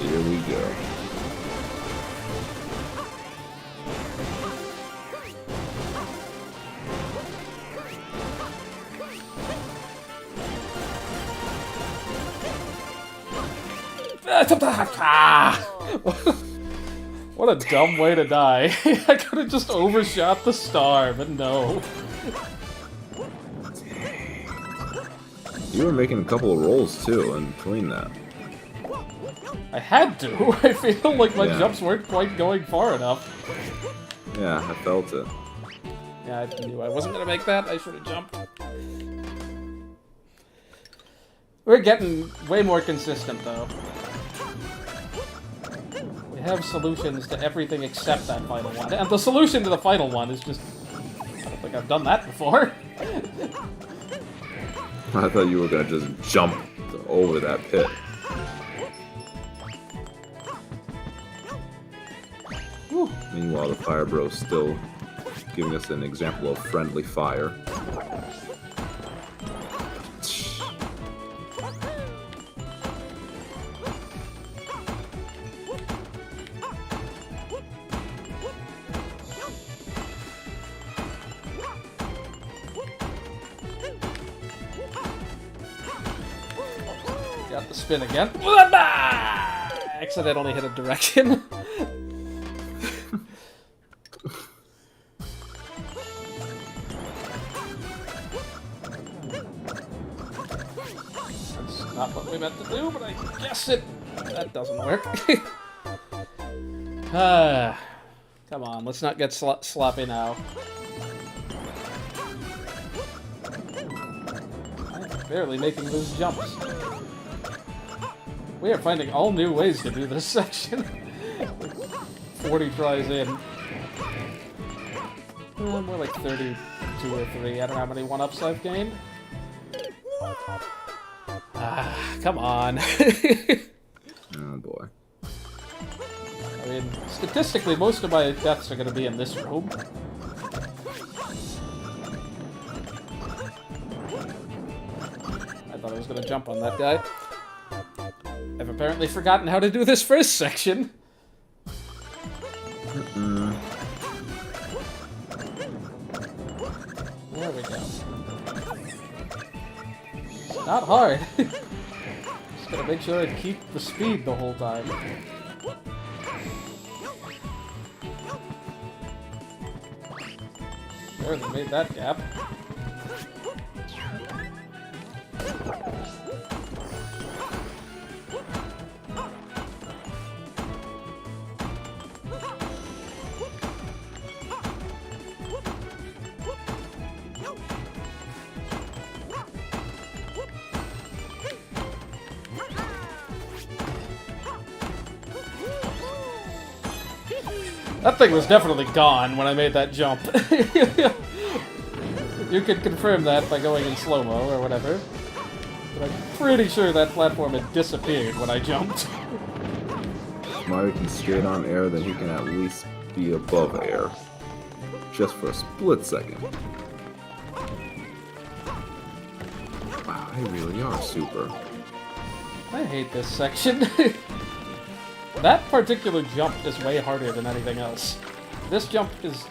Here we go. What a dumb way to die. I could have just overshot the star, but no. You were making a couple of rolls too in between that. I had to. I feel like my Yeah. jumps weren't quite going far enough. Yeah, I felt it. Yeah, I knew I wasn't gonna make that. I should have jumped. We're getting way more consistent, though. We have solutions to everything except that final one. And the solution to the final one is just... I don't think I've done that before. I thought you were gonna just jump over that pit. Whew. Meanwhile, the Fire Bro's still giving us an example of friendly fire. spin again. Accidentally hit a direction. That's not what we meant to do, but I guess that doesn't work. Come on, let's not get sloppy now. I'm barely making those jumps. We are finding all new ways to do this section. 40 tries in. More like 32 or 3. I don't know how many 1-ups I've gained. Come on. Oh boy. I mean, statistically, most of my deaths are going to be in this room. I thought I was going to jump on that guy. I've apparently forgotten how to do this first section. There we go. It's not hard. Just gotta make sure I keep the speed the whole time. Barely made that gap. That thing was definitely gone when I made that jump. You could confirm that by going in slow-mo or whatever. But I'm pretty sure that platform had disappeared when I jumped. Mario can skate on air, then he can at least be above air. Just for a split second. Wow, they really are super. I hate this section. That particular jump is way harder than anything else. This jump is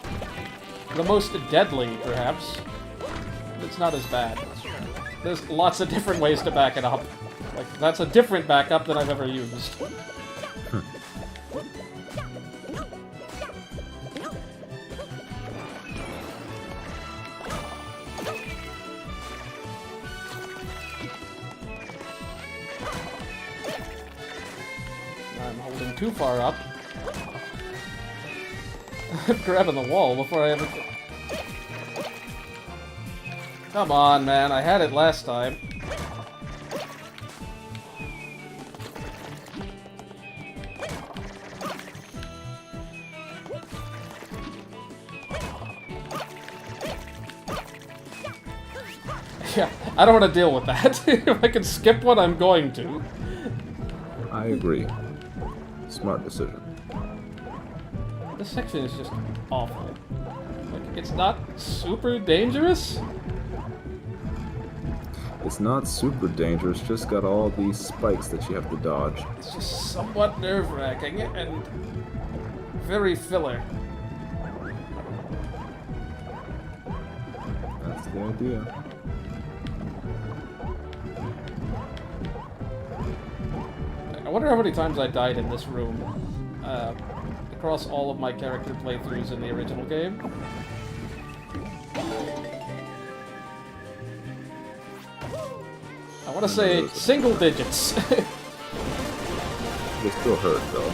the most deadly, perhaps. It's not as bad. There's lots of different ways to back it up. Like, that's a different backup than I've ever used. I'm holding too far up. I'm grabbing the wall before I ever... Come on, man. I had it last time. Yeah, I don't want to deal with that. If I can skip one, I'm going to. I agree. Smart decision. This section is just awful. Like, it's not super dangerous. It's not super dangerous, just got all these spikes that you have to dodge. It's just somewhat nerve-wracking and very filler. That's the idea. I wonder how many times I died in this room across all of my character playthroughs in the original game. I want to say single digits. They still hurt, though.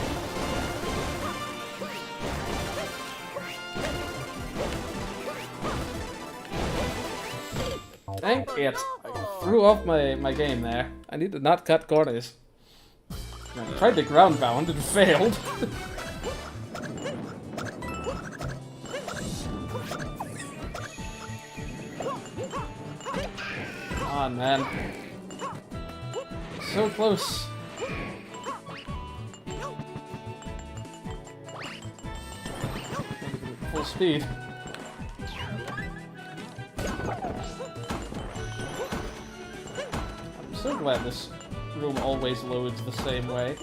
Dang it. I threw off my game there. I need to not cut corners. I tried to ground bound and failed. Come on, man. So close. Full speed. I'm so glad this room always loads the same way.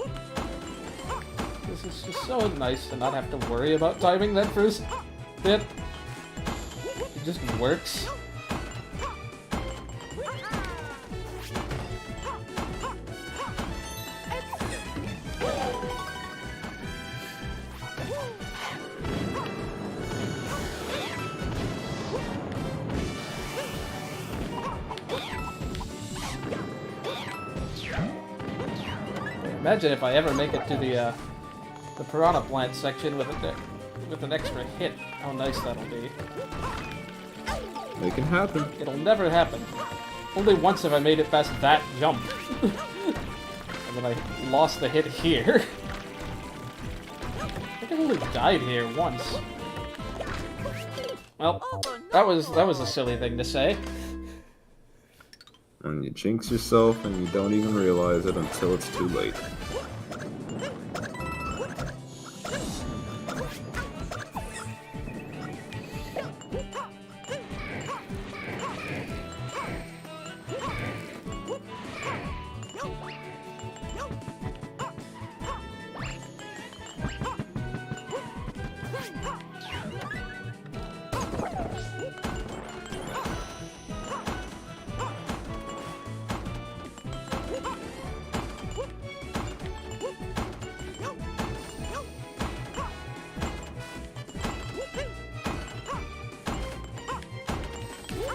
This is just so nice to not have to worry about timing that first bit. It just works. Imagine if I ever make it to the piranha plant section with an extra hit. How nice that'll be. It can happen. It'll never happen. Only once have I made it past that jump. And then I lost the hit here. I think I only died here once. Well, that was a silly thing to say. And you jinx yourself and you don't even realize it until it's too late.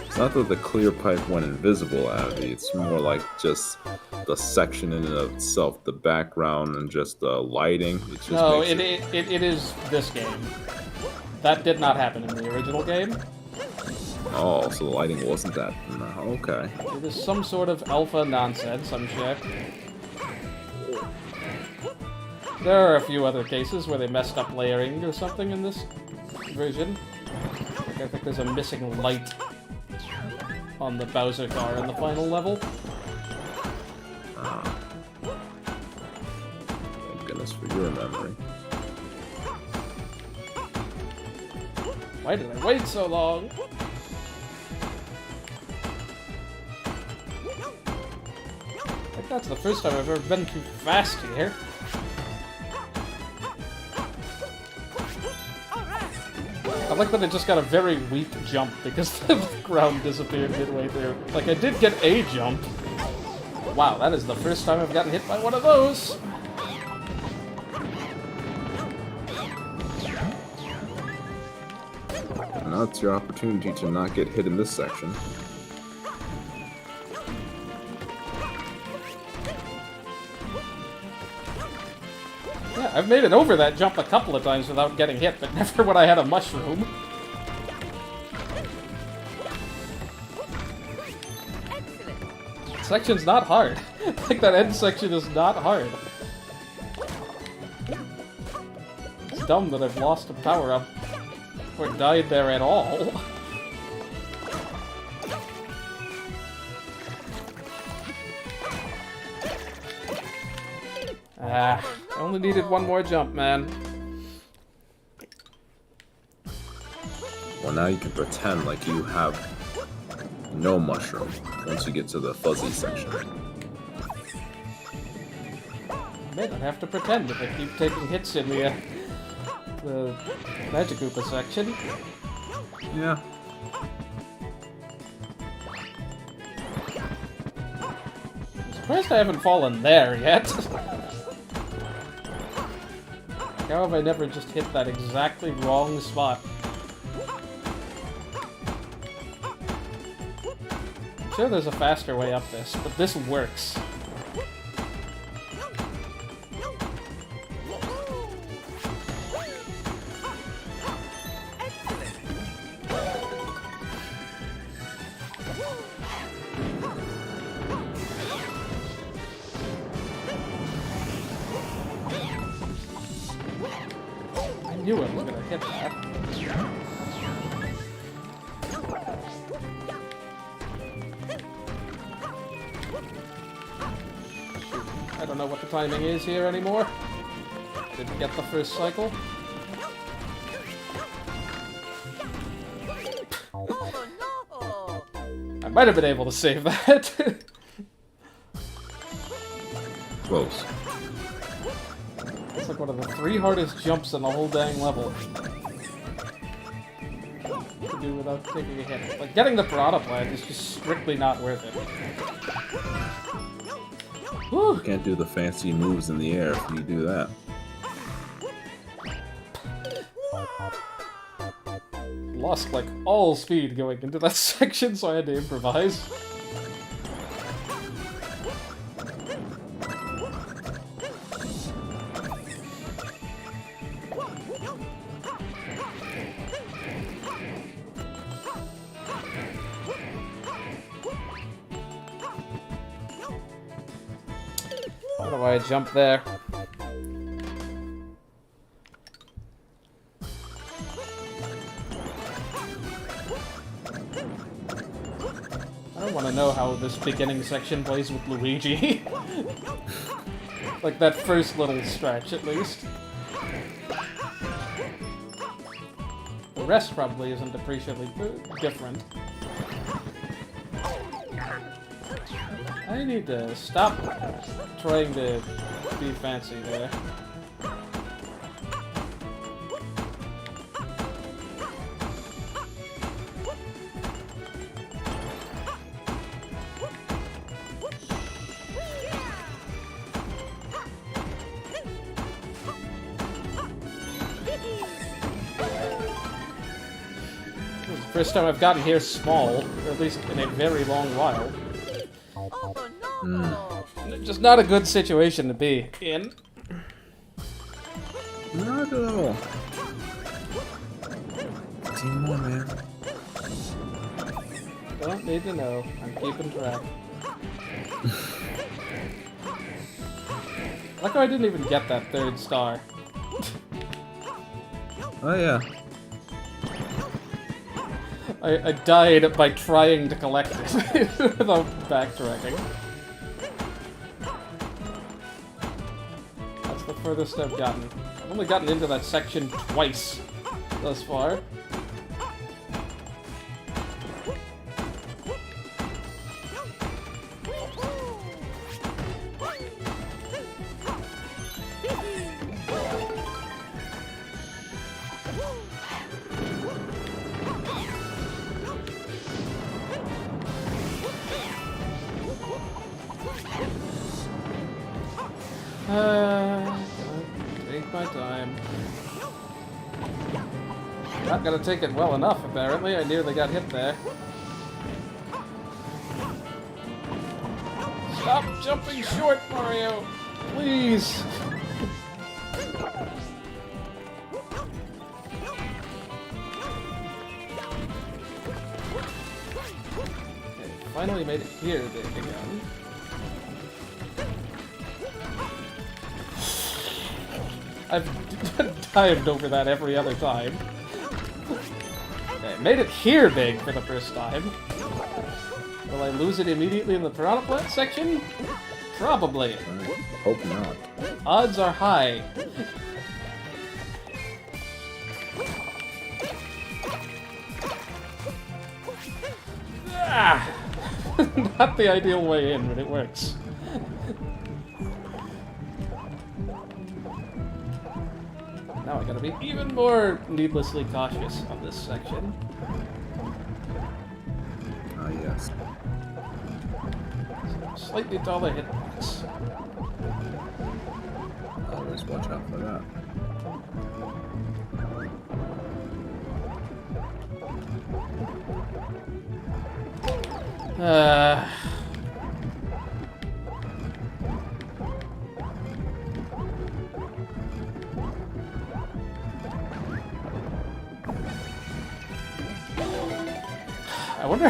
It's not that the clear pipe went invisible, Abby. It's more like just the section in and of itself, the background and just the lighting. It just No, makes it is this game. That did not happen in the original game. Oh, so the lighting wasn't that. No, okay. It is some sort of alpha nonsense, I'm sure. There are a few other cases where they messed up layering or something in this version. Like, I think there's a missing light on the Bowser car in the final level. Thank goodness for your memory. Why did I wait so long? I think that's the first time I've ever been too fast here. I like that it just got a very weak jump because the ground disappeared midway through. Like, I did get a jump. Wow, that is the first time I've gotten hit by one of those. Now it's your opportunity to not get hit in this section. Yeah, I've made it over that jump a couple of times without getting hit, but never when I had a mushroom. Section's not hard. Like, that end section is not hard. It's dumb that I've lost a power-up or died there at all. I only needed one more jump, man. Well, now you can pretend like you have no mushroom once you get to the fuzzy section. I may not have to pretend if I keep taking hits in the Magic Koopa section. Yeah. I'm surprised I haven't fallen there yet. How have I never just hit that exactly wrong spot? I'm sure there's a faster way up this, but this works. I knew I was gonna hit that. I don't know what the timing is here anymore. Didn't get the first cycle. I might have been able to save that. Close. It's like one of the 3 hardest jumps in the whole dang level. To do without taking a hit. Like, getting the piranha plant is just strictly not worth it. Whew. You can't do the fancy moves in the air if you do that. Lost, like, all speed going into that section, so I had to improvise. How do I jump there? I want to know how this beginning section plays with Luigi. Like that first little stretch, at least. The rest probably isn't appreciably different. I need to stop trying to be fancy there. First time I've gotten here small, or at least in a very long while. Oh no! Just not a good situation to be in. Not at all. 15 more, man. Don't need to know. I'm keeping track. I like how I didn't even get that third star. Oh yeah. I died by trying to collect it without backtracking. That's the furthest I've gotten. I've only gotten into that section twice thus far. Take my time. Not gonna take it well enough, apparently. I nearly got hit there. Stop jumping short, Mario! Please! Okay, finally made it here, big again. I've dived over that every other time. Okay, made it here big for the first time. Will I lose it immediately in the Piranha Plant section? Probably. I hope not. Odds are high. Ah! Not the ideal way in, but it works. Now I gotta be even more needlessly cautious on this section. Ah, yes. Slightly taller hitbox. Always watch out for that. I wonder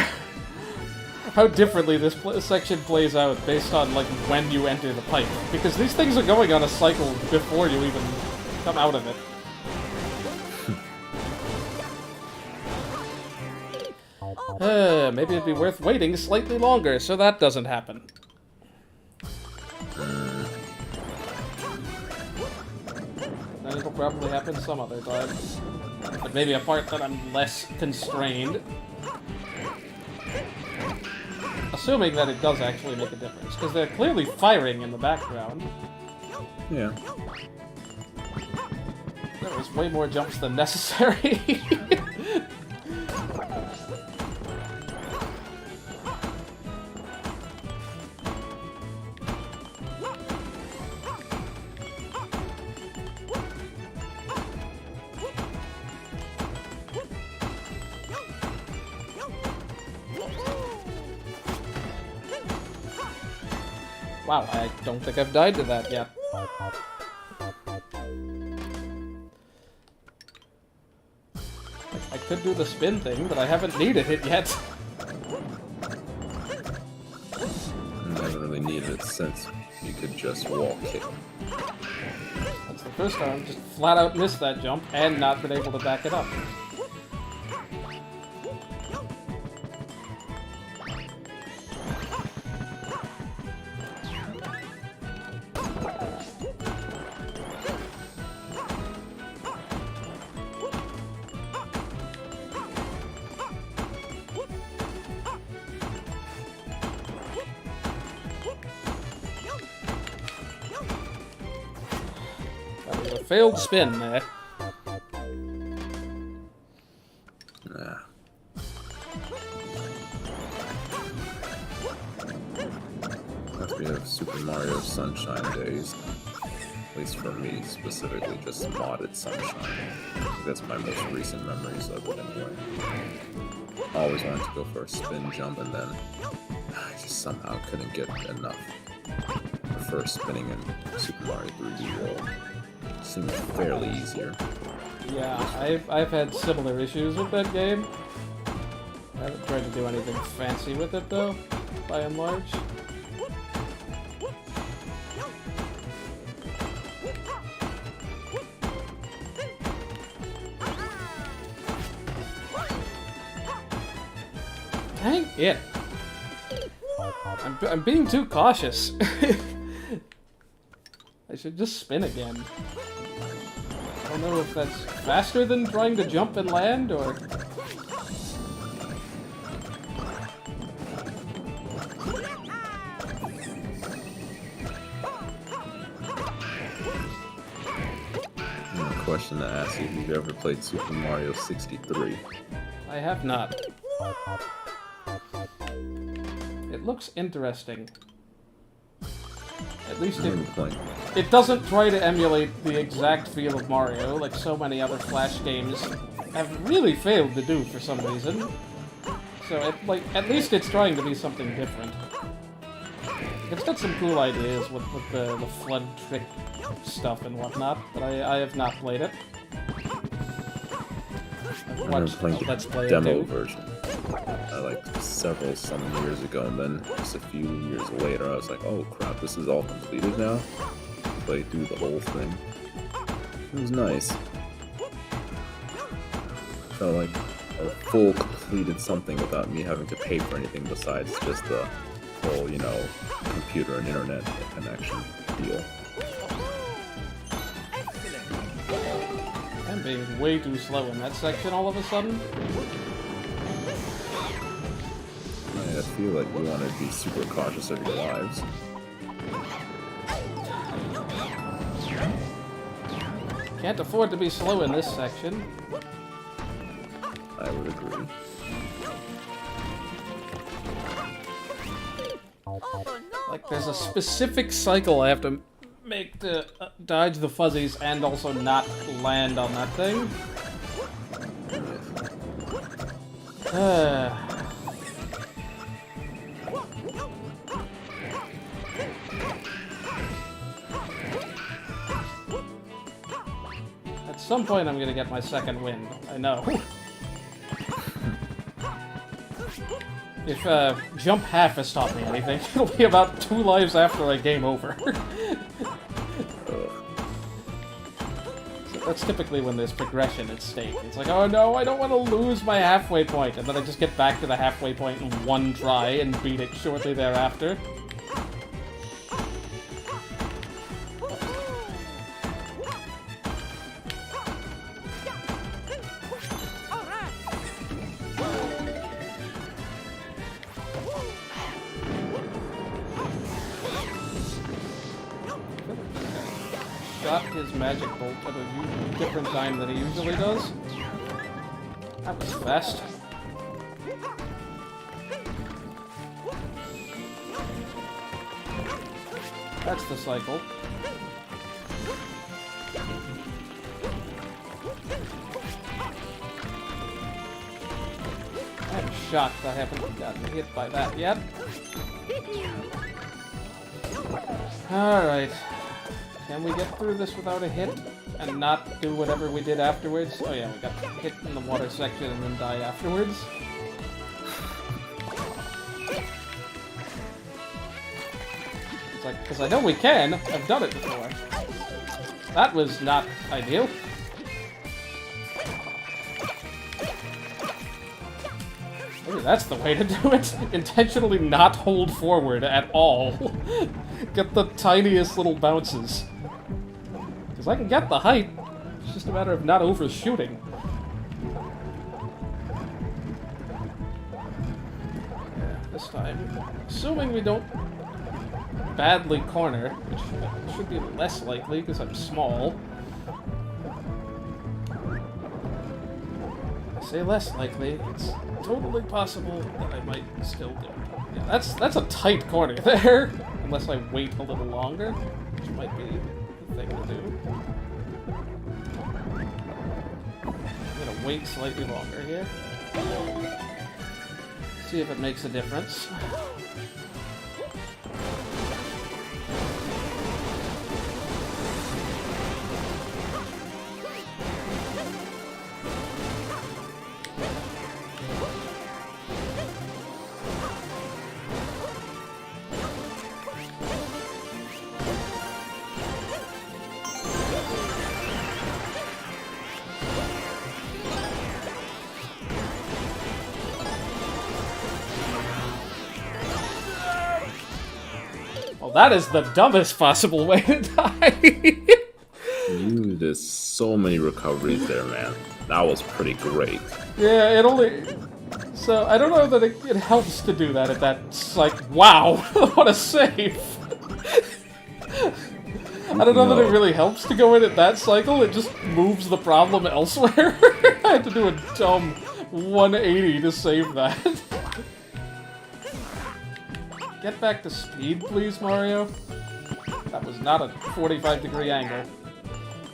how differently this section plays out based on like when you enter the pipe, because these things are going on a cycle before you even come out of it. Maybe it'd be worth waiting slightly longer so that doesn't happen. Then it'll probably happen some other time. But maybe a part that I'm less constrained. Assuming that it does actually make a difference, because they're clearly firing in the background. Yeah. There was way more jumps than necessary. Wow, I don't think I've died to that yet. Like, I could do the spin thing, but I haven't needed it yet. I haven't really needed it since you could just wall kick. That's the first time I've just flat out missed that jump and not been able to back it up. That was a failed spin there. Nah. After we have Super Mario Sunshine days, at least for me specifically, just modded Sunshine. That's my most recent memories of it anyway. I always wanted to go for a spin jump and then I just somehow couldn't get enough. I prefer spinning in Super Mario 3D World. It seemed fairly easier. Yeah, I've had similar issues with that game. I haven't tried to do anything fancy with it though, by and large. Dang it! I'm being too cautious. I should just spin again. I don't know if that's faster than trying to jump and land, or... Question to ask you: have you ever played Super Mario 63? I have not. It looks interesting. At least it doesn't try to emulate the exact feel of Mario, like so many other Flash games have really failed to do for some reason. So, at least it's trying to be something different. It's got some cool ideas with the flood trick stuff and whatnot, but I have not played it. I've watched Let's Play demo it too. version. Several some years ago, and then just a few years later, I was like, "Oh crap, this is all completed now." Played through the whole thing. It was nice. Felt like a full completed something without me having to pay for anything besides just the whole, computer and internet connection deal. I'm being way too slow in that section all of a sudden. I feel like we want to be super cautious of your lives. Can't afford to be slow in this section. I would agree. Like, there's a specific cycle I have to make to dodge the fuzzies and also not land on that thing. At some point I'm gonna get my second wind, I know. If jump half has taught me anything, it'll be about 2 lives after I game over. So that's typically when there's progression at stake. It's like, oh no, I don't want to lose my halfway point, and then I just get back to the halfway point in one try and beat it shortly thereafter. Shot his magic bolt at a different time than he usually does. That was fast. That's the cycle. I'm shocked I haven't gotten hit by that yet. Alright. Can we get through this without a hit? and not do whatever we did afterwards? Oh yeah, we got hit in the water section and then die afterwards. It's like, because I know we can. I've done it before. That was not ideal. Maybe that's the way to do it. Intentionally not hold forward at all. Get the tiniest little bounces. Because I can get the height. It's just a matter of not overshooting. Yeah, this time. Assuming we don't badly corner, which should be less likely because I'm small. I say less likely, it's totally possible that I might still do it. Yeah, that's a tight corner there, unless I wait a little longer, which might be the thing to do. I'm gonna wait slightly longer here. See if it makes a difference. That is the dumbest possible way to die. You did so many recoveries there, man. That was pretty great. Yeah, it only... So, I don't know that it helps to do that if that's like, wow, what a save. I don't know that it really helps to go in at that cycle, it just moves the problem elsewhere. I had to do a dumb 180 to save that. Get back to speed, please, Mario. That was not a 45-degree angle.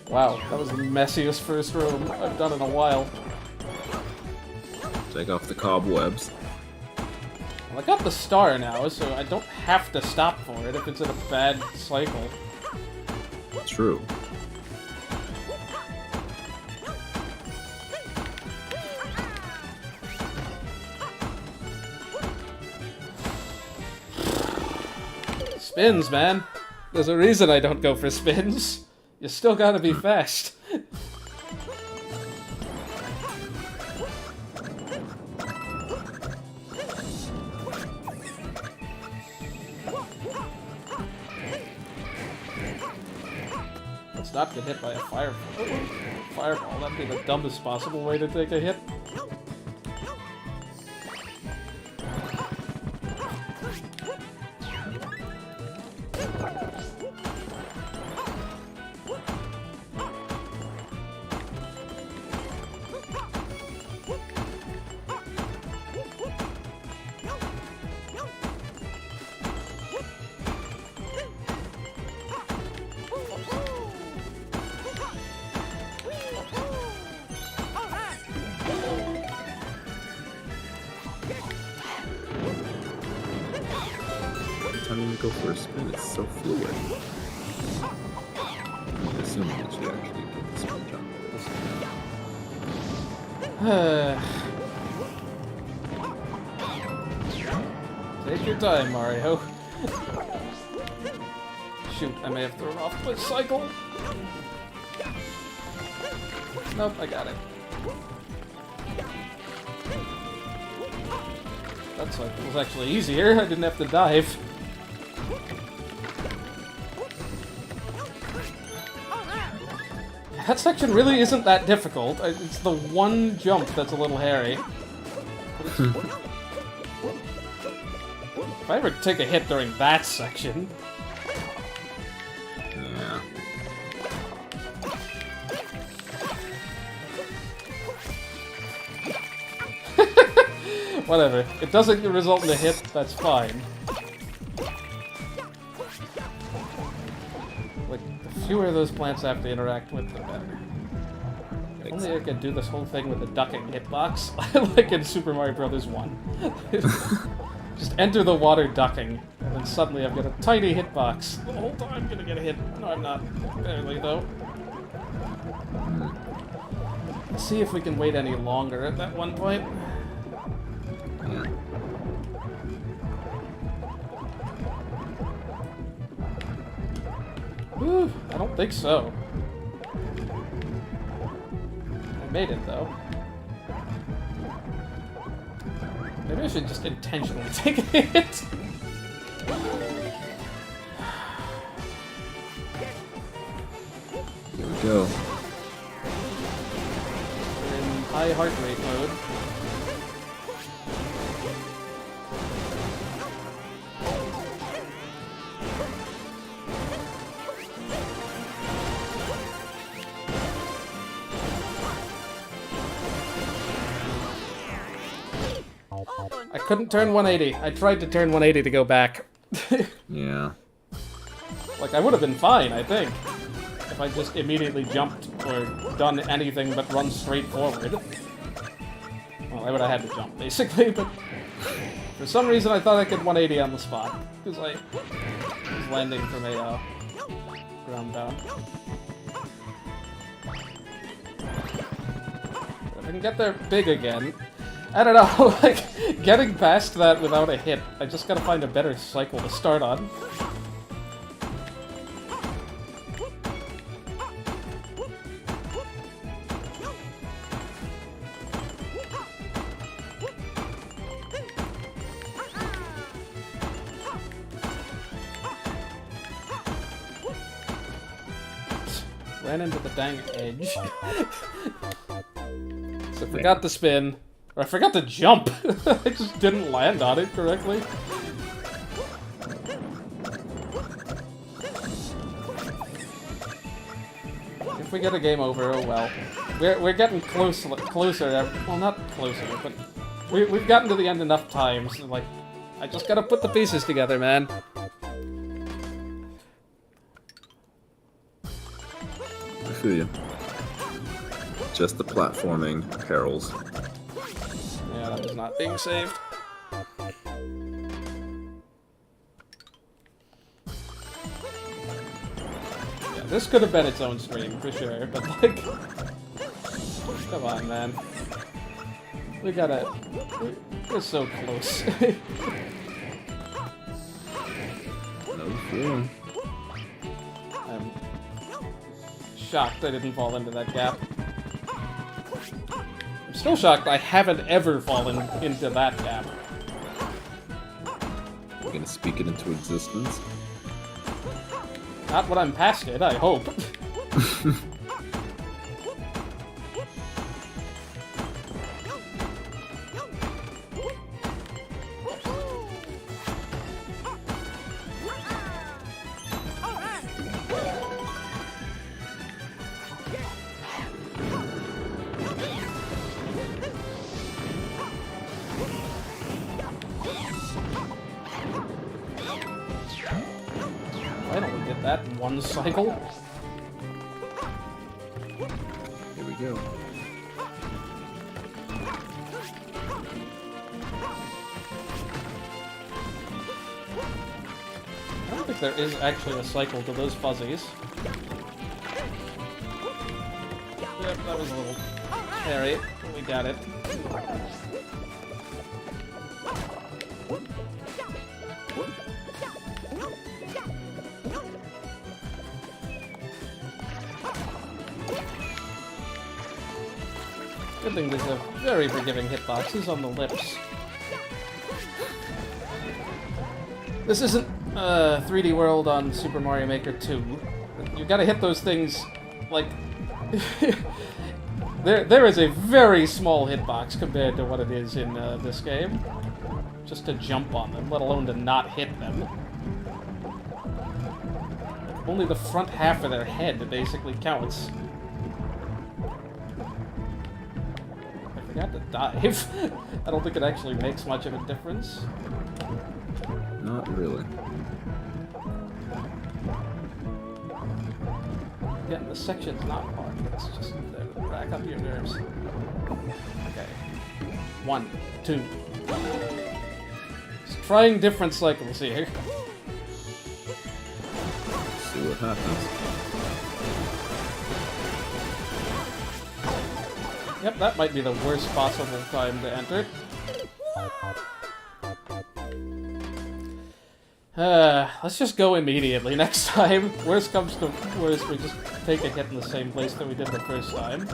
Wow, that was the messiest first room I've done in a while. Take off the cobwebs. Well, I got the star now, so I don't have to stop for it if it's in a bad cycle. True. Spins, man. There's a reason I don't go for spins. You still gotta be fast. Let's not get hit by a fireball. That'd be the dumbest possible way to take a hit. Time to go for a spin, it's so fluid. I'm assuming it should actually get the spin jump. Take your time, Mario. Shoot, I may have thrown off the cycle. Nope, I got it. That cycle was actually easier. I didn't have to dive. That section really isn't that difficult. It's the one jump that's a little hairy. If I ever take a hit during that section... Yeah. Whatever. It doesn't result in a hit, that's fine. Like, the fewer of those plants I have to interact with, the better. If only I could do this whole thing with a ducking hitbox, like in Super Mario Bros. 1. Just enter the water ducking, and then suddenly I've got a tiny hitbox. The whole time I'm gonna get a hit. No, I'm not. Barely, though. Let's see if we can wait any longer at that one point. Yeah. Whew, I don't think so. I made it, though. Maybe I should just intentionally take a hit. Here we go. We're in high heart rate mode. I couldn't turn 180. I tried to turn 180 to go back. Yeah. Like, I would have been fine, I think, if I just immediately jumped or done anything but run straight forward. Well, I would have had to jump, basically, but for some reason I thought I could 180 on the spot, because I was landing from a ground down. If I can get there big again, I don't know, like, getting past that without a hit, I just gotta find a better cycle to start on. Ran into the dang edge. So I forgot to spin. Or I forgot to jump. I just didn't land on it correctly. If we get a game over, oh well. We're getting closer. Well, not closer, but we've gotten to the end enough times. Like, I just gotta put the pieces together, man. I feel you. Just the platforming perils. Yeah, that was not being saved. Yeah, this could have been its own stream, for sure, but like... Come on, man. We gotta... We're so close. No feeling. I'm shocked I didn't fall into that gap. I'm still shocked I haven't ever fallen into that gap. We're gonna speak it into existence. Not when I'm past it, I hope. Finally get that in one cycle. Here we go. I don't think there is actually a cycle to those fuzzies. Yep, that was a little hairy. We got it. Good thing there's a very forgiving hitboxes on the lips. This isn't 3D World on Super Mario Maker 2. You gotta hit those things, like... there is a very small hitbox compared to what it is in this game. Just to jump on them, let alone to not hit them. Only the front half of their head basically counts. I forgot to dive. I don't think it actually makes much of a difference. Not really. Again, the section's not hard. It's just there to rack up your nerves. Okay. 1, 2. Just trying different cycles here. See what happens. Yep, that might be the worst possible time to enter. Let's just go immediately next time. Worst comes to worst, we just take a hit in the same place that we did the first time.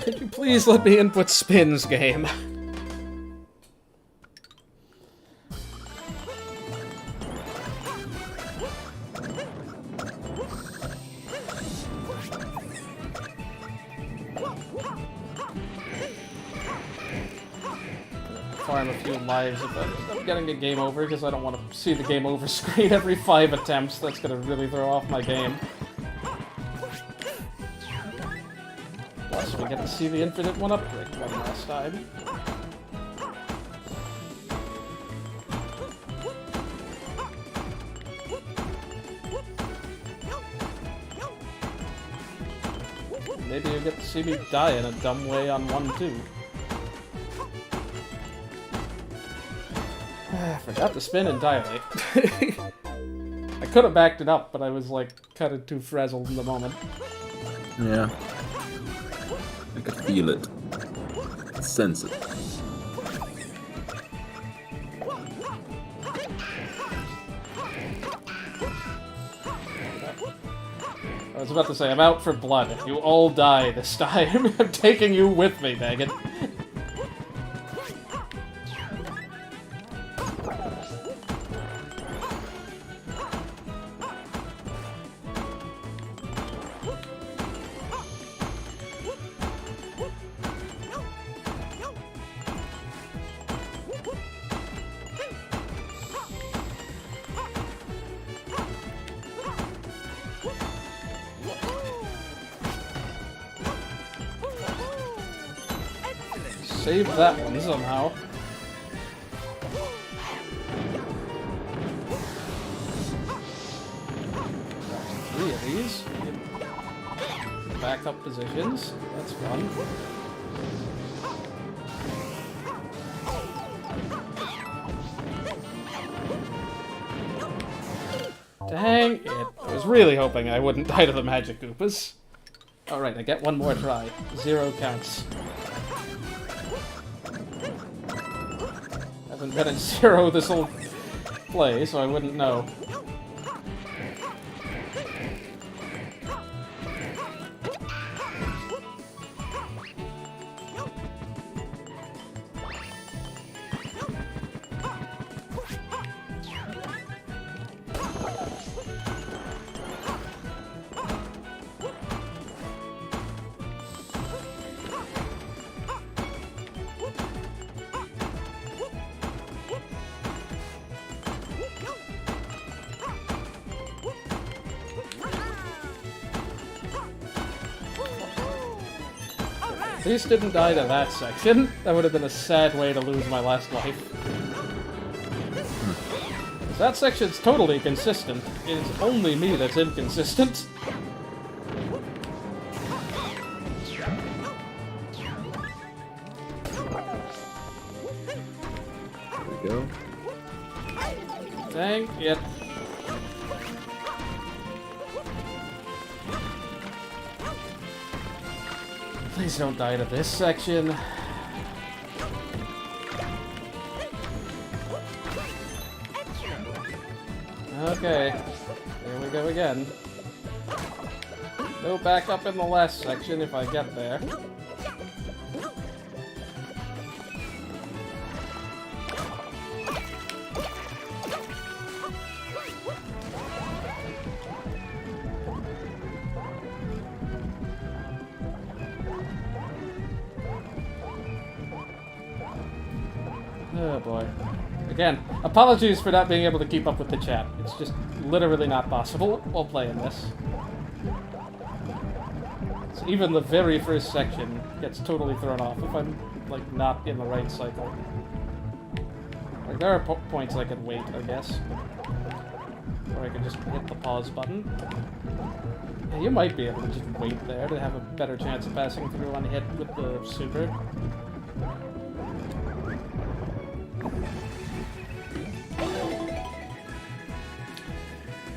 Could you please let me input spins, game? Farm a few lives, but I'm getting a game over because I don't want to see the game over screen every 5 attempts. That's gonna really throw off my game. Plus, we get to see the infinite one-up trick one last time. Maybe you get to see me die in a dumb way on 1, too. I forgot to spin entirely. I could have backed it up, but I was, like, kind of too frazzled in the moment. Yeah. I could feel it. Sense it. I was about to say, I'm out for blood. If you all die this time, I'm taking you with me, Megan. Save that one somehow. 3 of these. Backup positions. That's fun. Dang it. I was really hoping I wouldn't die to the magic Goopas. Alright, I get one more try. 0 counts. Haven't been at 0 this whole play, so I wouldn't know. At least didn't die to that section. That would have been a sad way to lose my last life. That section's totally consistent. It's only me that's inconsistent. There we go. Dang it. Please don't die to this section. Okay, here we go again. No backup in the last section if I get there. Oh boy. Again, apologies for not being able to keep up with the chat. It's just literally not possible while playing this. So even the very first section gets totally thrown off if I'm, like, not in the right cycle. Like, there are points I can wait, I guess. Or I can just hit the pause button. Yeah, you might be able to just wait there to have a better chance of passing through unhit with the super.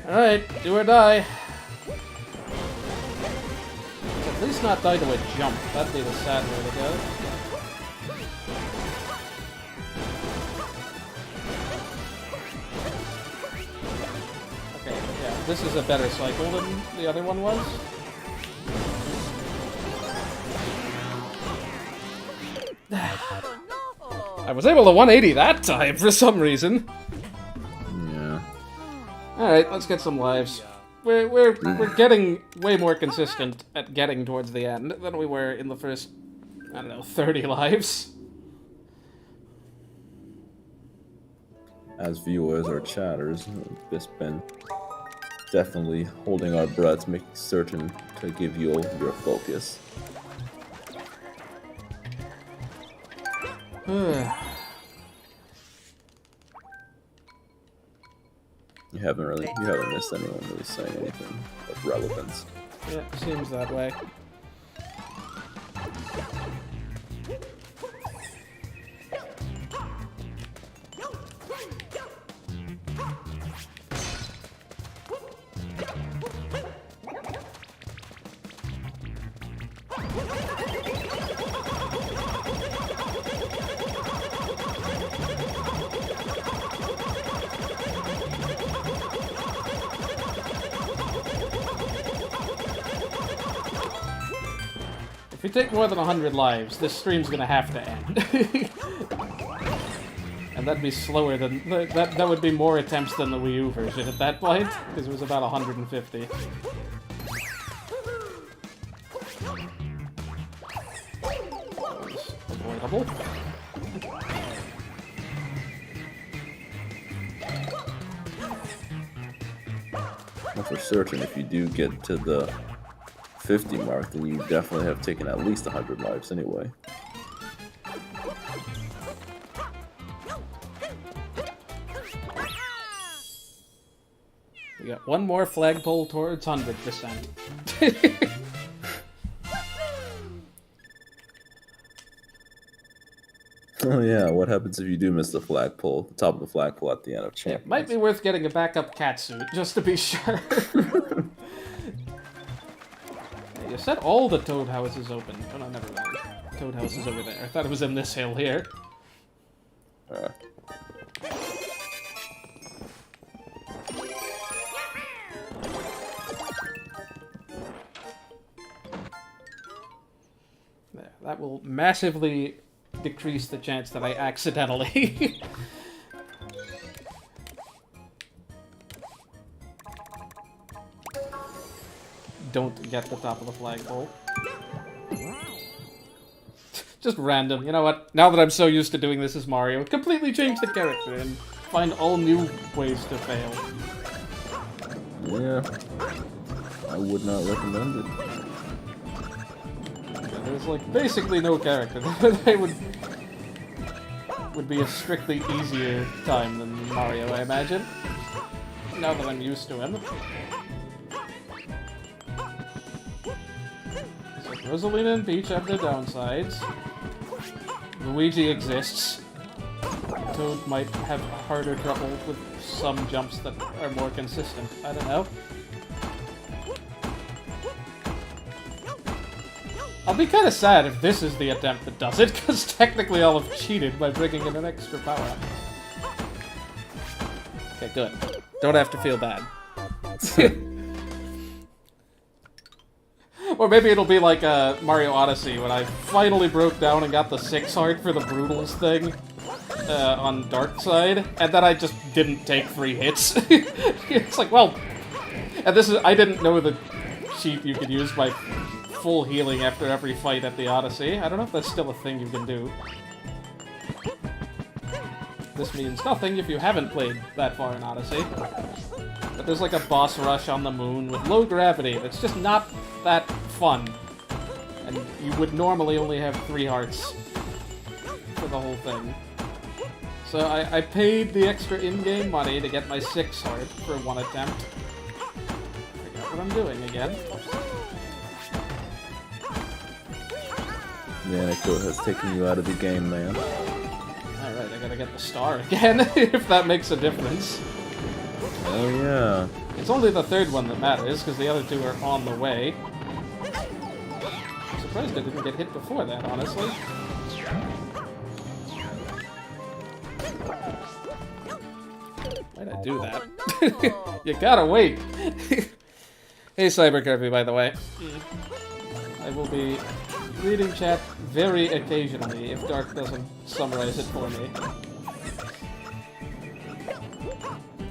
Alright, do or die. At least not die to a jump. That'd be the sad way to go. Okay, yeah, this is a better cycle than the other one was. I was able to 180 that time for some reason. Yeah. Alright, let's get some lives. We're getting way more consistent at getting towards the end than we were in the first, I don't know, 30 lives. As viewers or chatters, this been definitely holding our breaths, making certain to give you your focus. You haven't missed anyone really saying anything of relevance. Yeah, seems that way. If we take more than 100 lives, this stream's gonna have to end. And that'd be slower than... That would be more attempts than the Wii U version at that point, because it was about 150. Avoidable. Well, for certain, if you do get to the 50 mark, then you definitely have taken at least 100 lives anyway. We got one more flagpole towards 100%. Oh yeah, what happens if you do miss the flagpole, the top of the flagpole at the end of Champions? It might be worth getting a backup catsuit, just to be sure. You said all the Toad houses open. Oh no, never mind. Toad house is over there. I thought it was in this hill here. There, that will massively decrease the chance that I accidentally... don't get the top of the flagpole. Just random. You know what? Now that I'm so used to doing this as Mario, completely change the character and find all new ways to fail. Yeah, I would not recommend it. There's like basically no character. They would be a strictly easier time than Mario, I imagine. Now that I'm used to him. So Rosalina and Peach have their downsides. Luigi exists. Toad might have harder trouble with some jumps that are more consistent. I don't know. I'll be kind of sad if this is the attempt that does it, because technically I'll have cheated by bringing in an extra power-up. Okay, good. Don't have to feel bad. Or maybe it'll be like Mario Odyssey, when I finally broke down and got the 6 heart for the Brutals thing on Dark Side, and then I just didn't take 3 hits. It's like, well... And this is... I didn't know the cheat you could use by full healing after every fight at the Odyssey. I don't know if that's still a thing you can do. this means nothing if you haven't played that far in Odyssey. But there's like a boss rush on the moon with low gravity that's just not that fun. And you would normally only have 3 hearts for the whole thing. So I paid the extra in-game money to get my 6th heart for 1 attempt. Forgot what I'm doing again. The anecdote has taken you out of the game, man. Alright, I gotta get the star again, if that makes a difference. Oh yeah. It's only the 3rd one that matters, because the other 2 are on the way. I'm surprised I didn't get hit before that, honestly. Why'd I do that? You gotta wait! Hey Cybercurvy, by the way. I will be reading chat very occasionally if Dark doesn't summarize it for me.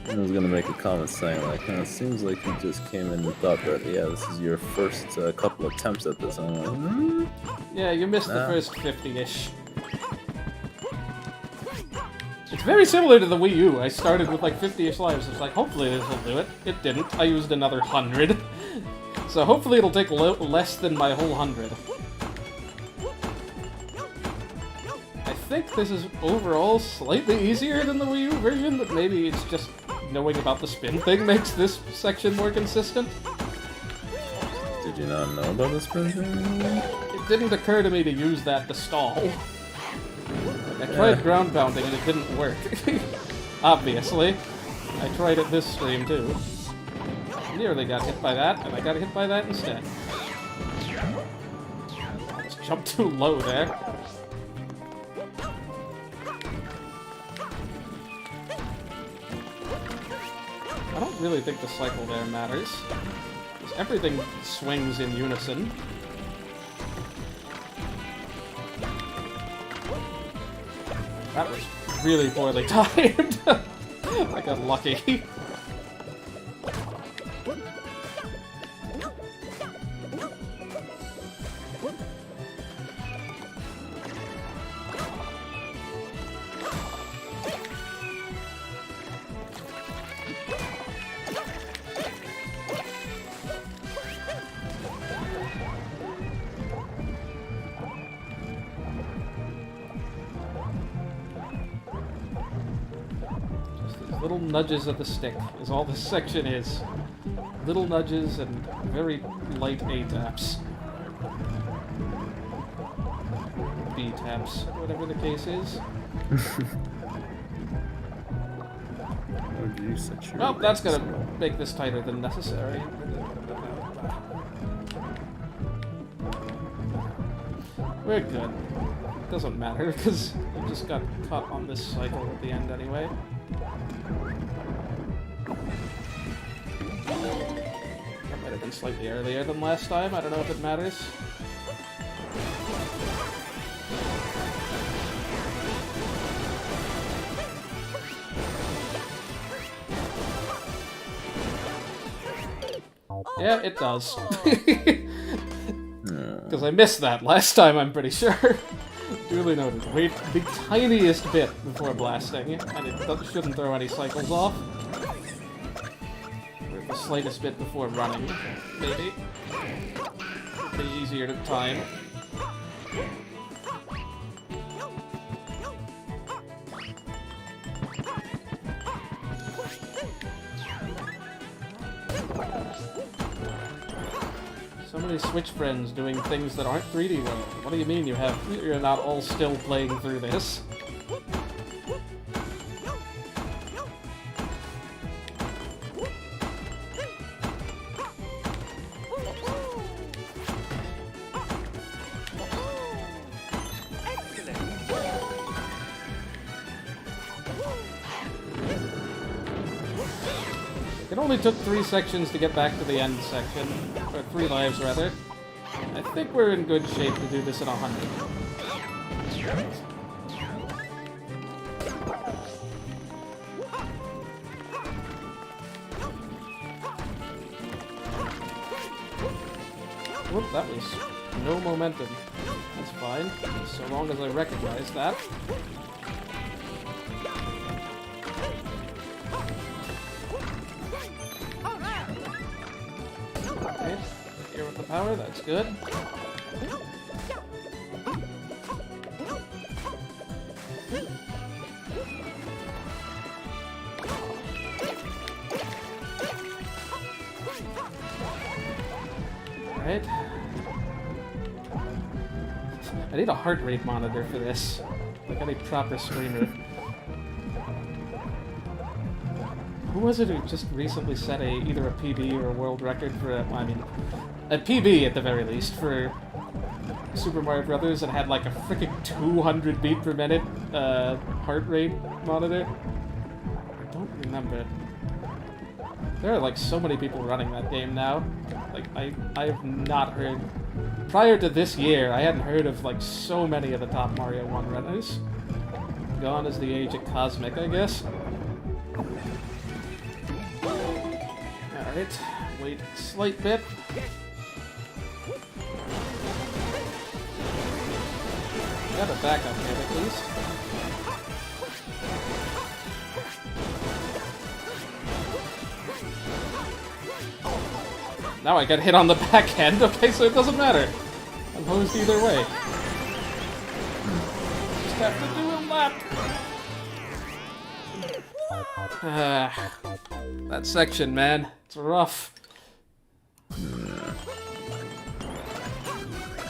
I was gonna make a comment saying, like, it seems like you just came in and thought that, yeah, this is your first couple attempts at this. I'm like, Yeah, you missed the first 50-ish. It's very similar to the Wii U. I started with like 50-ish lives. It's like, hopefully this will do it. It didn't. I used another 100. So hopefully it'll take less than my whole 100. I think this is overall slightly easier than the Wii U version, but maybe it's just knowing about the spin thing makes this section more consistent. did you not know about this spin thing? It didn't occur to me to use that to stall. I tried ground pounding and it didn't work. Obviously. I tried it this stream too. I nearly got hit by that, and I got hit by that instead. I just jumped too low there. I don't really think the cycle there matters. Because everything swings in unison. That was really poorly timed. I got lucky. Little nudges of the stick is all this section is. Little nudges and very light A-taps. B-taps, whatever the case is. Oh, that's gonna make this tighter than necessary. We're good. Doesn't matter, because we just got caught on this cycle at the end anyway. That might have been slightly earlier than last time, I don't know if it matters. Yeah, it does. Because I missed that last time, I'm pretty sure. Duly noted. Wait the tiniest bit before blasting, and it shouldn't throw any cycles off. Or the slightest bit before running, maybe. It'd be easier to time. So many Switch friends doing things that aren't 3D World. What do you mean you're not all still playing through this? It only took 3 sections to get back to the end section, or 3 lives rather. I think we're in good shape to do this in 100. Whoop, that was no momentum. That's fine, so long as I recognize that. got the power, that's good. Alright. I need a heart rate monitor for this, like any proper streamer. Who was it who just recently set either a PB or a world record for a PB at the very least for Super Mario Brothers and had like a freaking 200 beat per minute heart rate monitor? I don't remember. There are like so many people running that game now. Like I have not heard. Prior to this year, I hadn't heard of like so many of the top Mario 1 runners. Gone is the age of Cosmic, I guess. Alright, wait a slight bit. Got a backup here at least. Now I got hit on the back end, okay, so it doesn't matter. I'm hosed either way. Just have to do a lap. That section, man, it's rough.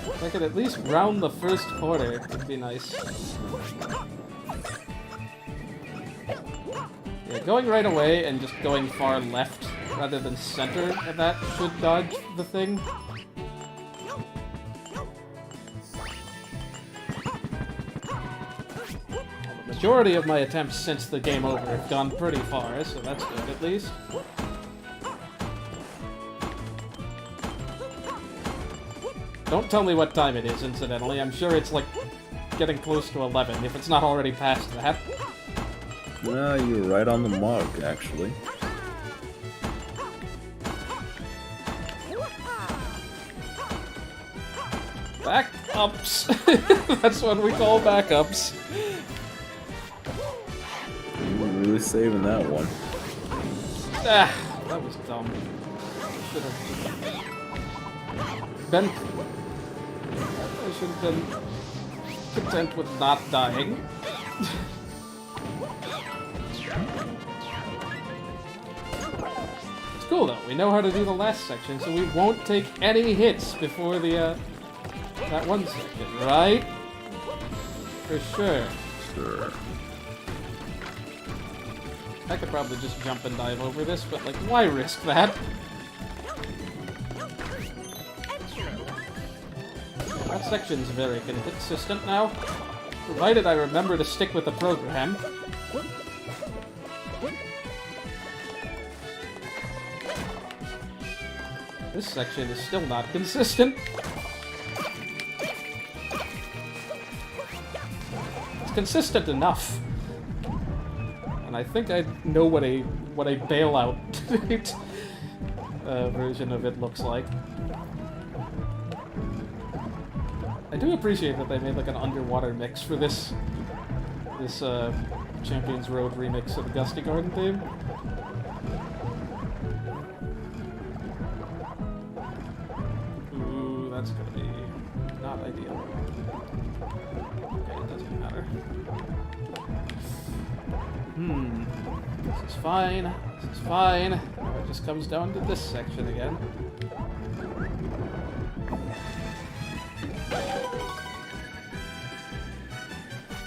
If I could at least round the first corner, it'd be nice. Yeah, going right away and just going far left rather than center of that should dodge the thing. Well, the majority of my attempts since the game over have gone pretty far, so that's good at least. Don't tell me what time it is, incidentally. I'm sure it's like getting close to 11, if it's not already past that. No, you're right on the mark, actually. Backups! That's what we call backups. You were really saving that one. Ah, that was dumb. Should have been. I should have been content with not dying. It's cool though. We know how to do the last section, so we won't take any hits before the that one section, right? For sure. Sure. I could probably just jump and dive over this, but like, why risk that? That section's very consistent now, provided I remember to stick with the program. This section is still not consistent. It's consistent enough. And I think I know what a bailout version of it looks like. I do appreciate that they made like an underwater mix for this Champions Road remix of the Gusty Garden theme. Ooh, that's gonna be not ideal. Okay, it doesn't matter. This is fine. This is fine. Now it just comes down to this section again.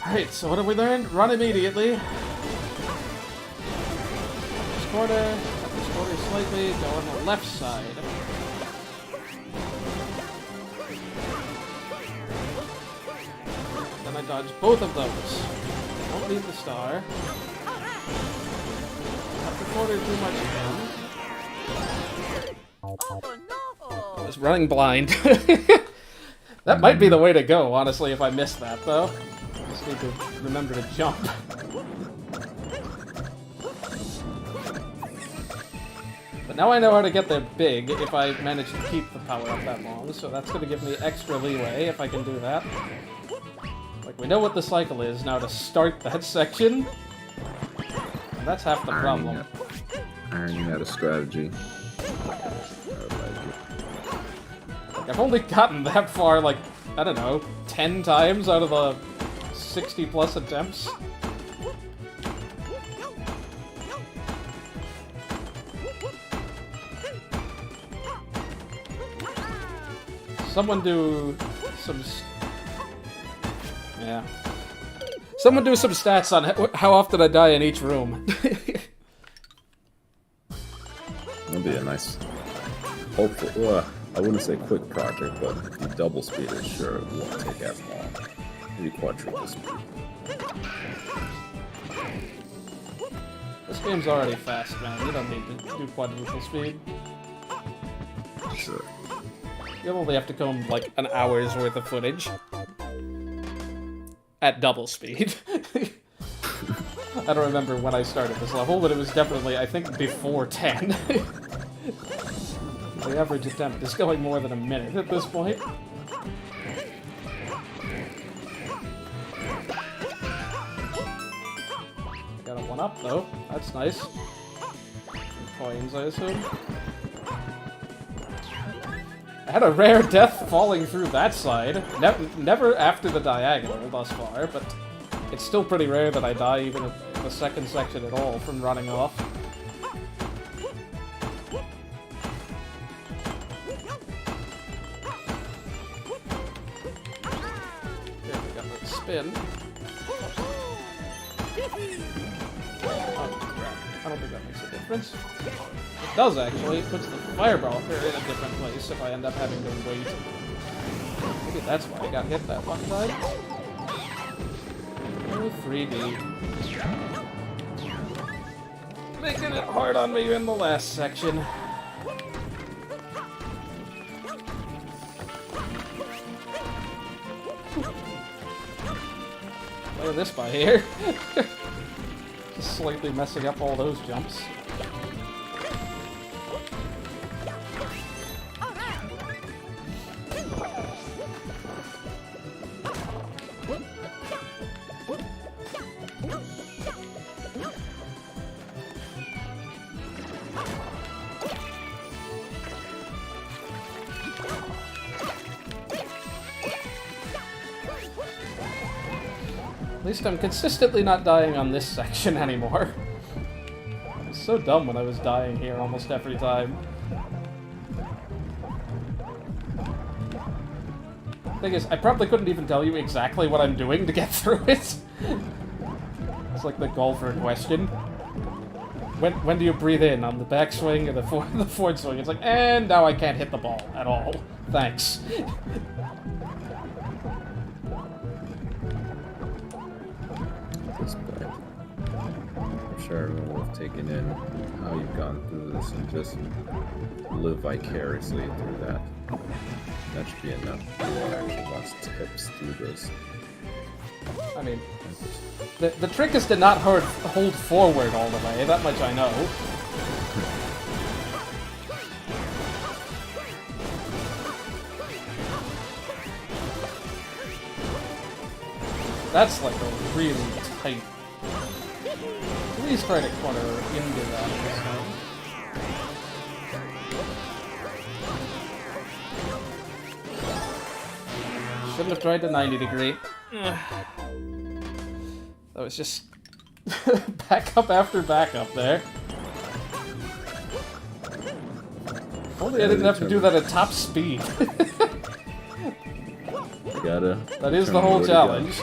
Alright, so what have we learned? Run immediately. This corner, cut this corner slightly, go on the left side. Then I dodge both of those. Don't need the star. Not the corner too much again. Oh no! I was running blind. That might be the way to go, honestly, if I missed that, though. Just need to remember to jump. But now I know how to get there big if I manage to keep the power up that long, so that's going to give me extra leeway if I can do that. Like, we know what the cycle is now to start that section. And that's half the problem. Ironing out a strategy. I like it. I've only gotten that far, like, I don't know, 10 times out of the 60+ attempts. Someone do some... Yeah. Someone do some stats on how often I die in each room. That'll be a nice, hopeful, I wouldn't say quick project, but the double speed is sure it won't take as long. Maybe quadruple speed. This game's already fast, man. You don't need to do quadruple speed. Sure. You'll only have to comb, like, an hour's worth of footage. At double speed. I don't remember when I started this level, but it was definitely, I think, before 10. The average attempt is going more than a minute at this point. Got a 1-up, though. That's nice. Coins, I assume. I had a rare death falling through that side. Never after the diagonal thus far, but it's still pretty rare that I die even in the second section at all from running off. There we got that spin. Oh, crap. I don't think that makes a difference. It does, actually. It puts the fireball in a different place if I end up having to wait. Maybe that's why I got hit that one time. Oh, 3D. Making it hard on me in the last section. Play this by here. Just slightly messing up all those jumps. At least I'm consistently not dying on this section anymore. I was so dumb when I was dying here almost every time. Thing is, I probably couldn't even tell you exactly what I'm doing to get through it. It's like the golfer question. When do you breathe in? On the backswing or the forward swing? It's like, and now I can't hit the ball at all. Thanks. I'm sure everyone will have taken in how you've gone through this and just live vicariously through that. That should be enough. Everyone actually wants tips through this. I mean, the trick is to not hold forward all the way, that much I know. That's like a really tight... Please try to corner into that this time. Shouldn't have tried the 90 degree. That was just backup after backup there. If only I didn't have to do that at top speed. That is the whole challenge.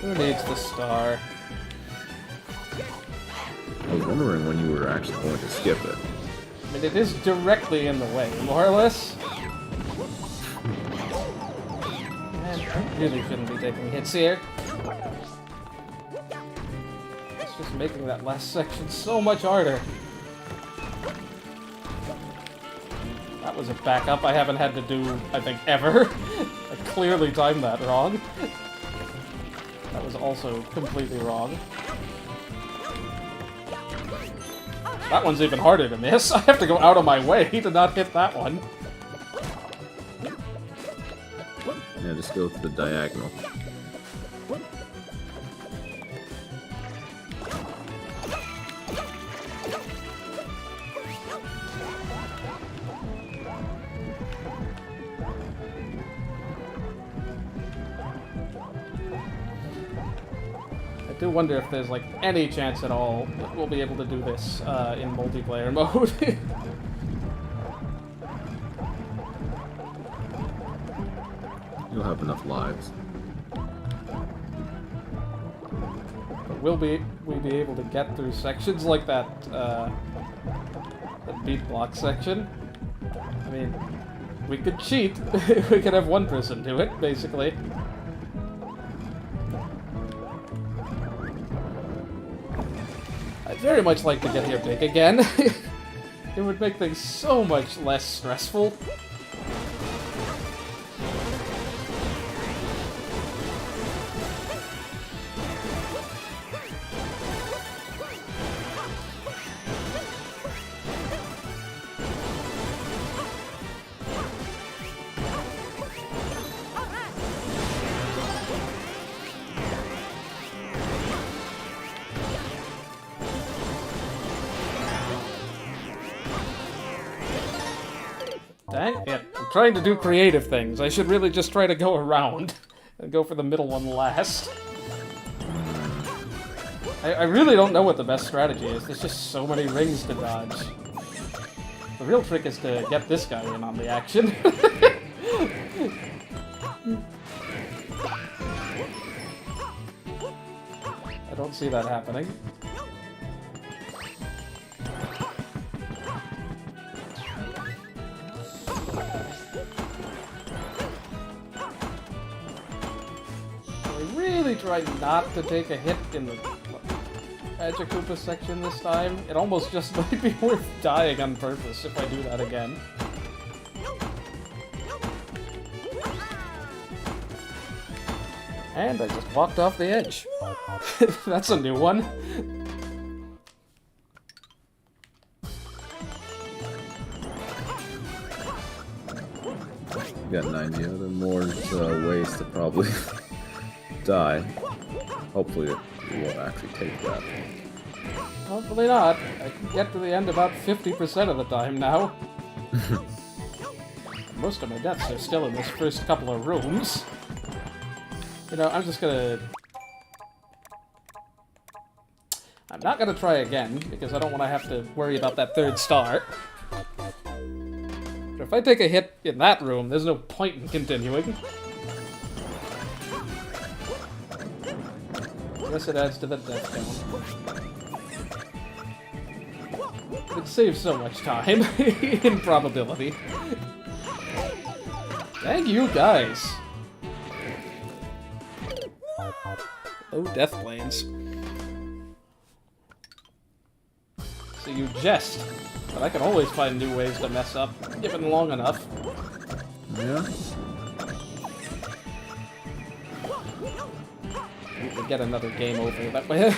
Who needs the star? I was wondering when you were actually going to skip it. I mean, it is directly in the way, more or less. Man, I really shouldn't be taking hits here. It's just making that last section so much harder. That was a backup I haven't had to do, I think, ever. I clearly timed that wrong. That was also completely wrong. That one's even harder to miss. I have to go out of my way to not hit that one. Yeah, just go to the diagonal. I do wonder if there's, like, any chance at all that we'll be able to do this in multiplayer mode. You'll have enough lives. But will we be able to get through sections like that, that beat block section? I mean, we could cheat. We could have one person do it, basically. I'd very much like to get here big again. It would make things so much less stressful. Dang it. I'm trying to do creative things. I should really just try to go around and go for the middle one last. I really don't know what the best strategy is. There's just so many rings to dodge. The real trick is to get this guy in on the action. I don't see that happening. Really try not to take a hit in the Magic section this time. It almost just might be worth dying on purpose if I do that again. And I just walked off the edge. That's a new one. You got 90 other more ways to probably die. Hopefully you won't actually take that. Hopefully not. I can get to the end about 50% of the time now. Most of my deaths are still in this first couple of rooms. You know, I'm not gonna try again, because I don't want to have to worry about that third star. But if I take a hit in that room, there's no point in continuing. I guess it adds to the death count. It saves so much time in probability. Thank you guys. Oh, death planes. So you jest, but I can always find new ways to mess up, given long enough. Yeah. We get another game over. That way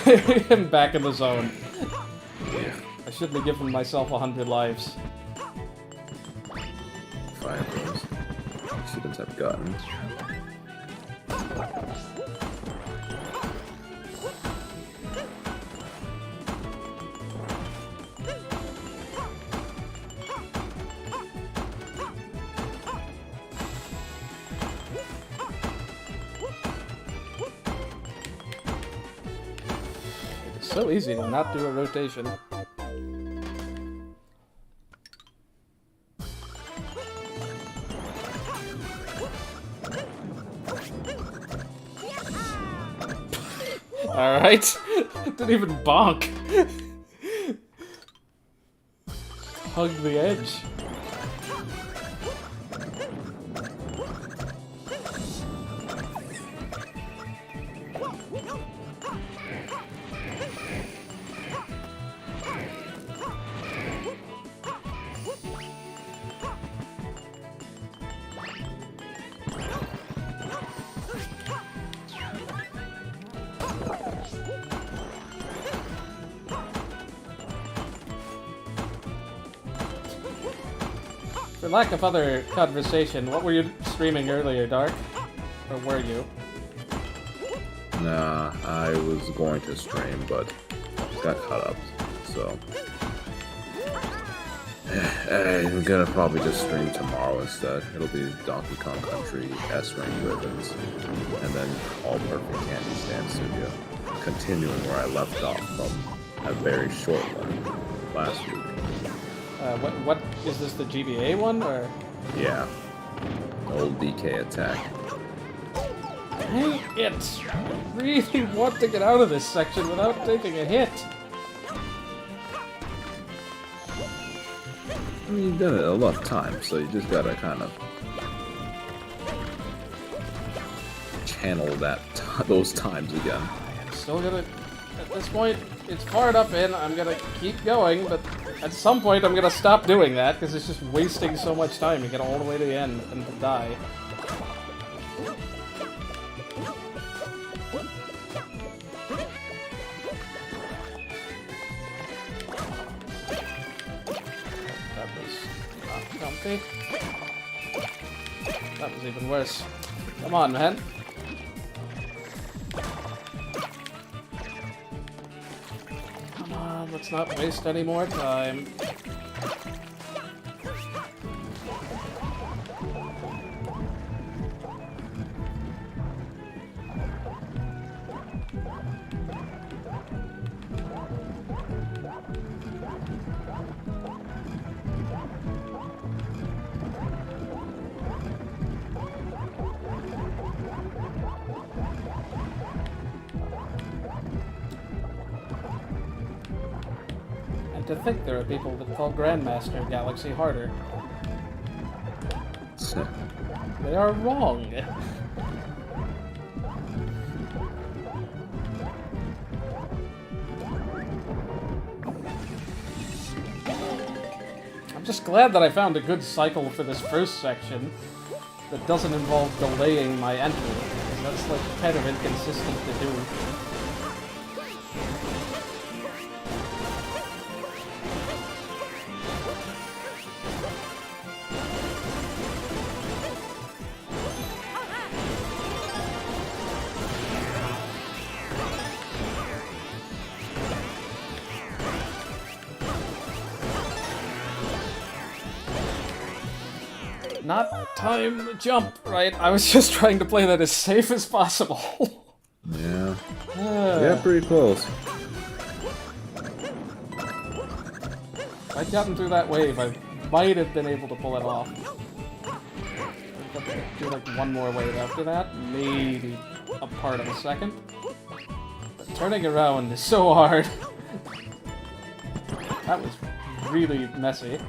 I'm back in the zone. Yeah. I shouldn't have given myself 100 lives. 5 of those students have gotten. It's so easy to not do a rotation. Alright. Didn't even bonk. Hugged the edge. For lack of other conversation, what were you streaming earlier, Dark? Or were you? Nah, I was going to stream, but got caught up, so... I'm gonna probably just stream tomorrow instead. It'll be Donkey Kong Country, S-Ring Ribbons, and then All Perfect Candy Stand Studio. Continuing where I left off from a very short one last week. What is this, the GBA one, or? Yeah. Old DK attack. Dang it! I really want to get out of this section without taking a hit. I mean, you've done it enough times, so you just gotta kind of channel those times again. I'm still gonna, at this point, it's far enough in, I'm gonna keep going, but at some point I'm gonna stop doing that, because it's just wasting so much time to get all the way to the end and to die. Comfy. That was even worse. Come on, man. Come on, let's not waste any more time. To think there are people that call Grandmaster Galaxy harder. They are wrong. I'm just glad that I found a good cycle for this first section that doesn't involve delaying my entry, because that's like kind of inconsistent to do. Not time to jump, right? I was just trying to play that as safe as possible. Yeah. Yeah, pretty close. If I'd gotten through that wave, I might have been able to pull it off. I'd have to do like one more wave after that, maybe a part of a second. But turning around is so hard. That was really messy.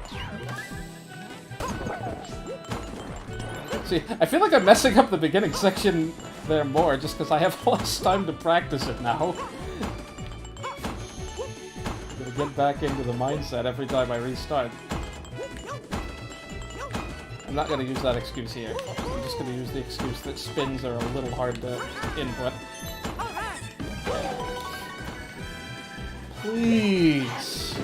See, I feel like I'm messing up the beginning section there more just because I have less time to practice it now. I'm gonna get back into the mindset every time I restart. I'm not gonna use that excuse here. I'm just gonna use the excuse that spins are a little hard to input. Please.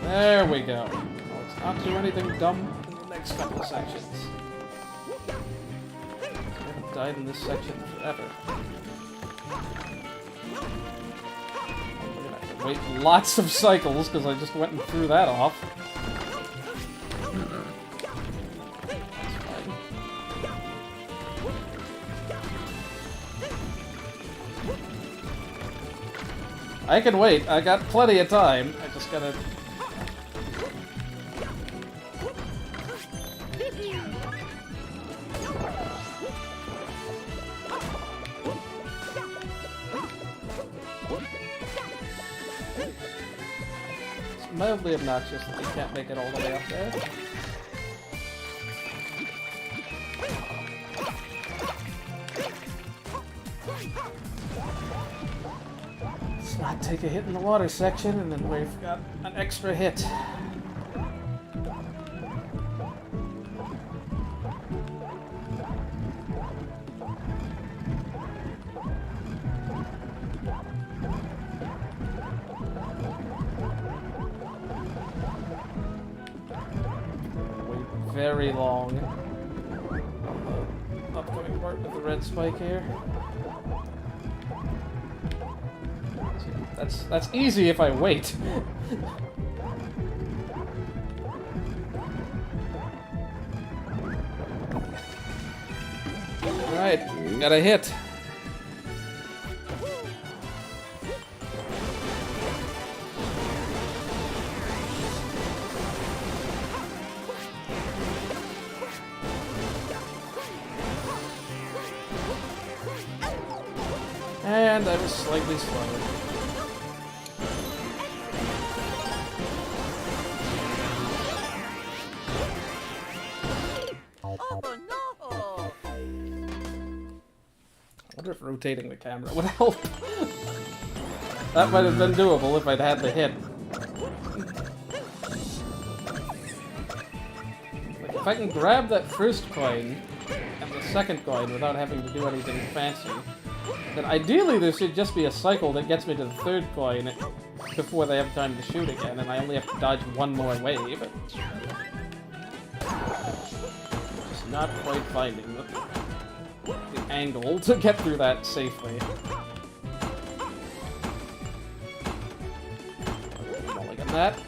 There we go. Let's not do anything dumb in the next couple of sections. I haven't died in this section forever. I'm gonna have to wait lots of cycles because I just went and threw that off. That's fine. I can wait. I got plenty of time. I just gotta... It's mildly obnoxious that you can't make it all the way up there. Let's not take a hit in the water section, and then we've got an extra hit. very long. Upcoming part with the red spike here. That's easy if I wait. Alright, got a hit. And I was slightly slow. Oh no! I wonder if rotating the camera would help. That might have been doable if I'd had the hit. Like, if I can grab that first coin and the second coin without having to do anything fancy, then ideally there should just be a cycle that gets me to the third coin before they have time to shoot again, and I only have to dodge one more wave. Just not quite finding the angle to get through that safely. Mulligan that.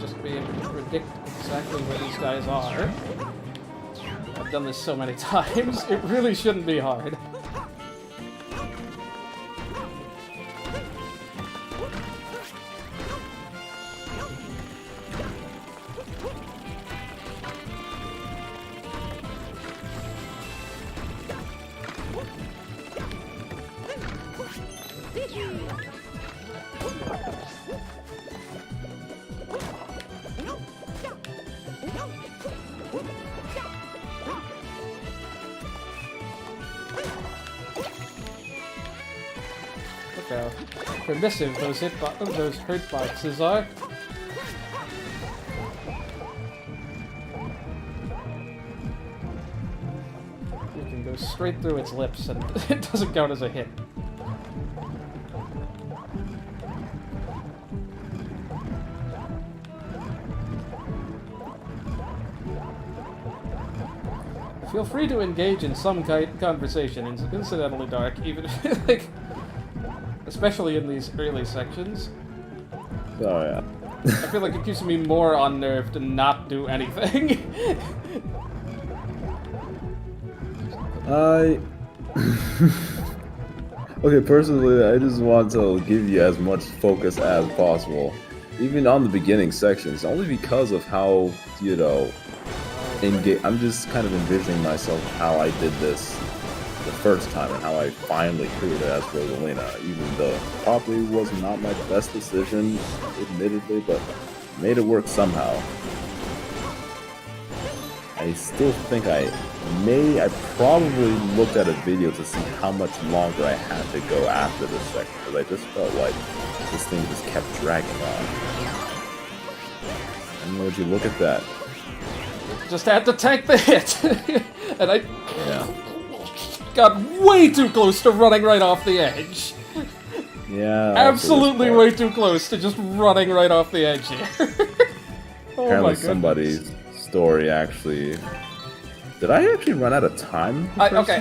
Just be able to predict exactly where these guys are. I've done this so many times, it really shouldn't be hard. Look how permissive those hurt boxes are. You can go straight through its lips and it doesn't count as a hit. Feel free to engage in some conversation, incidentally dark, even if, like, especially in these early sections. Oh yeah. I feel like it keeps me more unnerved to not do anything. Okay, personally, I just want to give you as much focus as possible, even on the beginning sections, only because of how, you know, I'm just kind of envisioning myself how I did this the first time and how I finally cleared it as Rosalina, even though it probably was not my best decision, admittedly, but made it work somehow. I still think I probably looked at a video to see how much longer I had to go after this section, because I just felt like this thing just kept dragging on. And would you look at that? Just had to tank the hit, and I got way too close to running right off the edge. Yeah. Absolutely way too close to just running right off the edge here. Oh apparently somebody's story actually... Did I actually run out of time? Okay,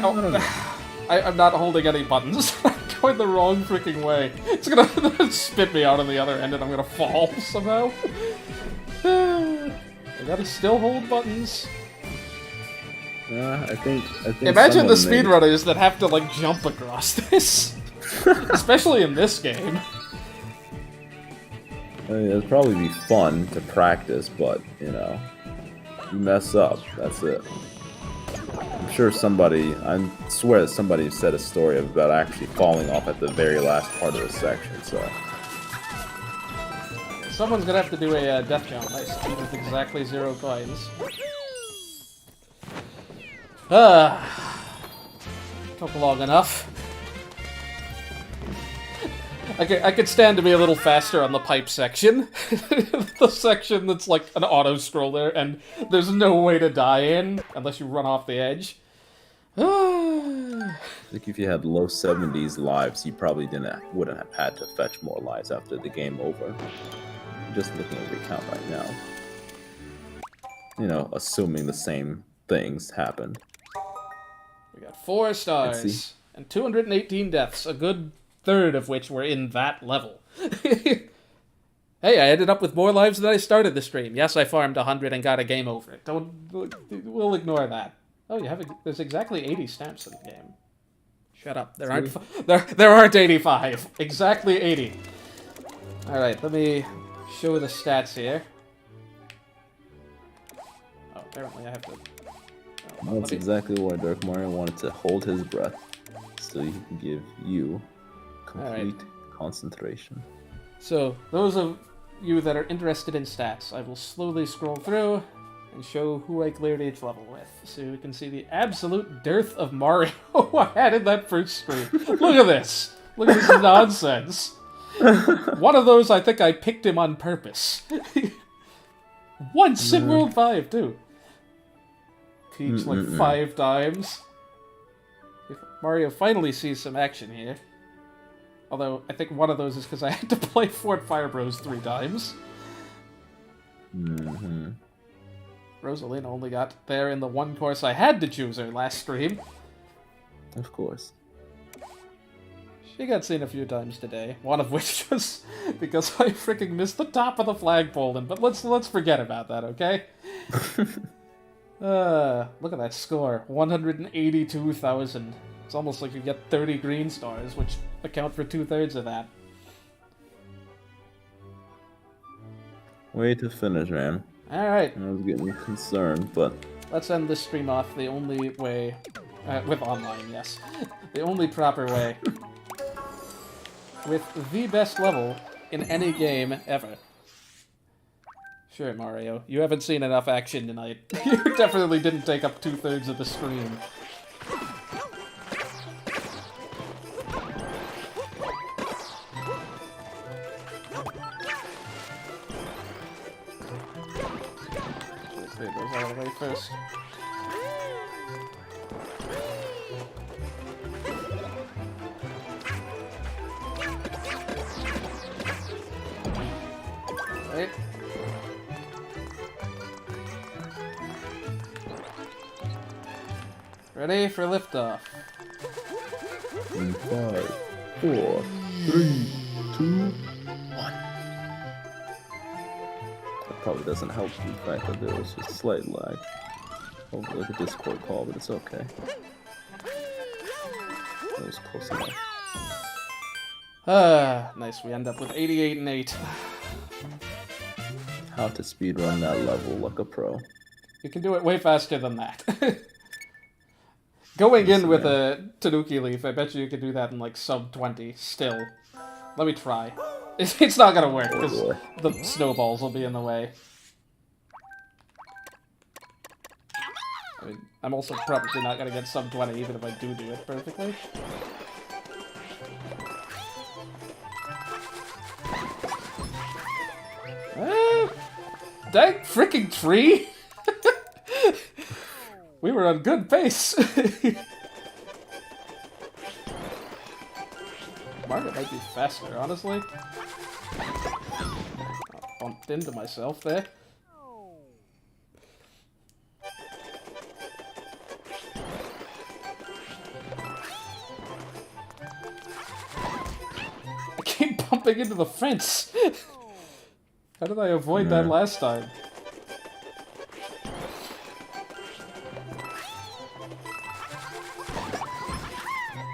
I'm not holding any buttons. I'm going the wrong freaking way. It's gonna spit me out on the other end and I'm gonna fall somehow. I gotta still hold buttons. I think imagine the speedrunners that have to, like, jump across this. Especially in this game. I mean, it'd probably be fun to practice, but, you know, you mess up, that's it. I'm sure I swear that somebody said a story about actually falling off at the very last part of the section, so... Someone's gonna have to do a death count, I see, with exactly 0 coins. Took long enough. I could stand to be a little faster on the pipe section. The section that's like an auto-scroller, and there's no way to die in, unless you run off the edge. I think if you had low 70s lives, you probably wouldn't have had to fetch more lives after the game over. I'm just looking at the count right now. You know, assuming the same things happen. We got 4 stars and 218 deaths, a good third of which were in that level. Hey, I ended up with more lives than I started the stream. Yes, I farmed 100 and got a game over it. We'll ignore that. Oh, there's exactly 80 stamps in the game. Shut up. There aren't 85. Exactly 80. All right, let me show the stats here. Oh, apparently I have to. Oh, that's exactly why Dark Mario wanted to hold his breath, so he can give you complete concentration. So, those of you that are interested in stats, I will slowly scroll through and show who I cleared each level with, so you can see the absolute dearth of Mario I had in that first stream. Look at this! Look at this nonsense! One of those, I think I picked him on purpose. Once in World 5, too. Peach like 5 times. If Mario finally sees some action here. Although, I think one of those is because I had to play Fort Fire Bros 3 times. Rosalina only got there in the one course I had to choose her last stream. Of course. She got seen a few times today, one of which was because I freaking missed the top of the flagpole. But let's forget about that, okay? Look at that score, 182,000. It's almost like you get 30 green stars, which account for 2/3 of that. Way to finish, man. Alright. I was getting concerned, but... Let's end this stream off the only way... with online, yes. The only proper way. With the best level in any game ever. Sure, Mario. You haven't seen enough action tonight. You definitely didn't take up 2/3 of the stream. Let's those out of the way first. Right. Ready for liftoff. In 5, 4, 3, 2, 1. That probably doesn't help the fact that there was just a slight lag. Hopefully like a Discord call, but it's okay. That was close enough. Nice. We end up with 88 and 8. How to speedrun that level like a pro. You can do it way faster than that. Going in with a Tanuki Leaf, I bet you could do that in like sub 20 still. Let me try. It's not gonna work because the snowballs will be in the way. I mean, I'm also probably not gonna get sub 20 even if I do it perfectly. Dang freaking tree! We were on good pace. Margaret might be faster, honestly. I bumped into myself there. I keep bumping into the fence. How did I avoid that last time?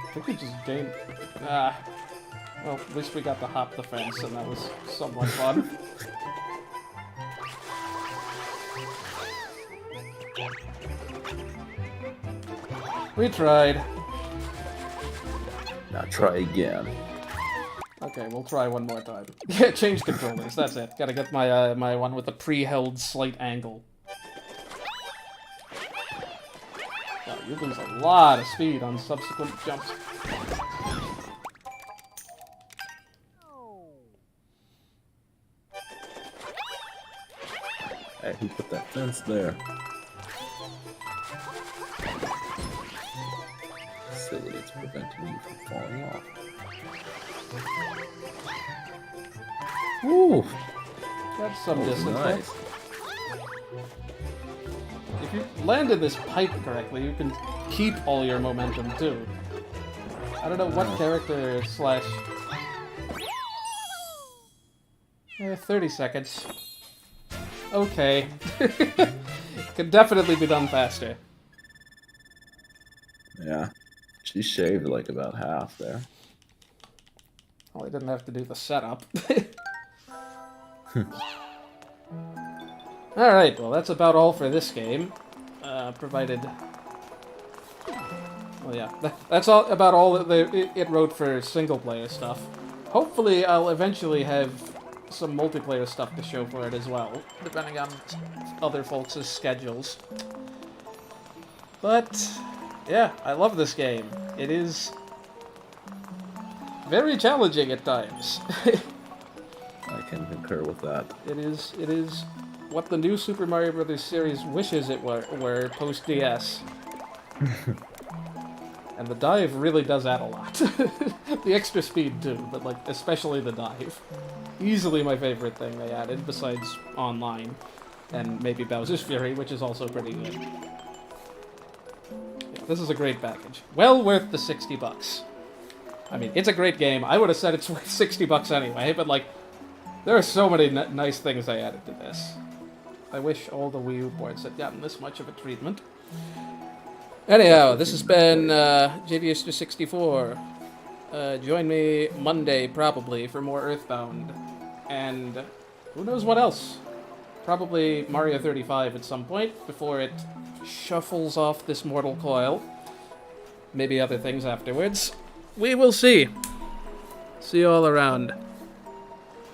I think we just gained... well, at least we got to hop the fence, and that was somewhat fun. We tried. Now try again. Okay, we'll try one more time. Yeah, change controllers, that's it. Gotta get my my one with the pre-held slight angle. You lose a lot of speed on subsequent jumps. Hey, who put that fence there? Silly, it's preventing you from falling off. Woo! That's some Oh, distance. nice. If you landed this pipe correctly, you can keep all your momentum too. I don't know what character slash... 30 seconds. Okay. Could definitely be done faster. Yeah. She shaved like about half there. Well, I didn't have to do the setup. Alright, well that's about all for this game. Provided... Well, yeah, that's about all that it wrote for single-player stuff. Hopefully I'll eventually have some multiplayer stuff to show for it as well, depending on other folks' schedules. But, yeah, I love this game. It is very challenging at times. I can concur with that. It is what the new Super Mario Bros. Series wishes it were post-DS. And the dive really does add a lot. The extra speed too, but like especially the dive. Easily my favorite thing they added, besides online. And maybe Bowser's Fury, which is also pretty good. Yeah, this is a great package. Well worth the $60. I mean, it's a great game. I would have said it's worth $60 anyway, but like, there are so many nice things they added to this. I wish all the Wii U ports had gotten this much of a treatment. Anyhow, this has been JVister64. Join me Monday, probably, for more Earthbound. And who knows what else? Probably Mario 35 at some point, before it shuffles off this mortal coil. Maybe other things afterwards. We will see. See you all around.